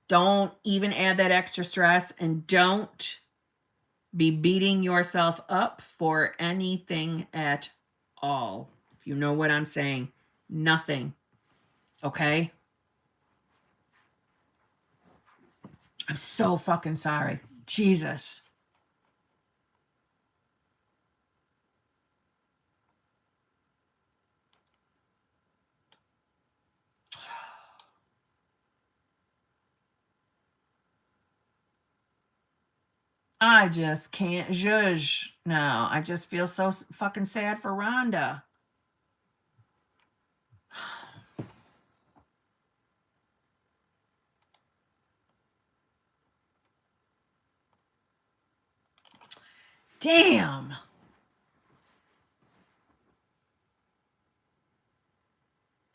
[SPEAKER 1] Don't even add that extra stress, and don't be beating yourself up for anything at all. If you know what I'm saying, nothing. Okay? I'm so fucking sorry. Jesus. I just can't judge now. I just feel so fucking sad for Rhonda. Damn.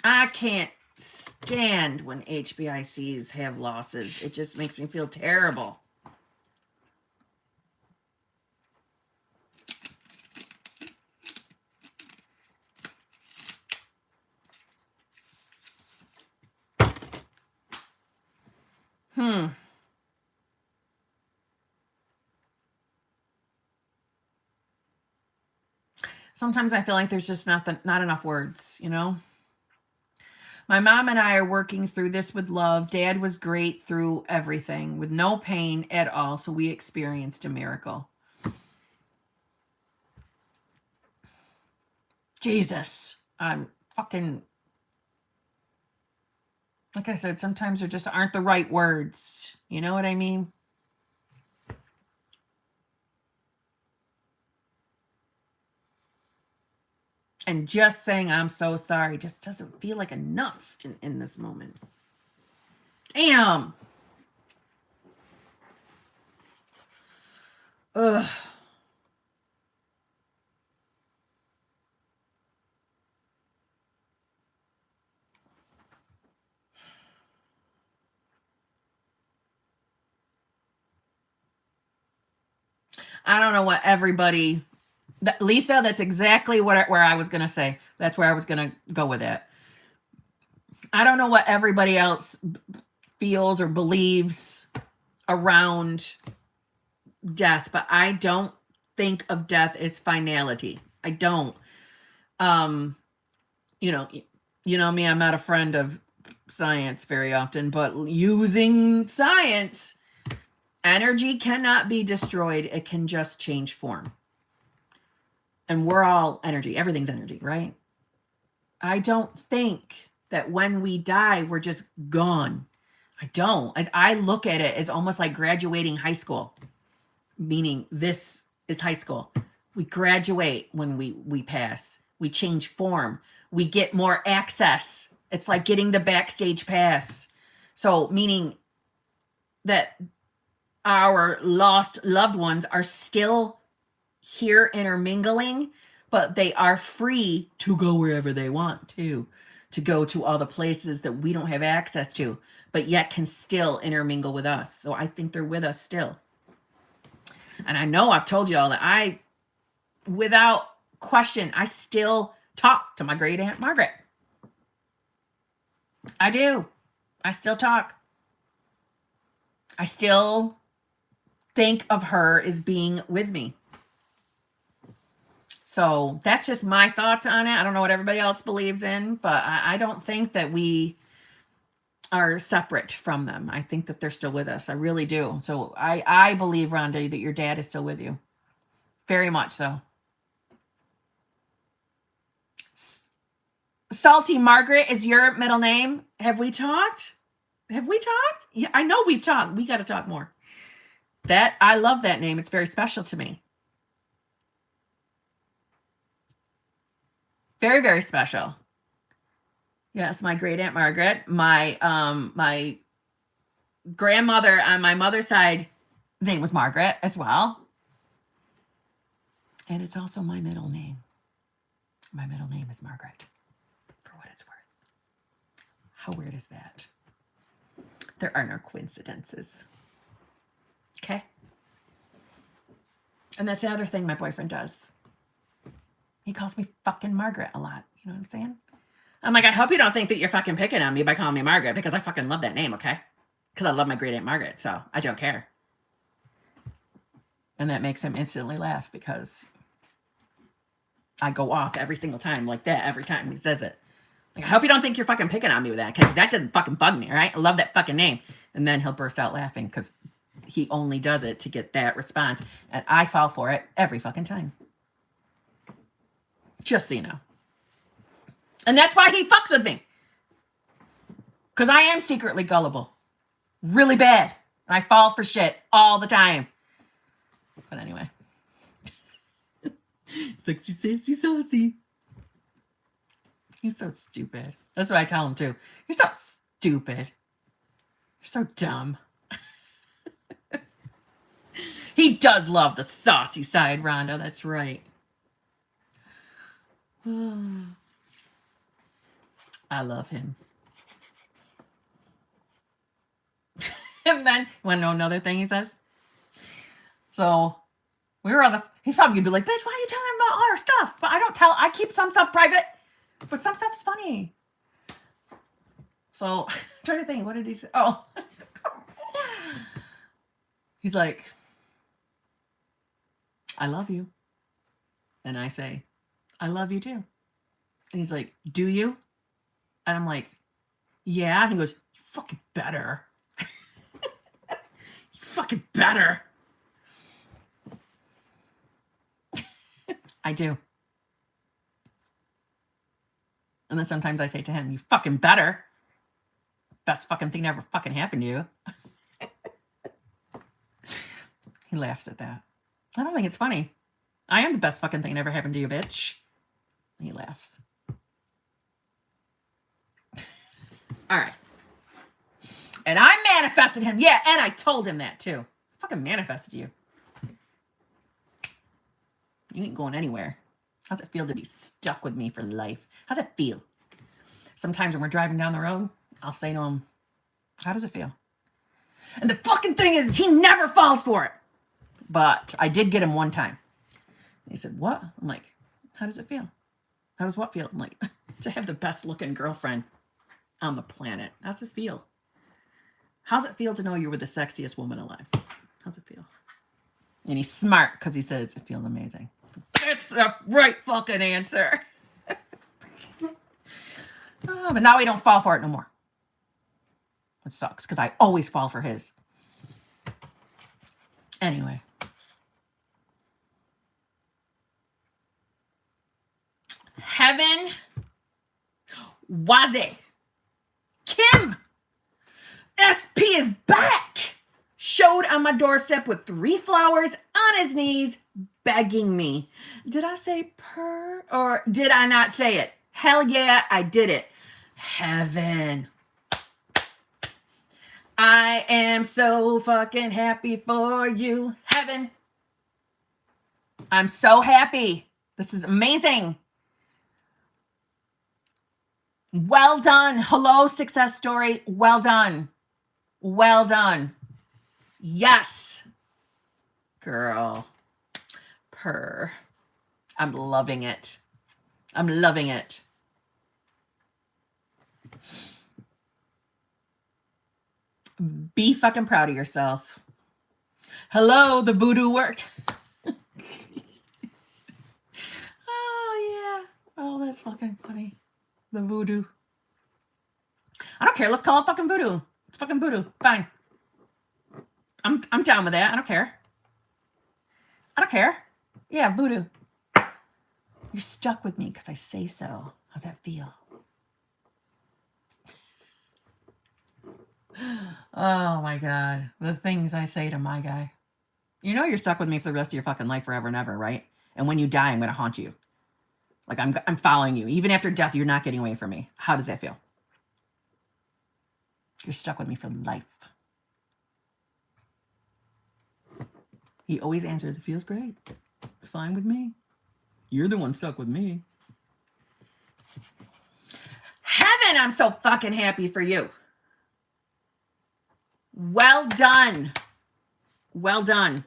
[SPEAKER 1] I can't stand when HBICs have losses. It just makes me feel terrible. Sometimes I feel like there's just not enough words, you know? My mom and I are working through this with love. Dad was great through everything with no pain at all. So we experienced a miracle. Jesus. I'm fucking, like I said, sometimes there just aren't the right words. You know what I mean? And just saying I'm so sorry just doesn't feel like enough in this moment. Damn. Ugh. I don't know what everybody... Lisa, that's exactly where I was going to say. That's where I was going to go with it. I don't know what everybody else feels or believes around death, but I don't think of death as finality. I don't. You know me, I'm not a friend of science very often, but using science, energy cannot be destroyed. It can just change form. And we're all energy. Everything's energy, right? I don't think that when we die, we're just gone. I don't. I look at it as almost like graduating high school, meaning this is high school. We graduate when we pass. We change form. We get more access. It's like getting the backstage pass. So meaning that our lost loved ones are still here intermingling, but they are free to go wherever they want to go to all the places that we don't have access to, but yet can still intermingle with us. So I think they're with us still. And I know I've told you all that without question, I still talk to my great aunt Margaret. I do. I still talk. I still think of her as being with me. So that's just my thoughts on it. I don't know what everybody else believes in, but I don't think that we are separate from them. I think that they're still with us. I really do. So I believe, Rhonda, that your dad is still with you. Very much so. Salty Margaret is your middle name. Have we talked? Have we talked? Yeah, I know we've talked. We got to talk more. I love that name. It's very special to me. Very, very special. Yes, my great aunt Margaret. My grandmother on my mother's side, name was Margaret as well. And it's also my middle name. My middle name is Margaret, for what it's worth. How weird is that? There are no coincidences. Okay? And that's another thing my boyfriend does. He calls me fucking Margaret a lot. You know what I'm saying? I'm like, I hope you don't think that you're fucking picking on me by calling me Margaret, because I fucking love that name, okay? Because I love my great aunt Margaret, so I don't care. And that makes him instantly laugh, because I go off every single time like that, every time he says it. Like, I hope you don't think you're fucking picking on me with that, because that doesn't fucking bug me, all right? I love that fucking name. And then he'll burst out laughing, because he only does it to get that response. And I fall for it every fucking time. Just so you know. And that's why he fucks with me. Because I am secretly gullible. Really bad. I fall for shit all the time. But anyway. Sexy, sassy, saucy. He's so stupid. That's what I tell him too. You're so stupid. You're so dumb. He does love the saucy side, Rhonda. That's right. I love him. And then, you want to know another thing he says? So, we were on the, he's probably going to be like, bitch, why are you telling him about all our stuff? But I keep some stuff private, but some stuff's funny. So, I'm trying to think, what did he say? Oh. He's like, I love you. And I say, I love you too. And he's like, do you? And I'm like, yeah. And he goes, you fucking better. You fucking better. I do. And then sometimes I say to him, you fucking better. Best fucking thing that ever fucking happened to you. He laughs at that. I don't think it's funny. I am the best fucking thing that ever happened to you, bitch. And he laughs. All right. And I manifested him. Yeah, and I told him that too. I fucking manifested you. You ain't going anywhere. How's it feel to be stuck with me for life? How's it feel? Sometimes when we're driving down the road, I'll say to him, how does it feel? And the fucking thing is, he never falls for it. But I did get him one time. He said, what? I'm like, how does it feel? How does what feel? I'm like, to have the best looking girlfriend on the planet. How's it feel? How's it feel to know you're with the sexiest woman alive? How's it feel? And he's smart because he says it feels amazing. That's the right fucking answer. Oh, but now we don't fall for it no more. It sucks because I always fall for his. Anyway. Heaven was it. Kim! SP is back! showed on my doorstep with 3 flowers on his knees, begging me. Did I say purr or did I not say it? Hell yeah, I did it. Heaven. I am so fucking happy for you. Heaven. I'm so happy. This is amazing. Well done. Hello, success story. Well done. Well done. Yes. Girl. Purr. I'm loving it. I'm loving it. Be fucking proud of yourself. Hello, the voodoo worked. Oh, yeah. Oh, that's fucking funny. The voodoo. I don't care. Let's call it fucking voodoo. It's fucking voodoo. Fine. I'm down with that. I don't care. I don't care. Yeah, voodoo. You're stuck with me because I say so. How's that feel? Oh my God. The things I say to my guy. You know you're stuck with me for the rest of your fucking life forever and ever, right? And when you die, I'm going to haunt you. Like I'm following you. Even after death, you're not getting away from me. How does that feel? You're stuck with me for life. He always answers, it feels great. It's fine with me. You're the one stuck with me. Heaven, I'm so fucking happy for you. Well done. Well done.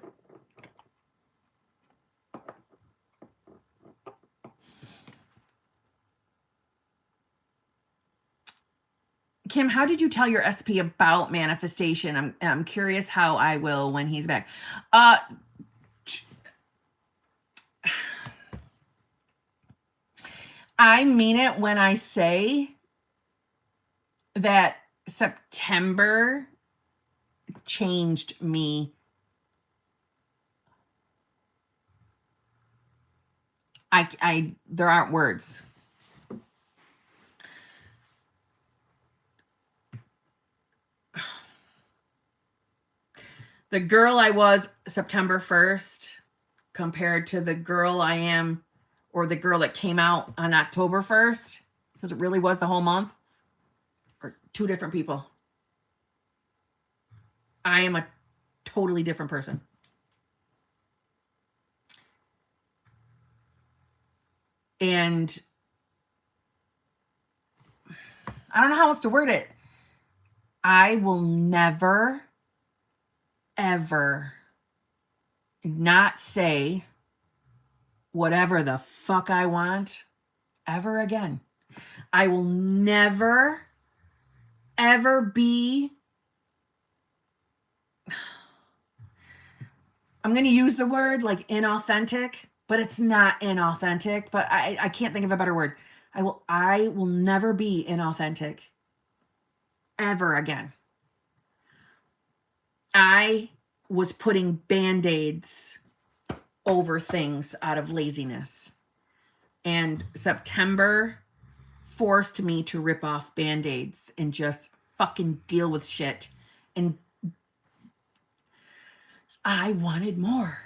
[SPEAKER 1] Kim, how did you tell your SP about manifestation? I'm curious how I will when he's back. I mean it when I say that September changed me. There aren't words. The girl I was September 1st compared to the girl I am, or the girl that came out on October 1st, because it really was the whole month, are 2 different people. I am a totally different person. And I don't know how else to word it. I will never, ever not say whatever the fuck I want ever again. I will never, ever be, I'm going to use the word like inauthentic, but it's not inauthentic, but I can't think of a better word. I will never be inauthentic ever again. I was putting Band-Aids over things out of laziness. And September forced me to rip off Band-Aids and just fucking deal with shit. And I wanted more.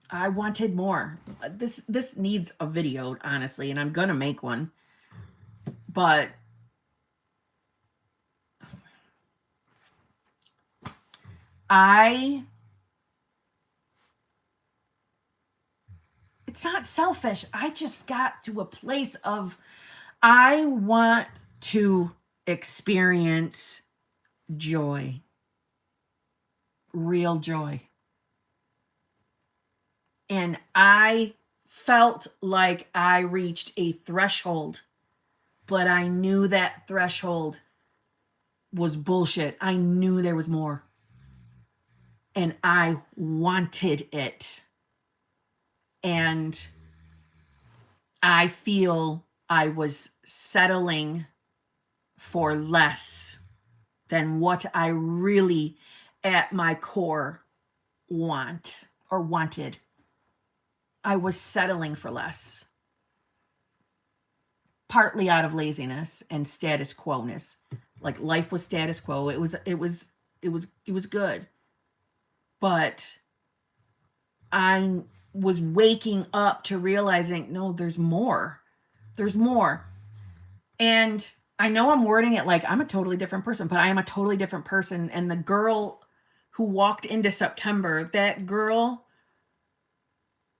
[SPEAKER 1] I wanted more. This needs a video, honestly, and I'm gonna make one. But it's not selfish. I just got to a place of, I want to experience joy. Real joy. And I felt like I reached a threshold, but I knew that threshold was bullshit. I knew there was more. And I wanted it. And I feel I was settling for less than what I really, at my core, want or wanted. I was settling for less. Partly out of laziness and status quo-ness. Like life was status quo. It was good. But I was waking up to realizing, no, there's more. There's more. And I know I'm wording it like I'm a totally different person, but I am a totally different person. And the girl who walked into September, that girl,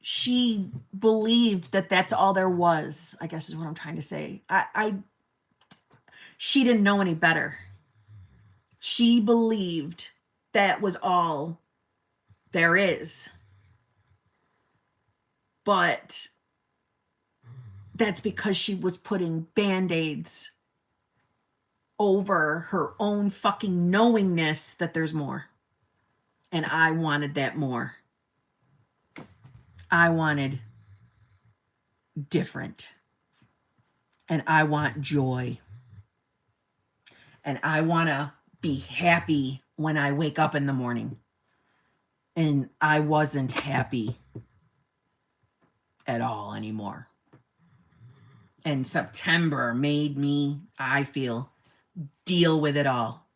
[SPEAKER 1] she believed that that's all there was, I guess is what I'm trying to say. She didn't know any better. She believed that was all there is. But that's because she was putting band-aids over her own fucking knowingness that there's more. And I wanted that more. I wanted different. And I want joy. And I want to be happy when I wake up in the morning. And I wasn't happy at all anymore. And September made me, I feel, deal with it all.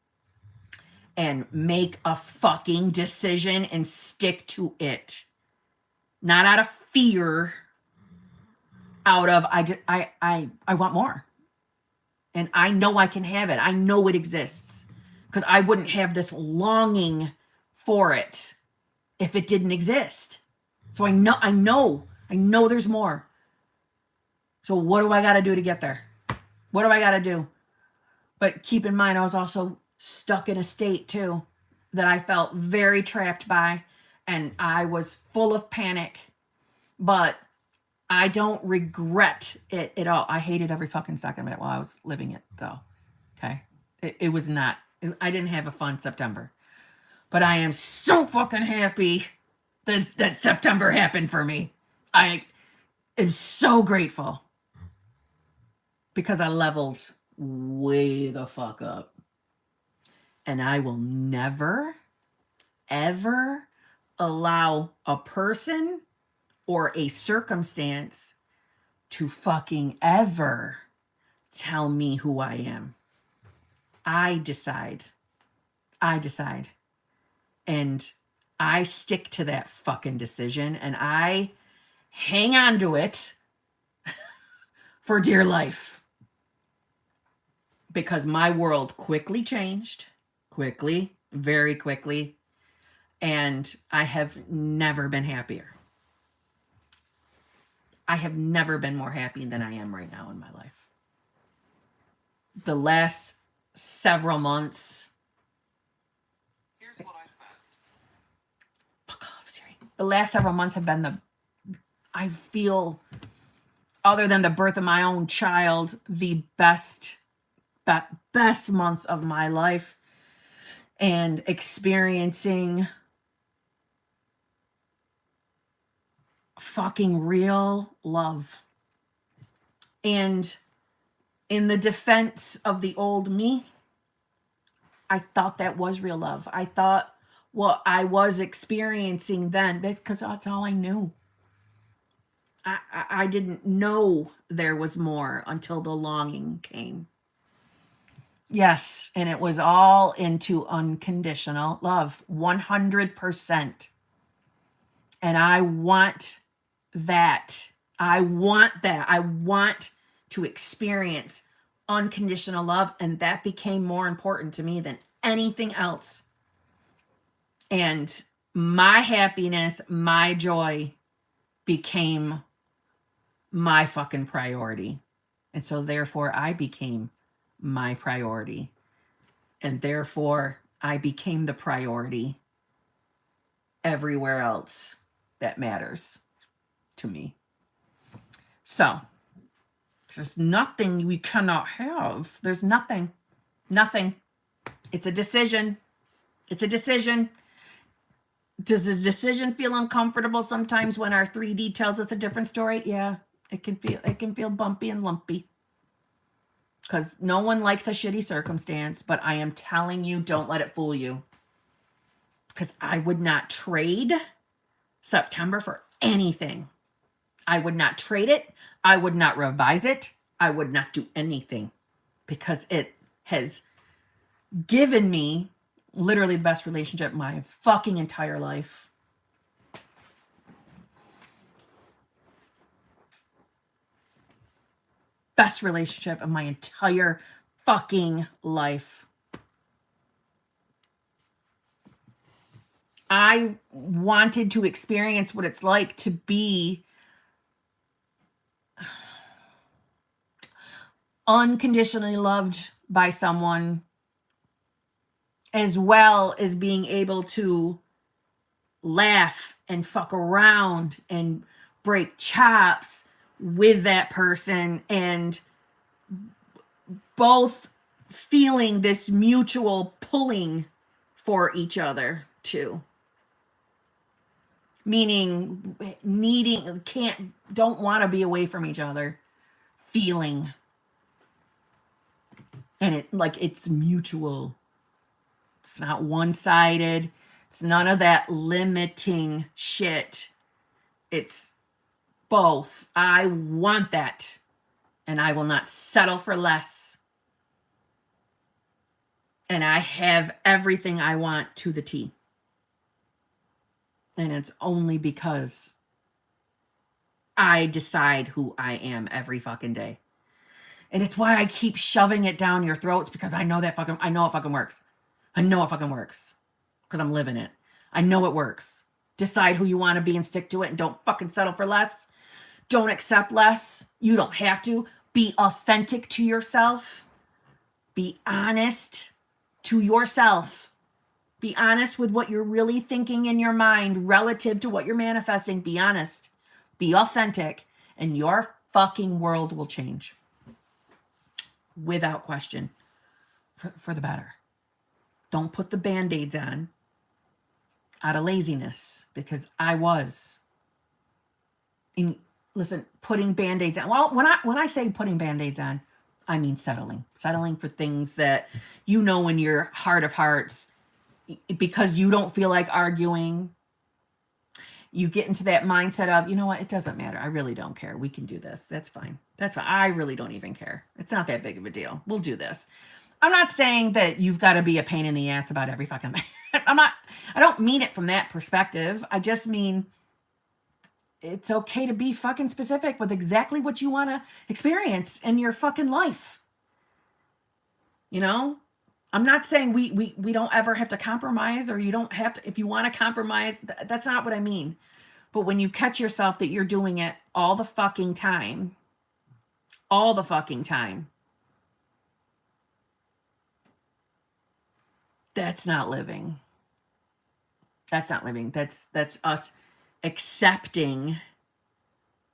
[SPEAKER 1] And make a fucking decision and stick to it. Not out of fear, out of, I want more. And I know I can have it. I know it exists. Because I wouldn't have this longing for it if it didn't exist. So I know there's more. So what do I got to do to get there? What do I got to do? But keep in mind, I was also stuck in a state too that I felt very trapped by, and I was full of panic, but I don't regret it at all. I hated every fucking second of it while I was living it though. Okay. It was not, I didn't have a fun September, but I am so fucking happy that September happened for me. I am so grateful because I leveled way the fuck up. And I will never, ever allow a person or a circumstance to fucking ever tell me who I am. I decide. And I stick to that fucking decision and I hang on to it for dear life. Because my world quickly changed. Quickly, very quickly. And I have never been happier. I have never been more happy than I am right now in my life. The last several months.
[SPEAKER 2] Here's what I found.
[SPEAKER 1] Fuck off, Siri. The last several months have been I feel, other than the birth of my own child, the best months of my life. And experiencing fucking real love. And in the defense of the old me, I thought that was real love. I thought what I was experiencing then, that's because that's all I knew. I didn't know there was more until the longing came. Yes, and it was all into unconditional love, 100%. And I want that. I want that. I want to experience unconditional love, and that became more important to me than anything else. And my happiness, my joy became my fucking priority. And so therefore I became my priority. And therefore I became the priority everywhere else that matters to me. So there's nothing we cannot have. There's nothing. It's a decision. It's a decision. Does the decision feel uncomfortable sometimes when our 3D tells us a different story? Yeah, it can feel bumpy and lumpy. Because no one likes a shitty circumstance, but I am telling you, don't let it fool you. Because I would not trade September for anything. I would not trade it. I would not revise it. I would not do anything. Because it has given me Literally the best relationship of my fucking entire life. Best relationship of my entire fucking life. I wanted to experience what it's like to be unconditionally loved by someone, as well as being able to laugh and fuck around and break chops with that person, and both feeling this mutual pulling for each other too. Meaning needing, don't want to be away from each other, feeling. And it's mutual. It's not one-sided. It's none of that limiting shit. It's both. I want that, and I will not settle for less. And I have everything I want to the T. And it's only because I decide who I am every fucking day. And it's why I keep shoving it down your throats, because I know it fucking works. I know it fucking works because I'm living it. I know it works. Decide who you want to be and stick to it, and don't fucking settle for less. Don't accept less. You don't have to. Be authentic to yourself. Be honest to yourself. Be honest with what you're really thinking in your mind relative to what you're manifesting. Be honest. Be authentic, and your fucking world will change. Without question. For the better. Don't put the Band-Aids on out of laziness, because I was. Listen, putting Band-Aids on. Well, when I say putting Band-Aids on, I mean settling. Settling for things that you know in your heart of hearts, because you don't feel like arguing, you get into that mindset of, you know what, it doesn't matter. I really don't care. We can do this. That's fine. That's fine. I really don't even care. It's not that big of a deal. We'll do this. I'm not saying that you've got to be a pain in the ass about every fucking thing. I don't mean it from that perspective. I just mean it's okay to be fucking specific with exactly what you want to experience in your fucking life. You know? I'm not saying we don't ever have to compromise, or you don't have to, if you want to compromise, that's not what I mean. But when you catch yourself that you're doing it all the fucking time, that's not living. That's not living. That's us accepting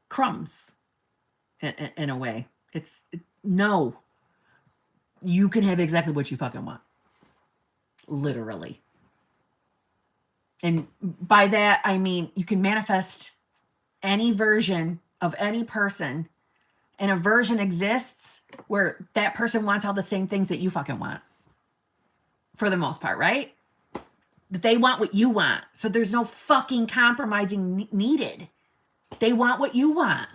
[SPEAKER 1] crumbs in a way. No. You can have exactly what you fucking want. Literally. And by that, I mean, you can manifest any version of any person, and a version exists where that person wants all the same things that you fucking want. For the most part, right? That they want what you want. So there's no fucking compromising needed. They want what you want.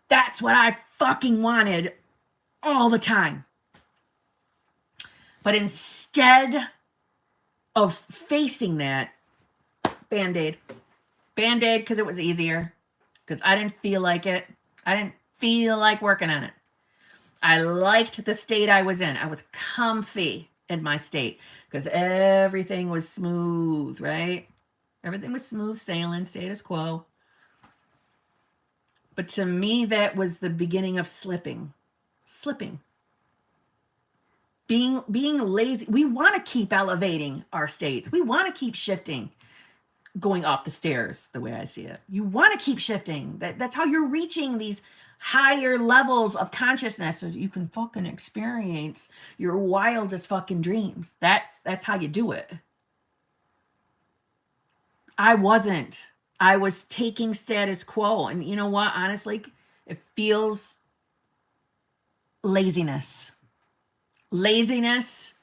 [SPEAKER 1] That's what I fucking wanted all the time. But instead of facing that, Band-Aid, because it was easier, because I didn't feel like it. I didn't feel like working on it. I liked the state I was in. I was comfy in my state because everything was smooth, right? Everything was smooth sailing, status quo. But to me, that was the beginning of slipping. Being lazy. We want to keep elevating our states. We want to keep shifting, going up the stairs, the way I see it. You want to keep shifting. That's how you're reaching these higher levels of consciousness, so that you can fucking experience your wildest fucking dreams. That's how you do it. I wasn't. I was taking status quo. And you know what? Honestly, it feels laziness. Laziness.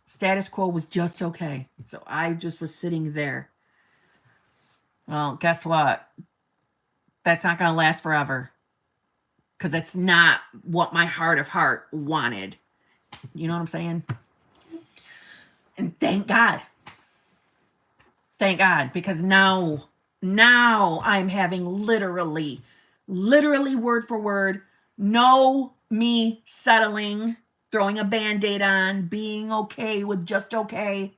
[SPEAKER 1] Status quo was just okay. So I just was sitting there. Well, guess what? That's not going to last forever. because it's not what my heart of heart wanted. You know what I'm saying? And thank God. Thank God, because now I'm having literally word for word, no me settling, throwing a Band-Aid on, being okay with just okay.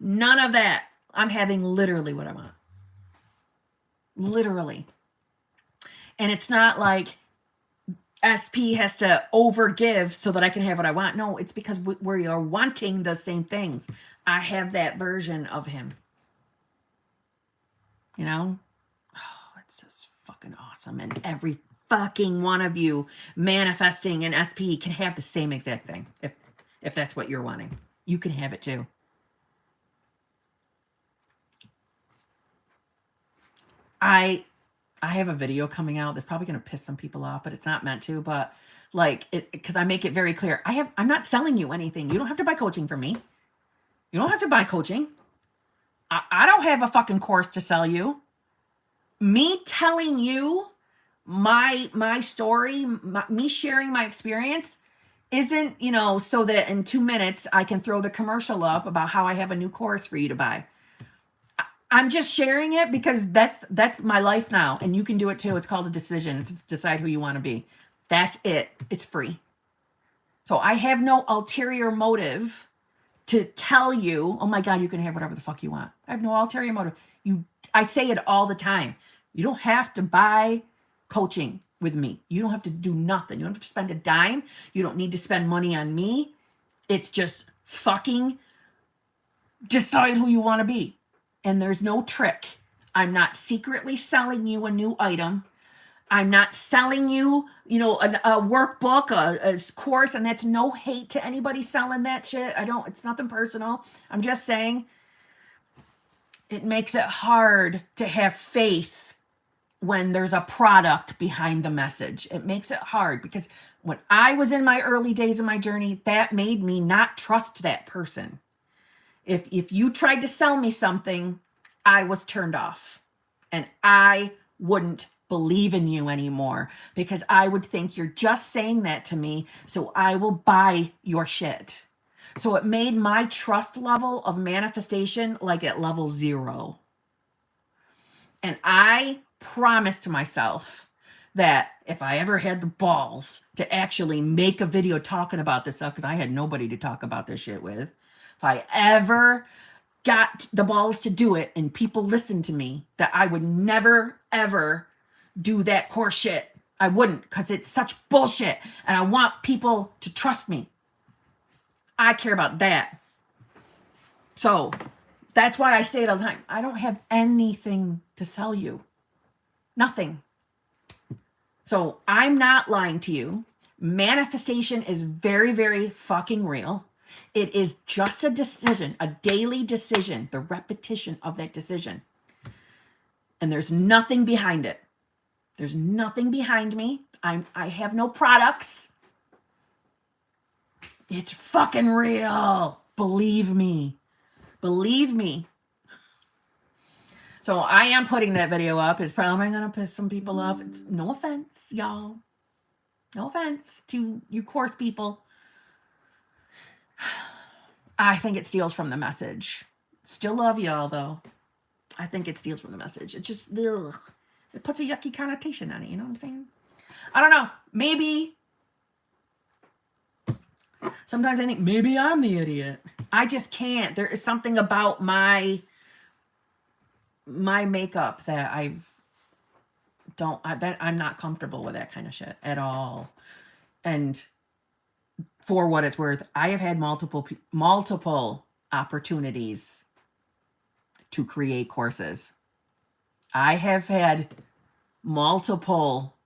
[SPEAKER 1] None of that. I'm having literally what I want. Literally. And it's not like SP has to overgive so that I can have what I want. No, it's because we are wanting the same things. I have that version of him. You know? Oh, it's just fucking awesome. And every fucking one of you manifesting an SP can have the same exact thing. If that's what you're wanting. You can have it too. I have a video coming out that's probably going to piss some people off, but it's not meant to. But like, because I make it very clear, I'm not selling you anything. You don't have to buy coaching from me. You don't have to buy coaching. I don't have a fucking course to sell you. Me telling you my story, me sharing my experience isn't, you know, so that in 2 minutes I can throw the commercial up about how I have a new course for you to buy. I'm just sharing it because that's my life now, and you can do it too. It's called a decision. It's decide who you want to be. That's it. It's free. So I have no ulterior motive to tell you, oh my God, you can have whatever the fuck you want. I have no ulterior motive. I say it all the time. You don't have to buy coaching with me. You don't have to do nothing. You don't have to spend a dime. You don't need to spend money on me. It's just fucking decide who you want to be. And there's no trick. I'm not secretly selling you a new item. I'm not selling you, you know, a workbook, a course, and that's no hate to anybody selling that shit. It's nothing personal. I'm just saying it makes it hard to have faith when there's a product behind the message. It makes it hard because when I was in my early days of my journey, that made me not trust that person. If you tried to sell me something, I was turned off, and I wouldn't believe in you anymore because I would think you're just saying that to me so I will buy your shit. So it made my trust level of manifestation like at level 0. And I promised myself that if I ever had the balls to actually make a video talking about this stuff, because I had nobody to talk about this shit with, if I ever got the balls to do it and people listened to me, that I would never, ever do that core shit. I wouldn't, because it's such bullshit. And I want people to trust me. I care about that. So that's why I say it all the time. I don't have anything to sell you. Nothing. So I'm not lying to you. Manifestation is very, very fucking real. It is just a decision, a daily decision, the repetition of that decision. And there's nothing behind it. There's nothing behind me. I have no products. It's fucking real. Believe me. Believe me. So I am putting that video up. It's probably going to piss some people off. It's no offense, y'all. No offense to you course people. I think it steals from the message. Still love y'all, though. I think it steals from the message. It just, ugh. It puts a yucky connotation on it. You know what I'm saying? I don't know. Maybe. Sometimes I think maybe I'm the idiot. I just can't. There is something about my makeup that I'm not comfortable with that kind of shit at all. And for what it's worth, I have had multiple opportunities to create courses. I have had multiple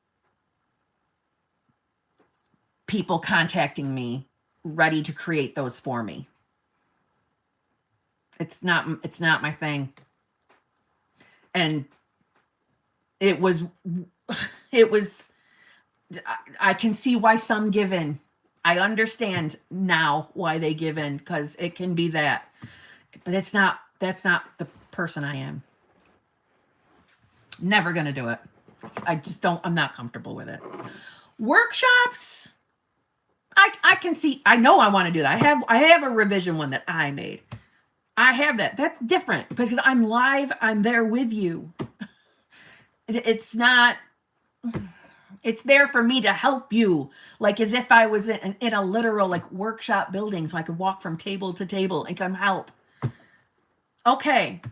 [SPEAKER 1] people contacting me ready to create those for me. It's not my thing. And it was I can see why some give in. I understand now why they give in, because it can be that. But that's not the person I am. Never gonna do it. I'm not comfortable with it. Workshops, I can see, I know I want to do that. I have a revision one that I made. I have that. That's different because I'm live. I'm there with you. It's not, it's there for me to help you. Like as if I was in a literal like workshop building so I could walk from table to table and come help. Okay.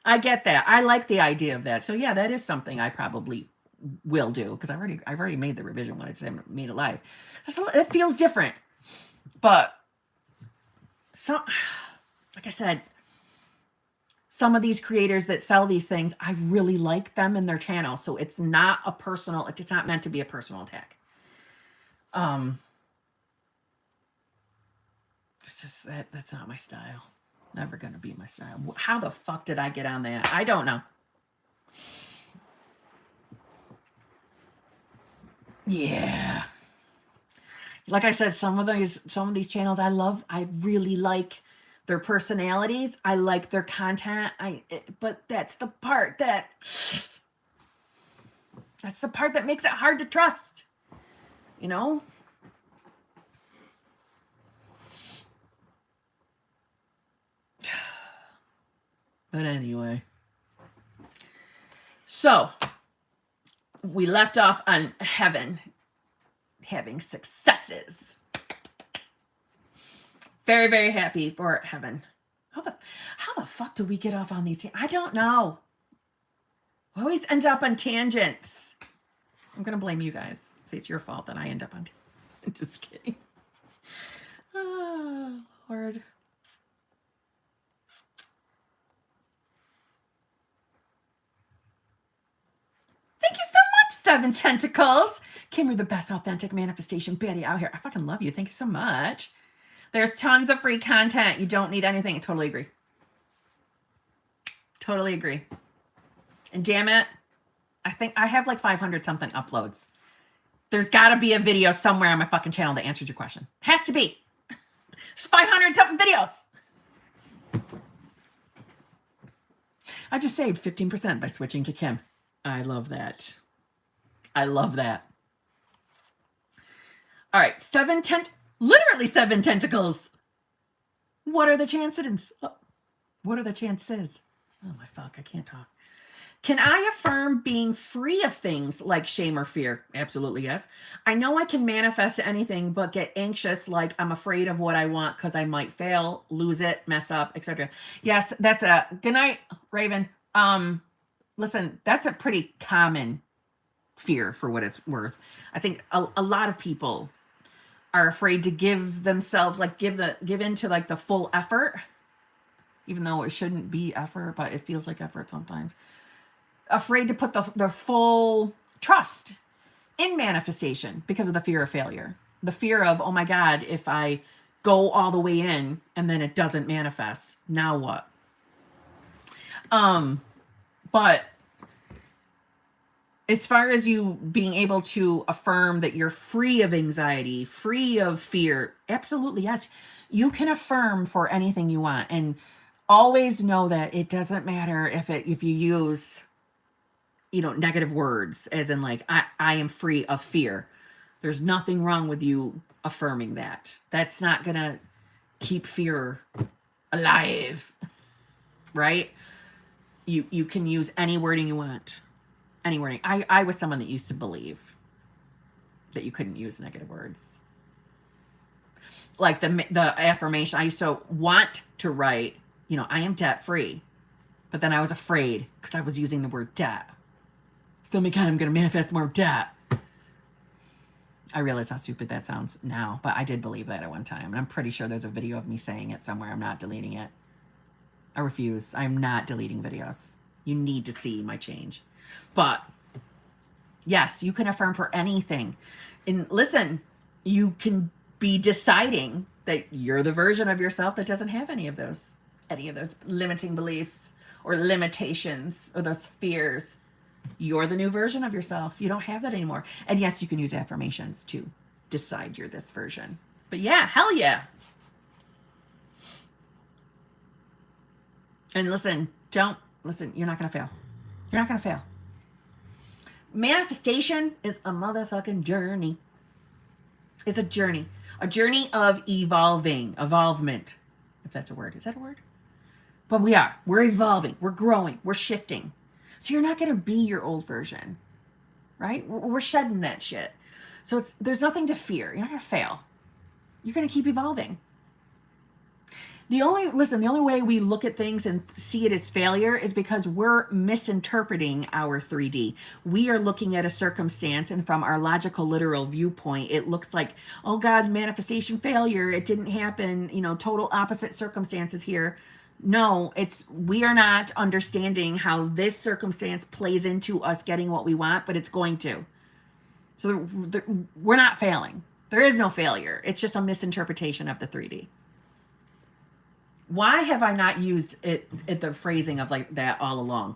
[SPEAKER 1] I get that. I like the idea of that. So yeah, that is something I probably will do because I've already made the revision one. I just haven't made it live. So it feels different. But so like I said, some of these creators that sell these things, I really like them in their channel. So it's not a personal, it's not meant to be a personal attack. It's just that's not my style. Never gonna be my style. How the fuck did I get on that? I don't know. Yeah. Like I said, some of these channels I really like their personalities. I like their content. But that's the part that makes it hard to trust. You know? But anyway. So, we left off on heaven having successes. Very, very happy for heaven. How the fuck do we get off on these? I don't know. We always end up on tangents. I'm going to blame you guys. See, it's your fault that I end up on I'm just kidding. Oh, Lord. Thank you so much, Seven Tentacles. Kim, you're the best authentic manifestation baddie out here. I fucking love you. Thank you so much. There's tons of free content. You don't need anything. I totally agree. Totally agree. And damn it, I think I have like 500 something uploads. There's got to be a video somewhere on my fucking channel that answers your question. Has to be. There's 500 something videos. I just saved 15% by switching to Kim. I love that. I love that. All right, literally 7 tentacles. What are the chances? What are the chances? Oh my fuck, I can't talk. Can I affirm being free of things like shame or fear? Absolutely, yes. I know I can manifest anything, but get anxious like I'm afraid of what I want because I might fail, lose it, mess up, etc. Yes, that's a good night, Raven. Listen, that's a pretty common fear for what it's worth. I think a lot of people are afraid to give themselves, like give into like the full effort, even though it shouldn't be effort, but it feels like effort sometimes. Afraid to put the full trust in manifestation because of the fear of failure. The fear of, oh my God, if I go all the way in and then it doesn't manifest, now what? But as far as you being able to affirm that you're free of anxiety, free of fear, absolutely, yes. You can affirm for anything you want. And always know that it doesn't matter if you use, negative words, as in like, I am free of fear. There's nothing wrong with you affirming that. That's not going to keep fear alive, right? You can use any wording you want. Any wording. I was someone that used to believe that you couldn't use negative words. Like the affirmation, I used to want to write, I am debt free. But then I was afraid because I was using the word debt. So my God, I'm going to manifest more debt. I realize how stupid that sounds now, but I did believe that at one time. And I'm pretty sure there's a video of me saying it somewhere. I'm not deleting it. I refuse. I'm not deleting videos. You need to see my change. But yes, you can affirm for anything. And listen, you can be deciding that you're the version of yourself that doesn't have any of those limiting beliefs or limitations or those fears. You're the new version of yourself. You don't have that anymore. And yes, you can use affirmations to decide you're this version. But yeah, hell yeah. And listen, you're not going to fail. You're not going to fail. Manifestation is a motherfucking journey. It's a journey of evolvement, if that's a word. Is that a word? But we're evolving, we're growing, we're shifting. So you're not going to be your old version, right? We're shedding that shit. So there's nothing to fear. You're not going to fail. You're going to keep evolving. The only way we look at things and see it as failure is because we're misinterpreting our 3D. We are looking at a circumstance, and from our logical, literal viewpoint, it looks like, oh God, manifestation failure. It didn't happen. Total opposite circumstances here. No, we are not understanding how this circumstance plays into us getting what we want, but it's going to. So we're not failing. There is no failure. It's just a misinterpretation of the 3D. Why have I not used it at the phrasing of like that all along?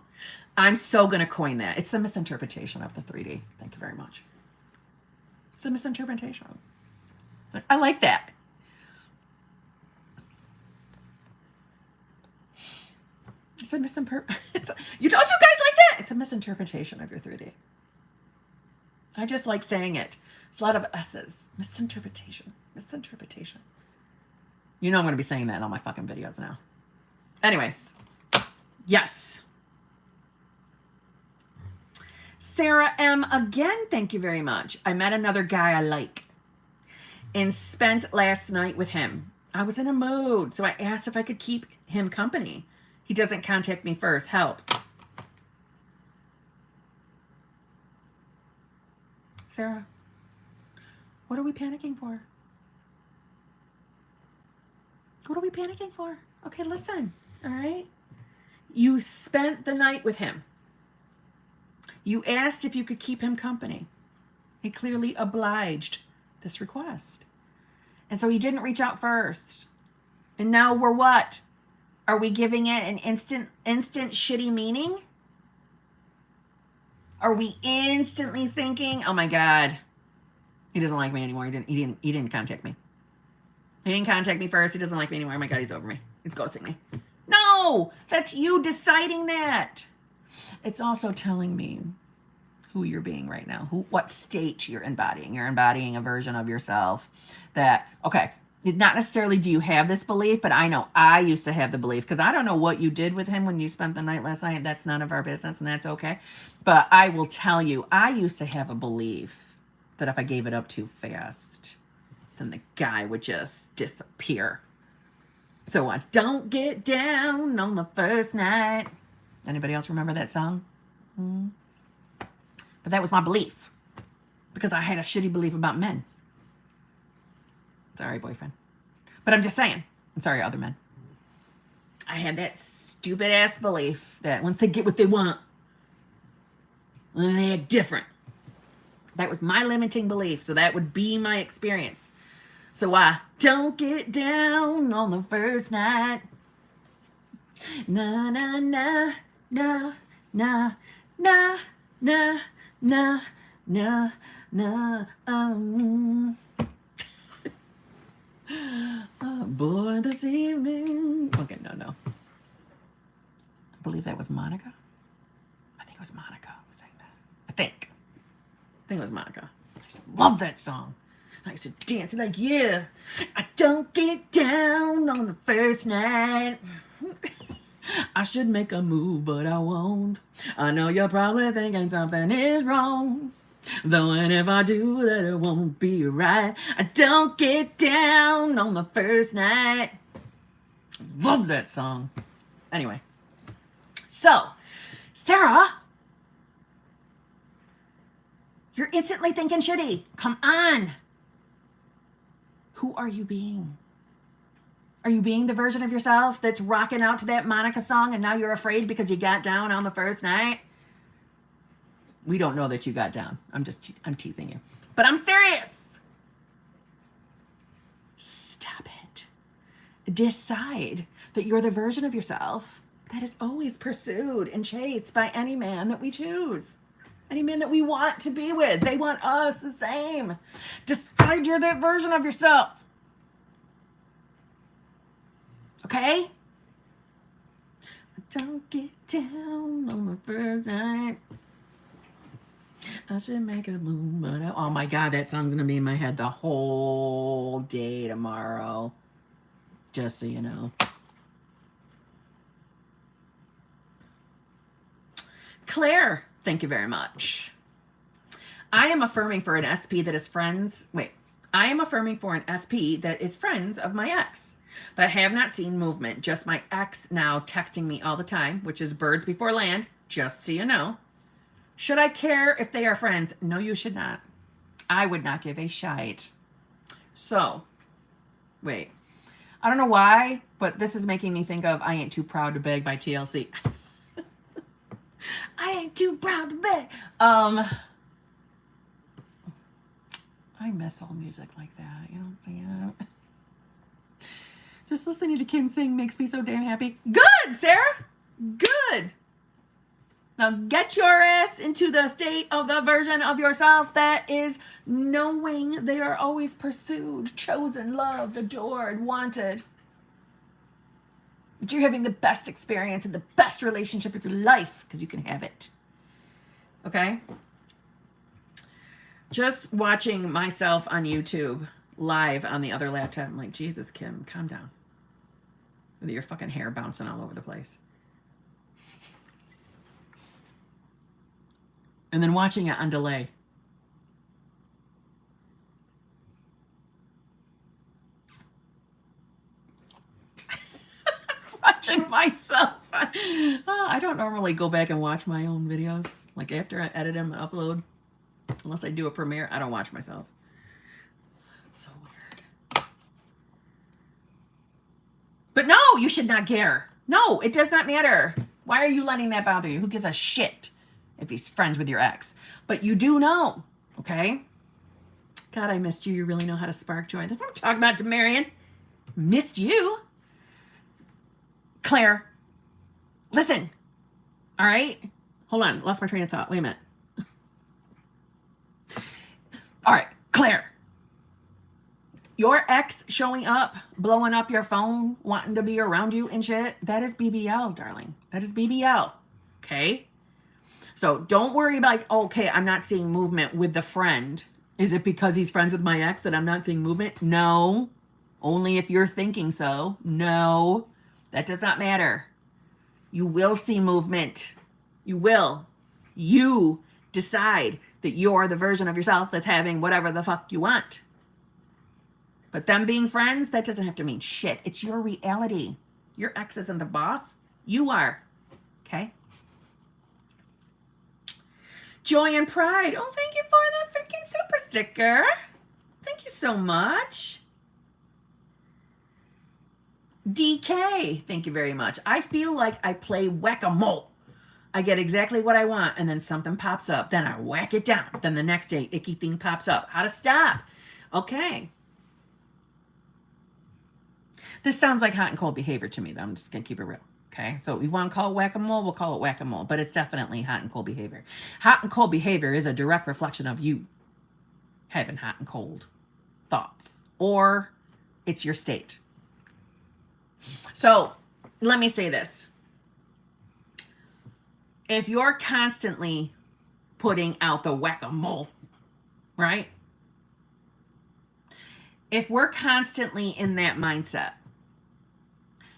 [SPEAKER 1] I'm so going to coin that. It's the misinterpretation of the 3D. Thank you very much. It's a misinterpretation. I like that. It's a misinterpretation. You don't you guys like that? It's a misinterpretation of your 3D. I just like saying it. It's a lot of S's. Misinterpretation. Misinterpretation. I'm going to be saying that in all my fucking videos now. Anyways. Yes. Sarah M. again, thank you very much. I met another guy I like and spent last night with him. I was in a mood, so I asked if I could keep him company. He doesn't contact me first. Help. Sarah, what are we panicking for? What are we panicking for? Okay, listen, all right? You spent the night with him. You asked if you could keep him company. He clearly obliged this request. And so he didn't reach out first. And now we're what? Are we giving it an instant shitty meaning? Are we instantly thinking, oh my God, he doesn't like me anymore. He didn't contact me. He didn't contact me first. He doesn't like me anymore. Oh my God, he's over me. He's ghosting me. No, that's you deciding that. It's also telling me who you're being right now, what state you're embodying. You're embodying a version of yourself that, okay, not necessarily do you have this belief, but I know I used to have the belief, because I don't know what you did with him when you spent the night last night. That's none of our business, and that's okay. But I will tell you, I used to have a belief that if I gave it up too fast, then the guy would just disappear. So I don't get down on the first night. Anybody else remember that song? But that was my belief, because I had a shitty belief about men. Sorry, boyfriend. But I'm just saying. I'm sorry, other men. I had that stupid ass belief that once they get what they want, they act different. That was my limiting belief. So that would be my experience. So I don't get down on the first night. Na na na na na na na na na na. Oh boy, this evening. Okay, no. I believe that was Monica. I think it was Monica who sang that. I think it was Monica. I just love that song. I used to dance like, yeah, I don't get down on the first night. I should make a move, but I won't. I know you're probably thinking something is wrong. Though, and if I do, that it won't be right. I don't get down on the first night. Love that song. Anyway. So, Sarah, you're instantly thinking shitty. Come on. Who are you being? Are you being the version of yourself that's rocking out to that Monica song and now you're afraid because you got down on the first night? We don't know that you got down. I'm teasing you. But I'm serious. Stop it. Decide that you're the version of yourself that is always pursued and chased by any man that we choose. Any man that we want to be with. They want us the same. Decide you're that version of yourself. Okay? Don't get down on the first night. I should make a move, but oh my God, that song's gonna be in my head the whole day tomorrow. Just so you know. Claire, thank you very much. I am affirming for an SP that is friends. Wait, I am affirming for an SP that is friends of my ex, but have not seen movement. Just my ex now texting me all the time, which is birds before land, just so you know. Should I care if they are friends? No, you should not. I would not give a shite. So, wait. I don't know why, but this is making me think of I Ain't Too Proud to Beg by TLC. I ain't too proud to beg. I miss old music like that. You know what I'm saying? Just listening to Kim sing makes me so damn happy. Good, Sarah. Good. Now get your ass into the state of the version of yourself that is knowing they are always pursued, chosen, loved, adored, wanted. That you're having the best experience and the best relationship of your life because you can have it. Okay? Just watching myself on YouTube live on the other laptop, I'm like, Jesus, Kim, calm down. With your fucking hair bouncing all over the place. And then watching it on delay. Watching myself. I don't normally go back and watch my own videos. Like after I edit them and upload. Unless I do a premiere, I don't watch myself. It's so weird. But no, you should not care. No, it does not matter. Why are you letting that bother you? Who gives a shit if he's friends with your ex? But you do know, okay? God, I missed you. You really know how to spark joy. That's what I'm talking about, Marion. Missed you. Claire, listen. All right? Hold on. Lost my train of thought. Wait a minute. All right, Claire. Your ex showing up, blowing up your phone, wanting to be around you and shit, that is BBL, darling. That is BBL, okay? So don't worry about, like, okay, I'm not seeing movement with the friend. Is it because he's friends with my ex that I'm not seeing movement? No. Only if you're thinking so. No. That does not matter. You will see movement. You will. You decide that you're the version of yourself that's having whatever the fuck you want. But them being friends, that doesn't have to mean shit. It's your reality. Your ex isn't the boss. You are. Okay? Joy and pride. Oh, thank you for that freaking super sticker. Thank you so much. DK, thank you very much. I feel like I play whack-a-mole. I get exactly what I want, and then something pops up. Then I whack it down. Then the next day, icky thing pops up. How to stop? Okay. This sounds like hot and cold behavior to me, though. I'm just going to keep it real. Okay? So we want to call it whack-a-mole, we'll call it whack-a-mole. But it's definitely hot and cold behavior. Hot and cold behavior is a direct reflection of you having hot and cold thoughts. Or it's your state. So let me say this. If you're constantly putting out the whack-a-mole, right? If we're constantly in that mindset,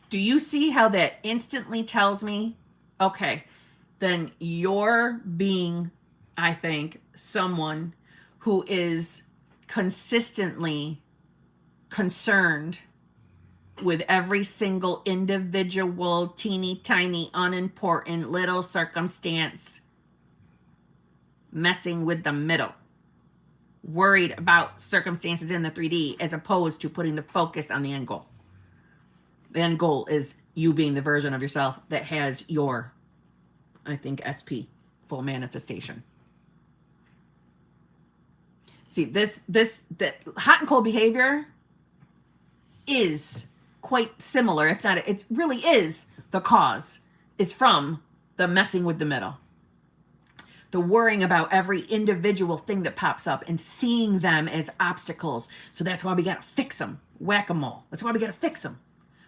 [SPEAKER 1] do you see how that instantly tells me, okay, then you're being, I think, someone who is consistently concerned with every single individual, teeny tiny, unimportant little circumstance, messing with the middle, worried about circumstances in the 3D as opposed to putting the focus on the end goal. The end goal is you being the version of yourself that has your, I think, SP, full manifestation. See, that hot and cold behavior is quite similar, if not, it really is the cause, is from the messing with the middle. The worrying about every individual thing that pops up and seeing them as obstacles. So that's why we got to fix them. Whack-a-mole. That's why we got to fix them.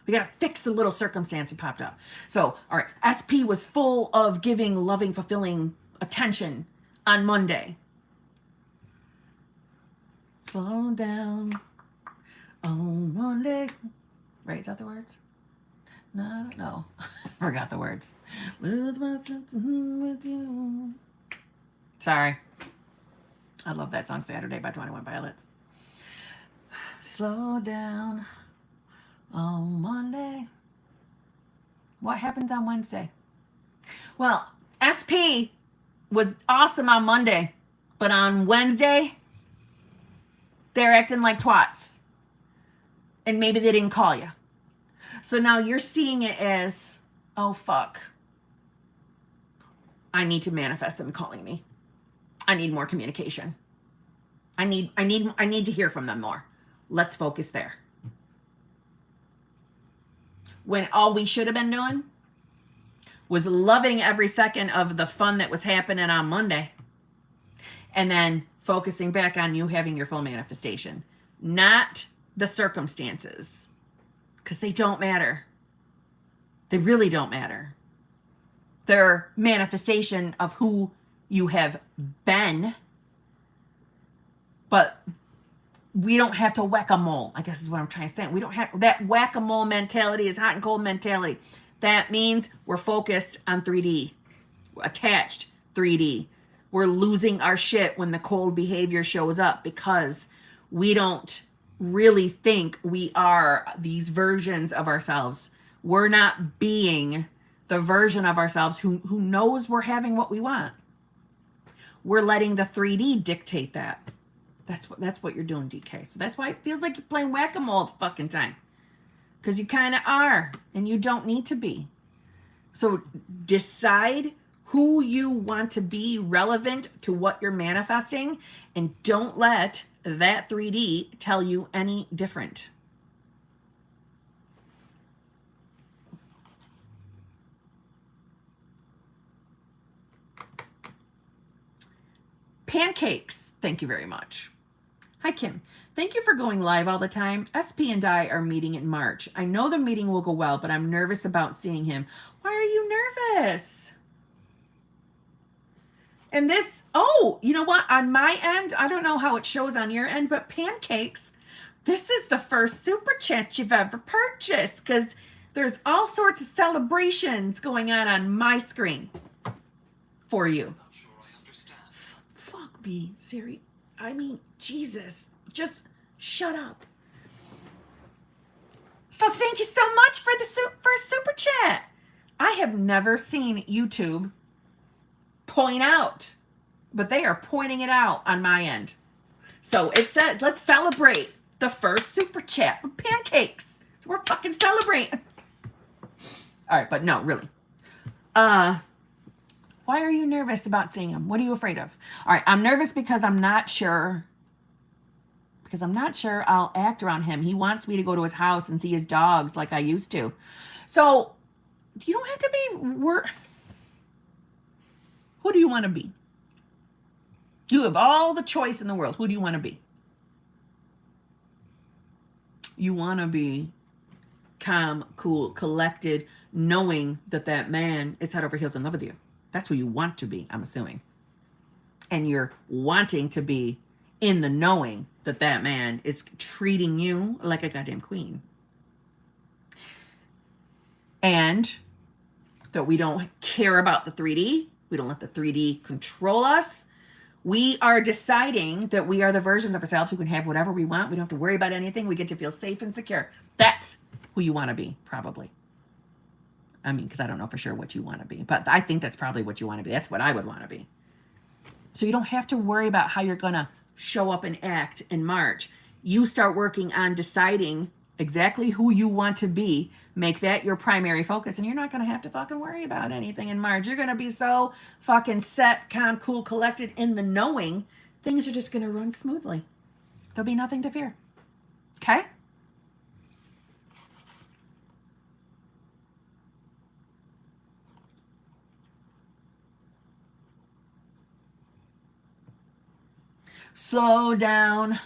[SPEAKER 1] We got to fix the little circumstance that popped up. So, all right, SP was full of giving, loving, fulfilling attention on Monday. Slow down on Monday. Right, is that the words? No, I don't know. Forgot the words. Lose my sense with you. Sorry. I love that song, Saturday by 21 Pilots. Slow down on Monday. What happens on Wednesday? Well, SP was awesome on Monday, but on Wednesday, they're acting like twats. And maybe they didn't call you. So now you're seeing it as, oh, fuck. I need to manifest them calling me. I need more communication. I need to hear from them more. Let's focus there. When all we should have been doing was loving every second of the fun that was happening on Monday, and then focusing back on you having your full manifestation, not the circumstances, because they don't matter. They really don't matter. They're manifestation of who you have been, but we don't have to whack-a-mole, I guess is what I'm trying to say. We don't have that whack-a-mole mentality is hot and cold mentality. That means we're focused on 3D, attached 3D. We're losing our shit when the cold behavior shows up because we don't really think we are these versions of ourselves. We're not being the version of ourselves who knows we're having what we want. We're letting the 3D dictate that. That's what you're doing, DK. So that's why it feels like you're playing whack-a-mole the fucking time. Because you kind of are, and you don't need to be. So decide who you want to be relevant to what you're manifesting, and don't let that 3D tell you any different. Pancakes, thank you very much. Hi, Kim. Thank you for going live all the time. SP and I are meeting in March. I know the meeting will go well, but I'm nervous about seeing him. Why are you nervous? And this, oh, you know what? On my end, I don't know how it shows on your end, but Pancakes, this is the first super chat you've ever purchased because there's all sorts of celebrations going on my screen for you.
[SPEAKER 2] Not sure I understand.
[SPEAKER 1] Fuck me, Siri. I mean, Jesus, just shut up. So thank you so much for the first super chat. I have never seen YouTube point out, but they are pointing it out on my end. So it says, let's celebrate the first super chat for Pancakes. So we're fucking celebrating. All right, but no, really. Why are you nervous about seeing him? What are you afraid of? All right, I'm nervous because I'm not sure. Because I'm not sure I'll act around him. He wants me to go to his house and see his dogs like I used to. So you don't have to be. Who do you want to be? You have all the choice in the world. Who do you want to be? You want to be calm, cool, collected, knowing that that man is head over heels in love with you. That's who you want to be, I'm assuming. And you're wanting to be in the knowing that that man is treating you like a goddamn queen. And that we don't care about the 3D. We don't let the 3D control us. We are deciding that we are the versions of ourselves who can have whatever we want. We don't have to worry about anything. We get to feel safe and secure. That's who you want to be, probably. I mean, because I don't know for sure what you want to be, but I think that's probably what you want to be. That's what I would want to be. So you don't have to worry about how you're going to show up and act in March. You start working on deciding exactly who you want to be. Make that your primary focus, and you're not going to have to fucking worry about anything in March. You're going to be so fucking set, calm, cool, collected in the knowing. Things are just going to run smoothly. There'll be nothing to fear. Okay? Slow down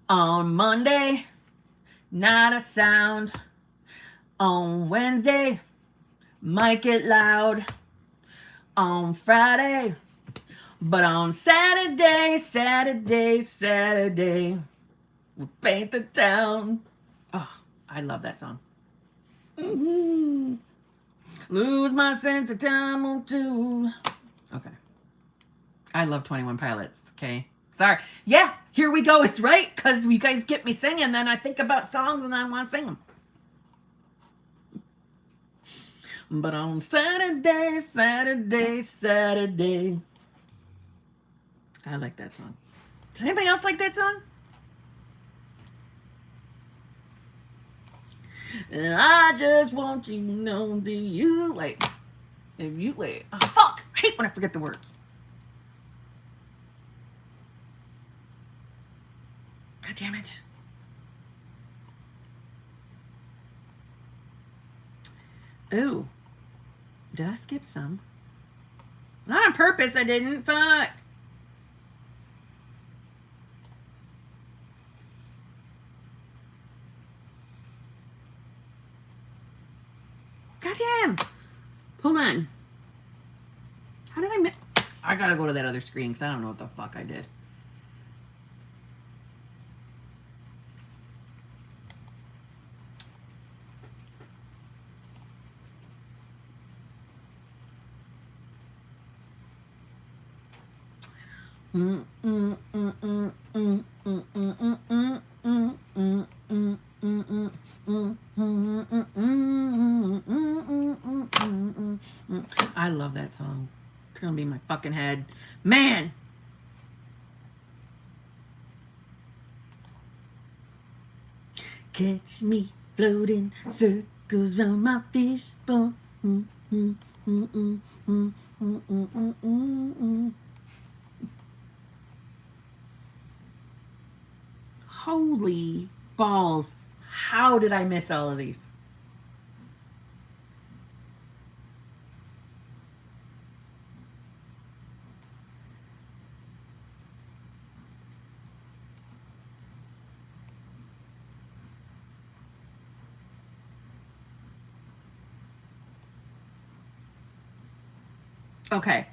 [SPEAKER 1] on Monday, not a sound. On Wednesday, might get loud. On Friday, But on Saturday, we paint the town. Oh, I love that song. Lose my sense of time on two. Okay. I love 21 Pilots, okay? Sorry. Yeah, here we go. It's right, because you guys get me singing, then I think about songs and I want to sing them. But on Saturday. I like that song. Does anybody else like that song? And I just want you to know that you like, if you wait, oh fuck, I hate when I forget the words. God damn it. Ooh, did I skip some? Not on purpose, I didn't. Fuck. Goddamn. Hold on. How did I miss? I gotta go to that other screen because I don't know what the fuck I did. I love that song. It's gonna be in my fucking head. Man! Catch me floating circles round my fishbowl. Holy balls. How did I miss all of these? Okay.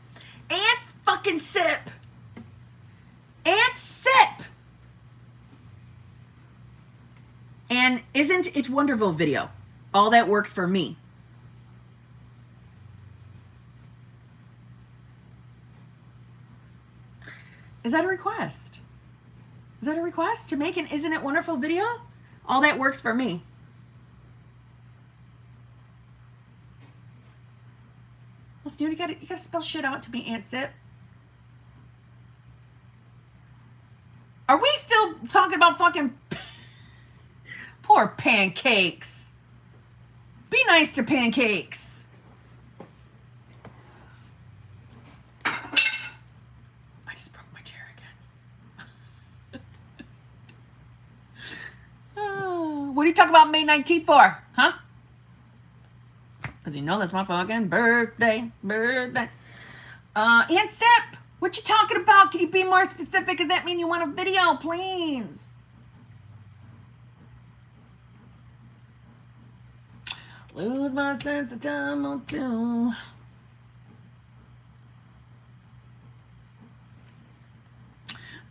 [SPEAKER 1] Aunt fucking sip. Aunt sip. And isn't it wonderful video? All that works for me. Is that a request? Is that a request to make an Isn't It Wonderful video? All that works for me. Listen, you gotta spell shit out to me, Aunt Sip. Are we still talking about fucking poor pancakes? Be nice to pancakes. I just broke my chair again. Oh, what are you talking about May 19th for? Huh? Because you know that's my fucking birthday. Aunt Sip, what you talking about? Can you be more specific? Does that mean you want a video, please? Lose my sense of time on two.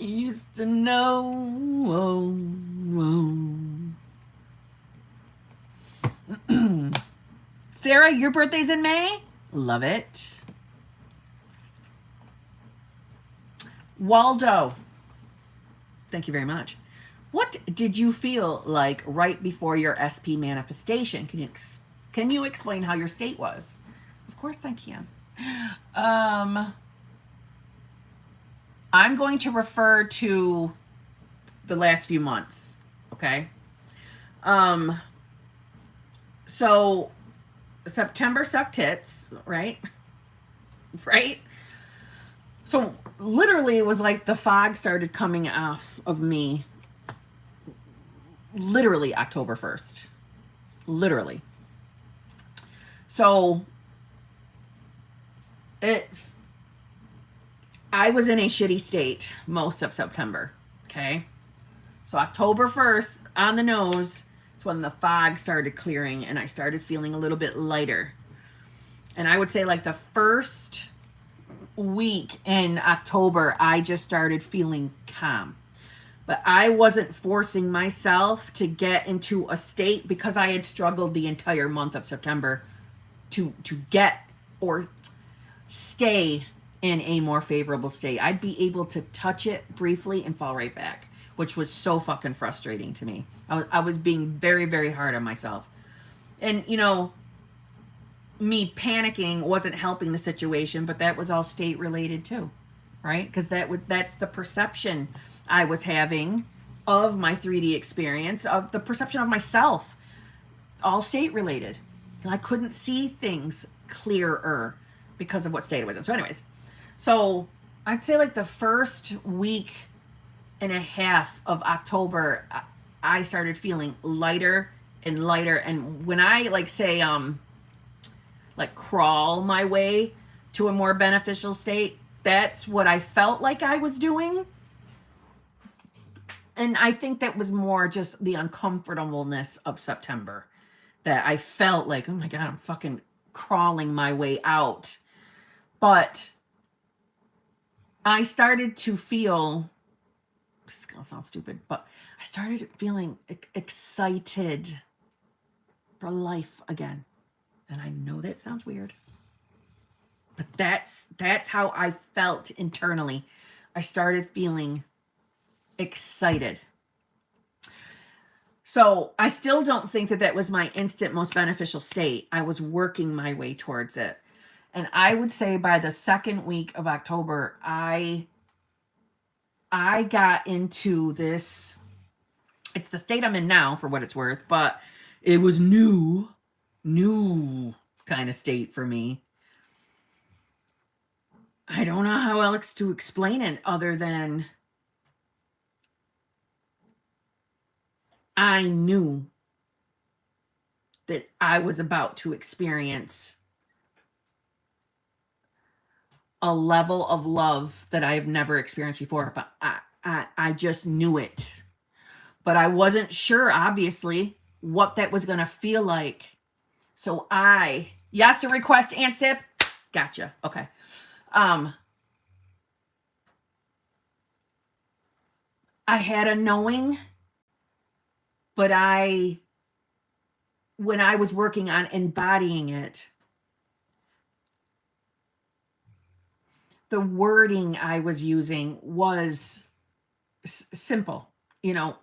[SPEAKER 1] Used to know. Sarah, your birthday's in May? Love it. Waldo, thank you very much. What did you feel like right before your SP manifestation? Can you explain how your state was? Of course I can. I'm going to refer to the last few months, okay? So September sucked tits, right? Right? So literally it was like the fog started coming off of me literally October 1st. Literally. So I was in a shitty state most of September, okay? So October 1st, on the nose, it's when the fog started clearing and I started feeling a little bit lighter. And I would say like the first week in October, I just started feeling calm. But I wasn't forcing myself to get into a state because I had struggled the entire month of September to get or stay in a more favorable state. I'd be able to touch it briefly and fall right back, which was so fucking frustrating to me. I was being very, very hard on myself. And, you know, me panicking wasn't helping the situation, but that was all state related too, right? Because that's the perception I was having of my 3D experience, of the perception of myself, all state related. And I couldn't see things clearer because of what state I was in. So anyways, so I'd say like the first week and a half of October, I started feeling lighter and lighter. And when I like say, like crawl my way to a more beneficial state, that's what I felt like I was doing. And I think that was more just the uncomfortableness of September, that I felt like, oh my God, I'm fucking crawling my way out. But I started to feel, this is gonna sound stupid, but I started feeling excited for life again. And I know that sounds weird, but that's how I felt internally. I started feeling excited. So I still don't think that was my instant most beneficial state. I was working my way towards it. And I would say by the second week of October, I got into this, it's the state I'm in now for what it's worth, but it was new kind of state for me. I don't know how else to explain it other than I knew that I was about to experience a level of love that I've never experienced before, but I just knew it. But I wasn't sure, obviously, what that was going to feel like. So yes, a request, Aunt Sip. Gotcha. Okay. I had a knowing, but when I was working on embodying it, the wording I was using was simple. You know,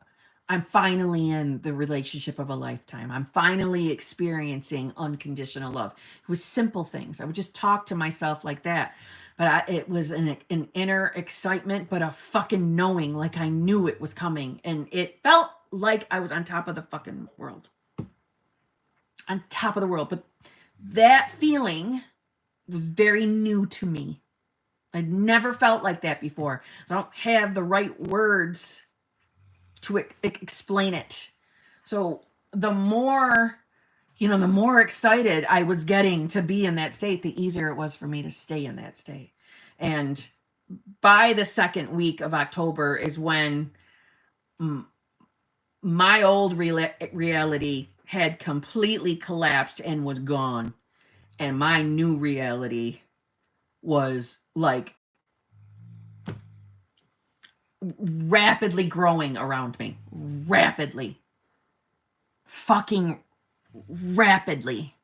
[SPEAKER 1] I'm finally in the relationship of a lifetime. I'm finally experiencing unconditional love. It was simple things. I would just talk to myself like that. But it was an inner excitement, but a fucking knowing, like I knew it was coming. And it felt like I was on top of the fucking world. On top of the world. But that feeling was very new to me. I'd never felt like that before. So I don't have the right words to explain it. So the more, the more excited I was getting to be in that state, the easier it was for me to stay in that state. And by the second week of October is when my old reality had completely collapsed and was gone. And my new reality was like rapidly growing around me. Rapidly. Fucking rapidly.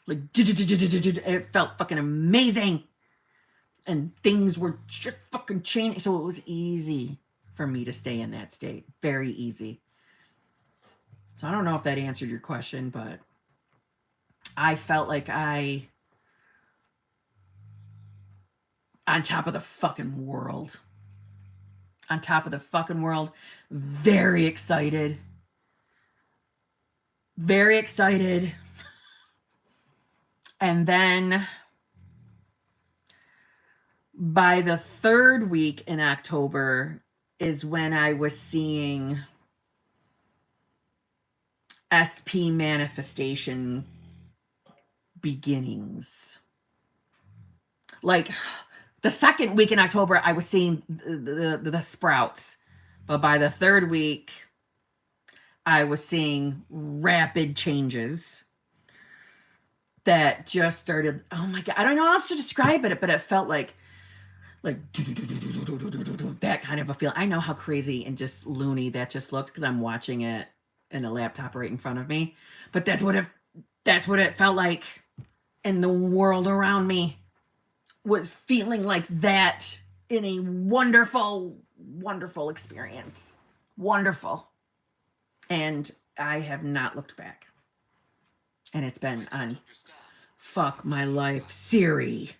[SPEAKER 1] Like, it felt fucking amazing. And things were just fucking changing. So it was easy for me to stay in that state. Very easy. So I don't know if that answered your question, but I felt like on top of the fucking world. On top of the fucking world. Very excited. Very excited. And then by the third week in October is when I was seeing SP manifestation beginnings. Like the second week in October, I was seeing the sprouts. But by the third week, I was seeing rapid changes. that just started. Oh my God. I don't know how else to describe it, but it felt like that kind of a feel. I know how crazy and just loony that just looked because I'm watching it in a laptop right in front of me. But that's what it felt like. And the world around me was feeling like that in a wonderful, wonderful experience. Wonderful. And I have not looked back. And it's been on fuck my life, Siri.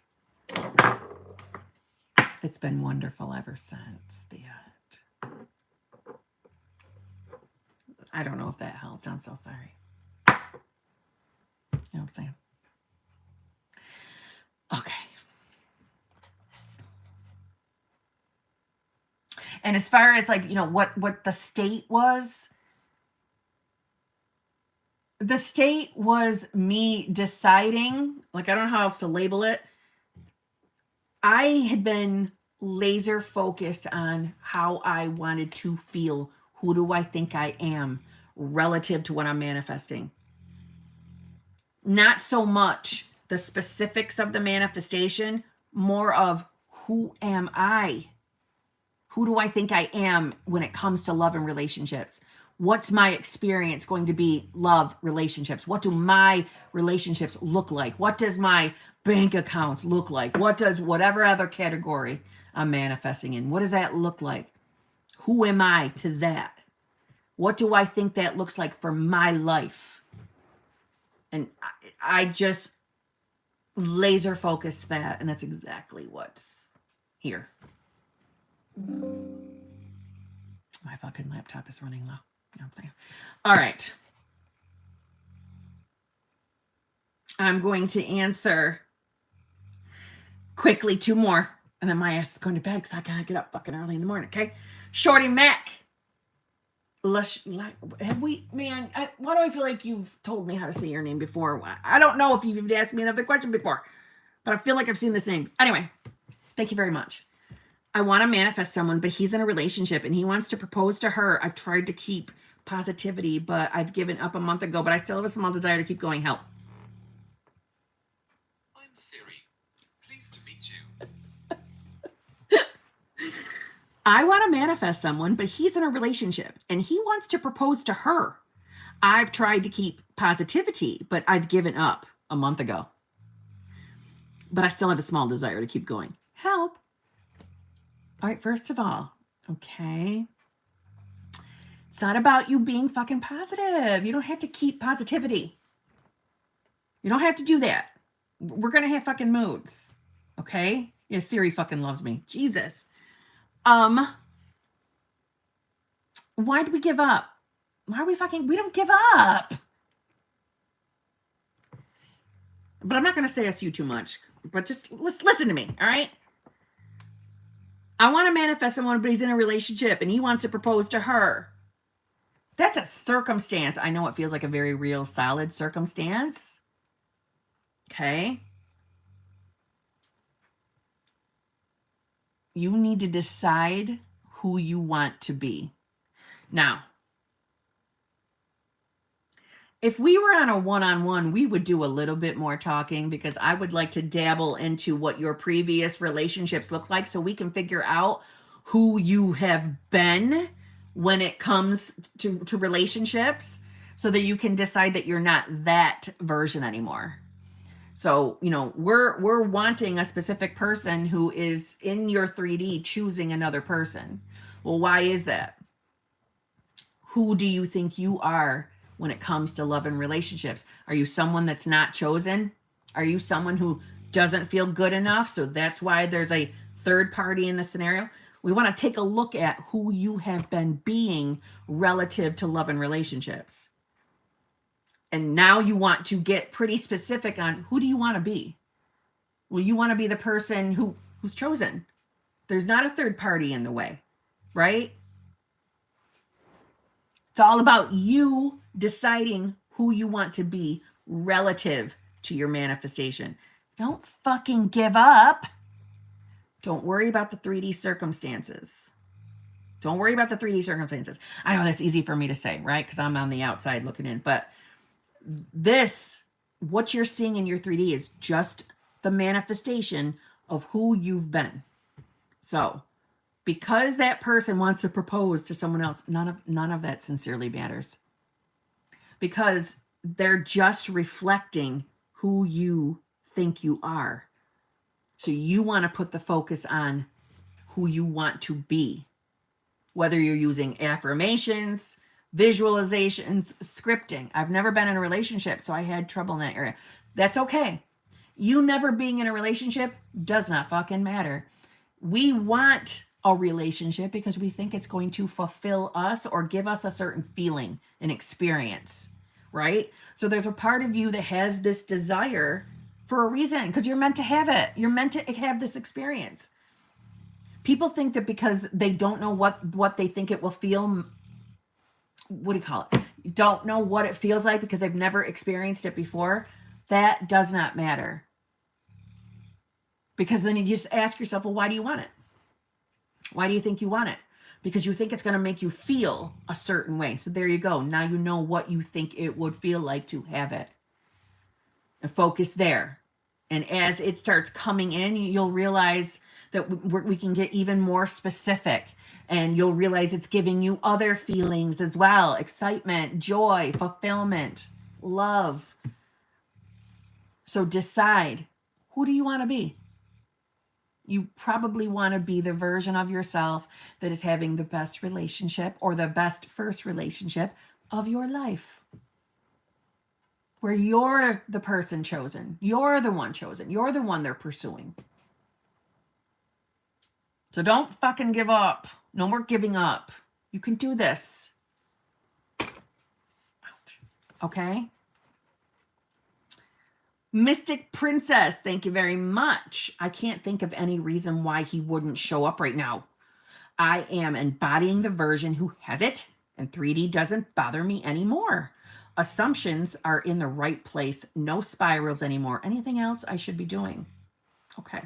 [SPEAKER 1] It's been wonderful ever since that. I don't know if that helped. I'm so sorry. You know what I'm saying? Okay. And as far as like, what the state was me deciding, like, I don't know how else to label it. I had been laser focused on how I wanted to feel. Who do I think I am relative to what I'm manifesting? Not so much the specifics of the manifestation, more of who am I? Who do I think I am when it comes to love and relationships? What's my experience going to be? Love, relationships. What do my relationships look like? What does my bank account look like? What does whatever other category I'm manifesting in? What does that look like? Who am I to that? What do I think that looks like for my life? And I just laser focused that, and that's exactly what's here. My fucking laptop is running low. You know what I'm saying? All right. I'm going to answer quickly 2 more, and then my ass is going to bed because I gotta get up fucking early in the morning. Okay, Shorty Mac. Have we, man? Why do I feel like you've told me how to say your name before? I don't know if you've even asked me another question before, but I feel like I've seen this name. Anyway, thank you very much. I want to manifest someone, but he's in a relationship and he wants to propose to her. I've tried to keep positivity, but I've given up a month ago, but I still have a small desire to keep going. Help.
[SPEAKER 2] I'm Siri. Pleased to meet you.
[SPEAKER 1] I want to manifest someone, but he's in a relationship and he wants to propose to her. I've tried to keep positivity, but I've given up a month ago. But I still have a small desire to keep going. Help. All right, first of all, okay. It's not about you being fucking positive. You don't have to keep positivity. You don't have to do that. We're going to have fucking moods. Okay? Yeah, Siri fucking loves me. Jesus. Why do we give up? Why are we don't give up. But I'm not going to say SU too much, but just listen to me. All right. I want to manifest someone, but he's in a relationship and he wants to propose to her. That's a circumstance. I know it feels like a very real, solid circumstance. Okay. You need to decide who you want to be. Now, if we were on a one-on-one, we would do a little bit more talking because I would like to dabble into what your previous relationships look like so we can figure out who you have been when it comes to relationships so that you can decide that you're not that version anymore. So, we're wanting a specific person who is in your 3D choosing another person. Well, why is that? Who do you think you are when it comes to love and relationships? Are you someone that's not chosen? Are you someone who doesn't feel good enough? So that's why there's a third party in the scenario. We want to take a look at who you have been being relative to love and relationships. And now you want to get pretty specific on who do you want to be? Well, you want to be the person who's chosen. There's not a third party in the way, right? It's all about you deciding who you want to be relative to your manifestation. Don't fucking give up. Don't worry about the 3D circumstances. Don't worry about the 3D circumstances. I know that's easy for me to say, right? Because I'm on the outside looking in. But this what you're seeing in your 3D is just the manifestation of who you've been. So because that person wants to propose to someone else, none of that sincerely matters, because they're just reflecting who you think you are. So you want to put the focus on who you want to be, whether you're using affirmations, visualizations, scripting. I've never been in a relationship, so I had trouble in that area. That's okay. You never being in a relationship does not fucking matter. We want a relationship because we think it's going to fulfill us or give us a certain feeling and experience, right? So there's a part of you that has this desire for a reason, because you're meant to have it. You're meant to have this experience. People think that because they don't know what they think it will feel, what do you call it? Don't know what it feels like because they've never experienced it before. That does not matter. Because then you just ask yourself, well, why do you want it? Why do you think you want it? Because you think it's going to make you feel a certain way. So there you go. Now you know what you think it would feel like to have it. And focus there. And as it starts coming in, you'll realize that we can get even more specific. And you'll realize it's giving you other feelings as well. Excitement, joy, fulfillment, love. So decide, who do you want to be? You probably want to be the version of yourself that is having the best relationship or the best first relationship of your life. Where you're the person chosen. You're the one chosen. You're the one they're pursuing. So don't fucking give up. No more giving up. You can do this. Ouch. Okay? Mystic Princess, thank you very much. I can't think of any reason why he wouldn't show up right now. I am embodying the version who has it, and 3D doesn't bother me anymore. Assumptions are in the right place. No spirals anymore. Anything else I should be doing? Okay.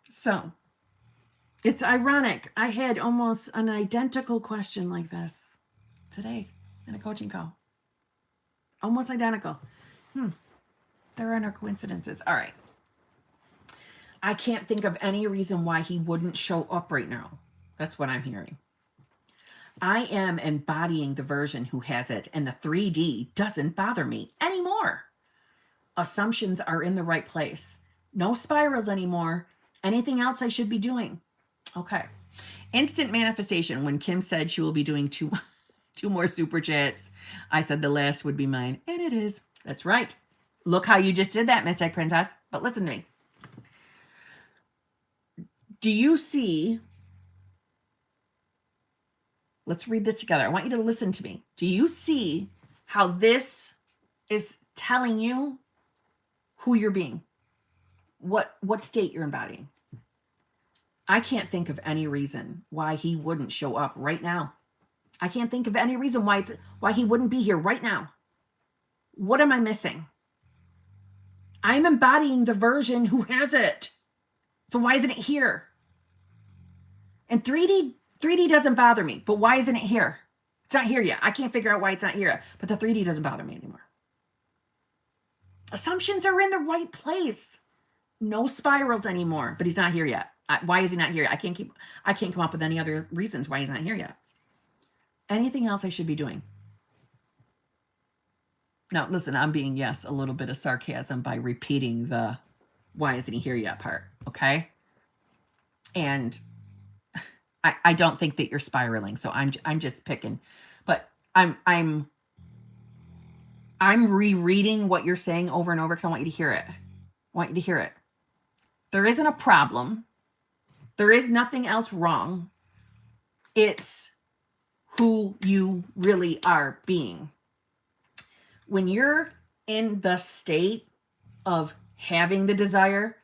[SPEAKER 1] So it's ironic. I had almost an identical question like this today in a coaching call. Almost identical. There are no coincidences. All right. I can't think of any reason why he wouldn't show up right now. That's what I'm hearing. I am embodying the version who has it, and the 3D doesn't bother me anymore. Assumptions are in the right place. No spirals anymore. Anything else I should be doing? Okay. Instant manifestation. When Kim said she will be doing two more super chats, I said the last would be mine, and it is. That's right. Look how you just did that, Mystic Princess. But listen to me. Do you see... Let's read this together. I want you to listen to me. Do you see how this is telling you who you're being? What state you're embodying? I can't think of any reason why he wouldn't show up right now. I can't think of any reason why he wouldn't be here right now. What am I missing? I'm embodying the version who has it. So why isn't it here? And 3D doesn't bother me, but why isn't it here? It's not here yet. I can't figure out why it's not here, but the 3D doesn't bother me anymore. Assumptions are in the right place. No spirals anymore, but he's not here yet. Why is he not here? I can't come up with any other reasons why he's not here yet. Anything else I should be doing? Now, listen, I'm being, yes, a little bit of sarcasm by repeating the why isn't he here yet part, okay? And I don't think that you're spiraling, so I'm just picking. But I'm rereading what you're saying over and over because I want you to hear it. I want you to hear it. There isn't a problem. There is nothing else wrong. It's who you really are being. When you're in the state of having the desire,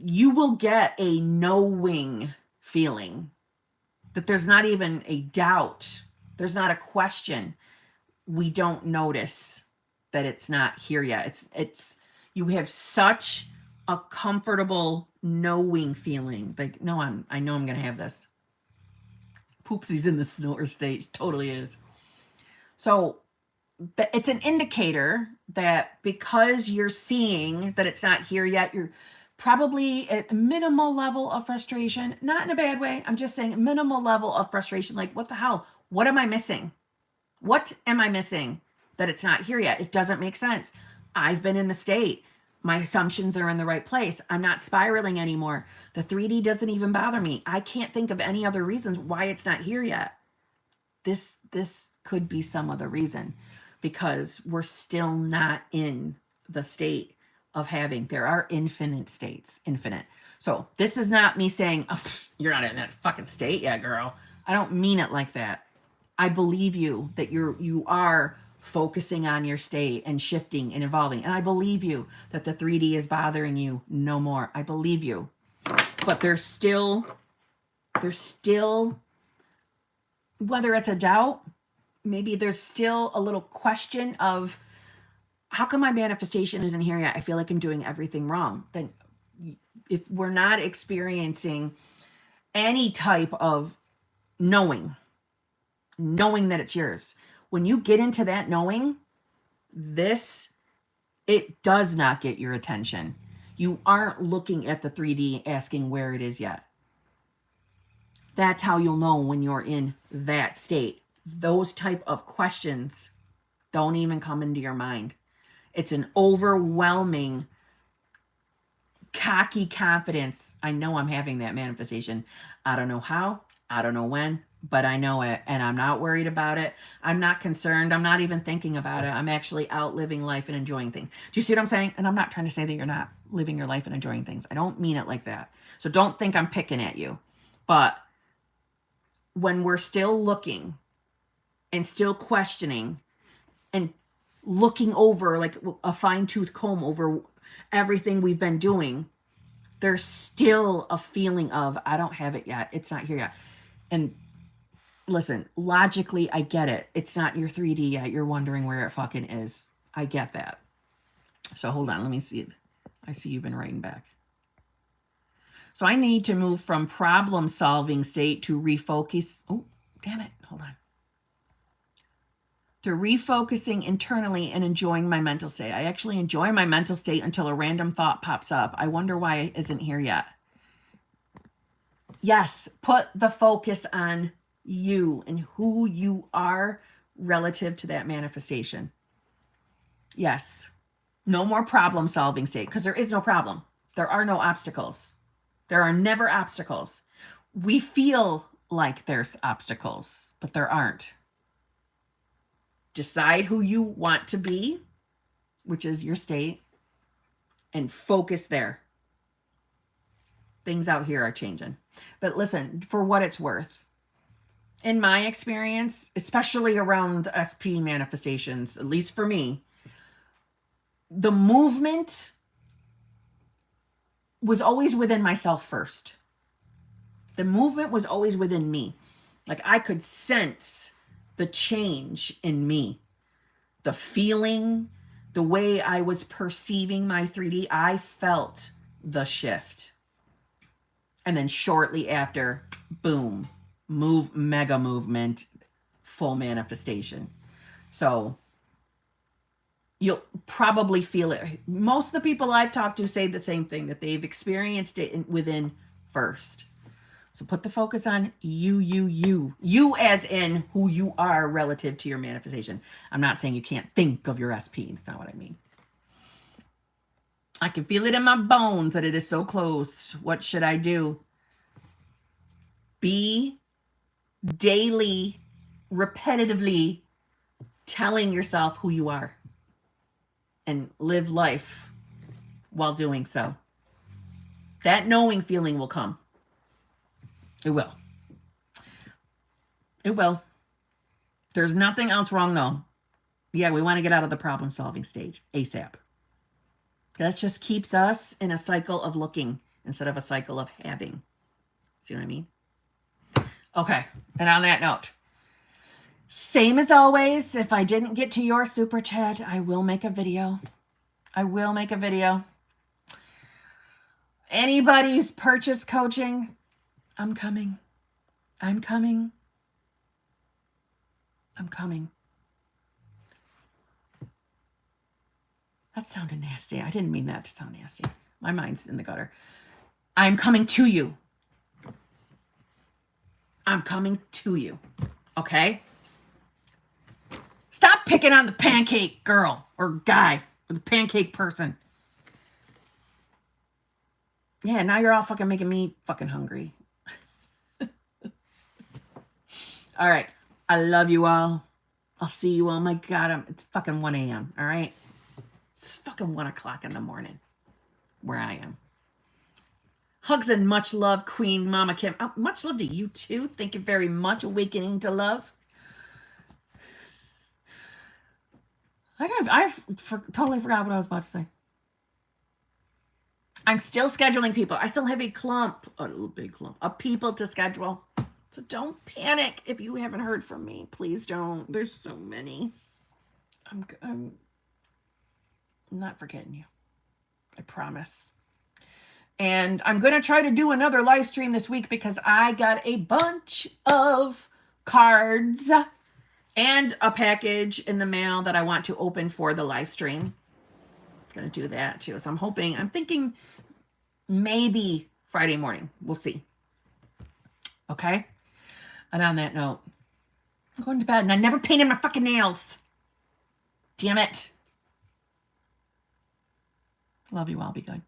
[SPEAKER 1] you will get a knowing feeling that there's not even a doubt. There's not a question. We don't notice that it's not here yet. It's you have such a comfortable knowing feeling. Like, no, I know I'm going to have this. Poopsie's in the snore stage. Totally is. So but it's an indicator that because you're seeing that it's not here yet, you're probably at a minimal level of frustration, not in a bad way. I'm just saying minimal level of frustration. Like, what the hell? What am I missing? What am I missing that it's not here yet? It doesn't make sense. I've been in the state. My assumptions are in the right place. I'm not spiraling anymore. The 3D doesn't even bother me. I can't think of any other reasons why it's not here yet. This could be some other reason, because we're still not in the state of having. There are infinite states, infinite. So this is not me saying, oh, you're not in that fucking state yet, girl. I don't mean it like that. I believe you that you are focusing on your state and shifting and evolving. And I believe you that the 3D is bothering you no more. I believe you. But there's still, whether it's a doubt, maybe there's still a little question of, how come my manifestation isn't here yet? I feel like I'm doing everything wrong. Then if we're not experiencing any type of knowing that it's yours, when you get into that knowing, it does not get your attention. You aren't looking at the 3D asking where it is yet. That's how you'll know when you're in that state. Those type of questions don't even come into your mind. It's an overwhelming, cocky confidence. I know I'm having that manifestation. I don't know how, I don't know when, but I know it, and I'm not worried about it. I'm not concerned. I'm not even thinking about it. I'm actually out living life and enjoying things. Do you see what I'm saying? And I'm not trying to say that you're not living your life and enjoying things. I don't mean it like that. So don't think I'm picking at you. But when we're still looking and still questioning and looking over like a fine-tooth comb over everything we've been doing, there's still a feeling of, I don't have it yet. It's not here yet. And listen, logically, I get it. It's not your 3D yet. You're wondering where it fucking is. I get that. So hold on. Let me see. I see you've been writing back. So I need to move from problem-solving state to refocus. Oh, damn it. Hold on. To refocusing internally and enjoying my mental state. I actually enjoy my mental state until a random thought pops up. I wonder why it isn't here yet. Yes, put the focus on you and who you are relative to that manifestation. Yes. No more problem-solving state, because there is no problem. There are no obstacles. There are never obstacles. We feel like there's obstacles, but there aren't. Decide who you want to be, which is your state, and focus there. Things out here are changing. But listen, for what it's worth, in my experience, especially around SP manifestations, at least for me, the movement was always within myself first. The movement was always within me. Like I could sense the change in me, the feeling, the way I was perceiving my 3D. I felt the shift. And then shortly after, boom, mega movement, full manifestation. So you'll probably feel it. Most of the people I've talked to say the same thing, that they've experienced it within first. So put the focus on you as in who you are relative to your manifestation. I'm not saying you can't think of your SP. That's not what I mean. I can feel it in my bones that it is so close. What should I do? Be daily, repetitively telling yourself who you are and live life while doing so. That knowing feeling will come. It will. It will. There's nothing else wrong though. Yeah, we want to get out of the problem-solving stage ASAP. That just keeps us in a cycle of looking instead of a cycle of having. See what I mean? Okay, and on that note, same as always, if I didn't get to your super chat, I will make a video. I will make a video. Anybody who's purchased coaching, I'm coming. I'm coming. I'm coming. That sounded nasty. I didn't mean that to sound nasty. My mind's in the gutter. I'm coming to you. I'm coming to you. Okay? Stop picking on the pancake girl or guy or the pancake person. Yeah, now you're all fucking making me fucking hungry. All right. I love you all. I'll see you all. My God, it's fucking 1 a.m. All right? It's fucking 1 o'clock in the morning where I am. Hugs and much love, Queen Mama Kim. Oh, much love to you too. Thank you very much. Awakening to love. I totally forgot what I was about to say. I'm still scheduling people. I still have a little big clump of people to schedule. So don't panic if you haven't heard from me. Please don't. There's so many. I'm not forgetting you. I promise. And I'm going to try to do another live stream this week because I got a bunch of cards and a package in the mail that I want to open for the live stream. I'm going to do that too. So I'm thinking maybe Friday morning. We'll see. Okay? And on that note, I'm going to bed and I never painted my fucking nails. Damn it. Love you all. Be good.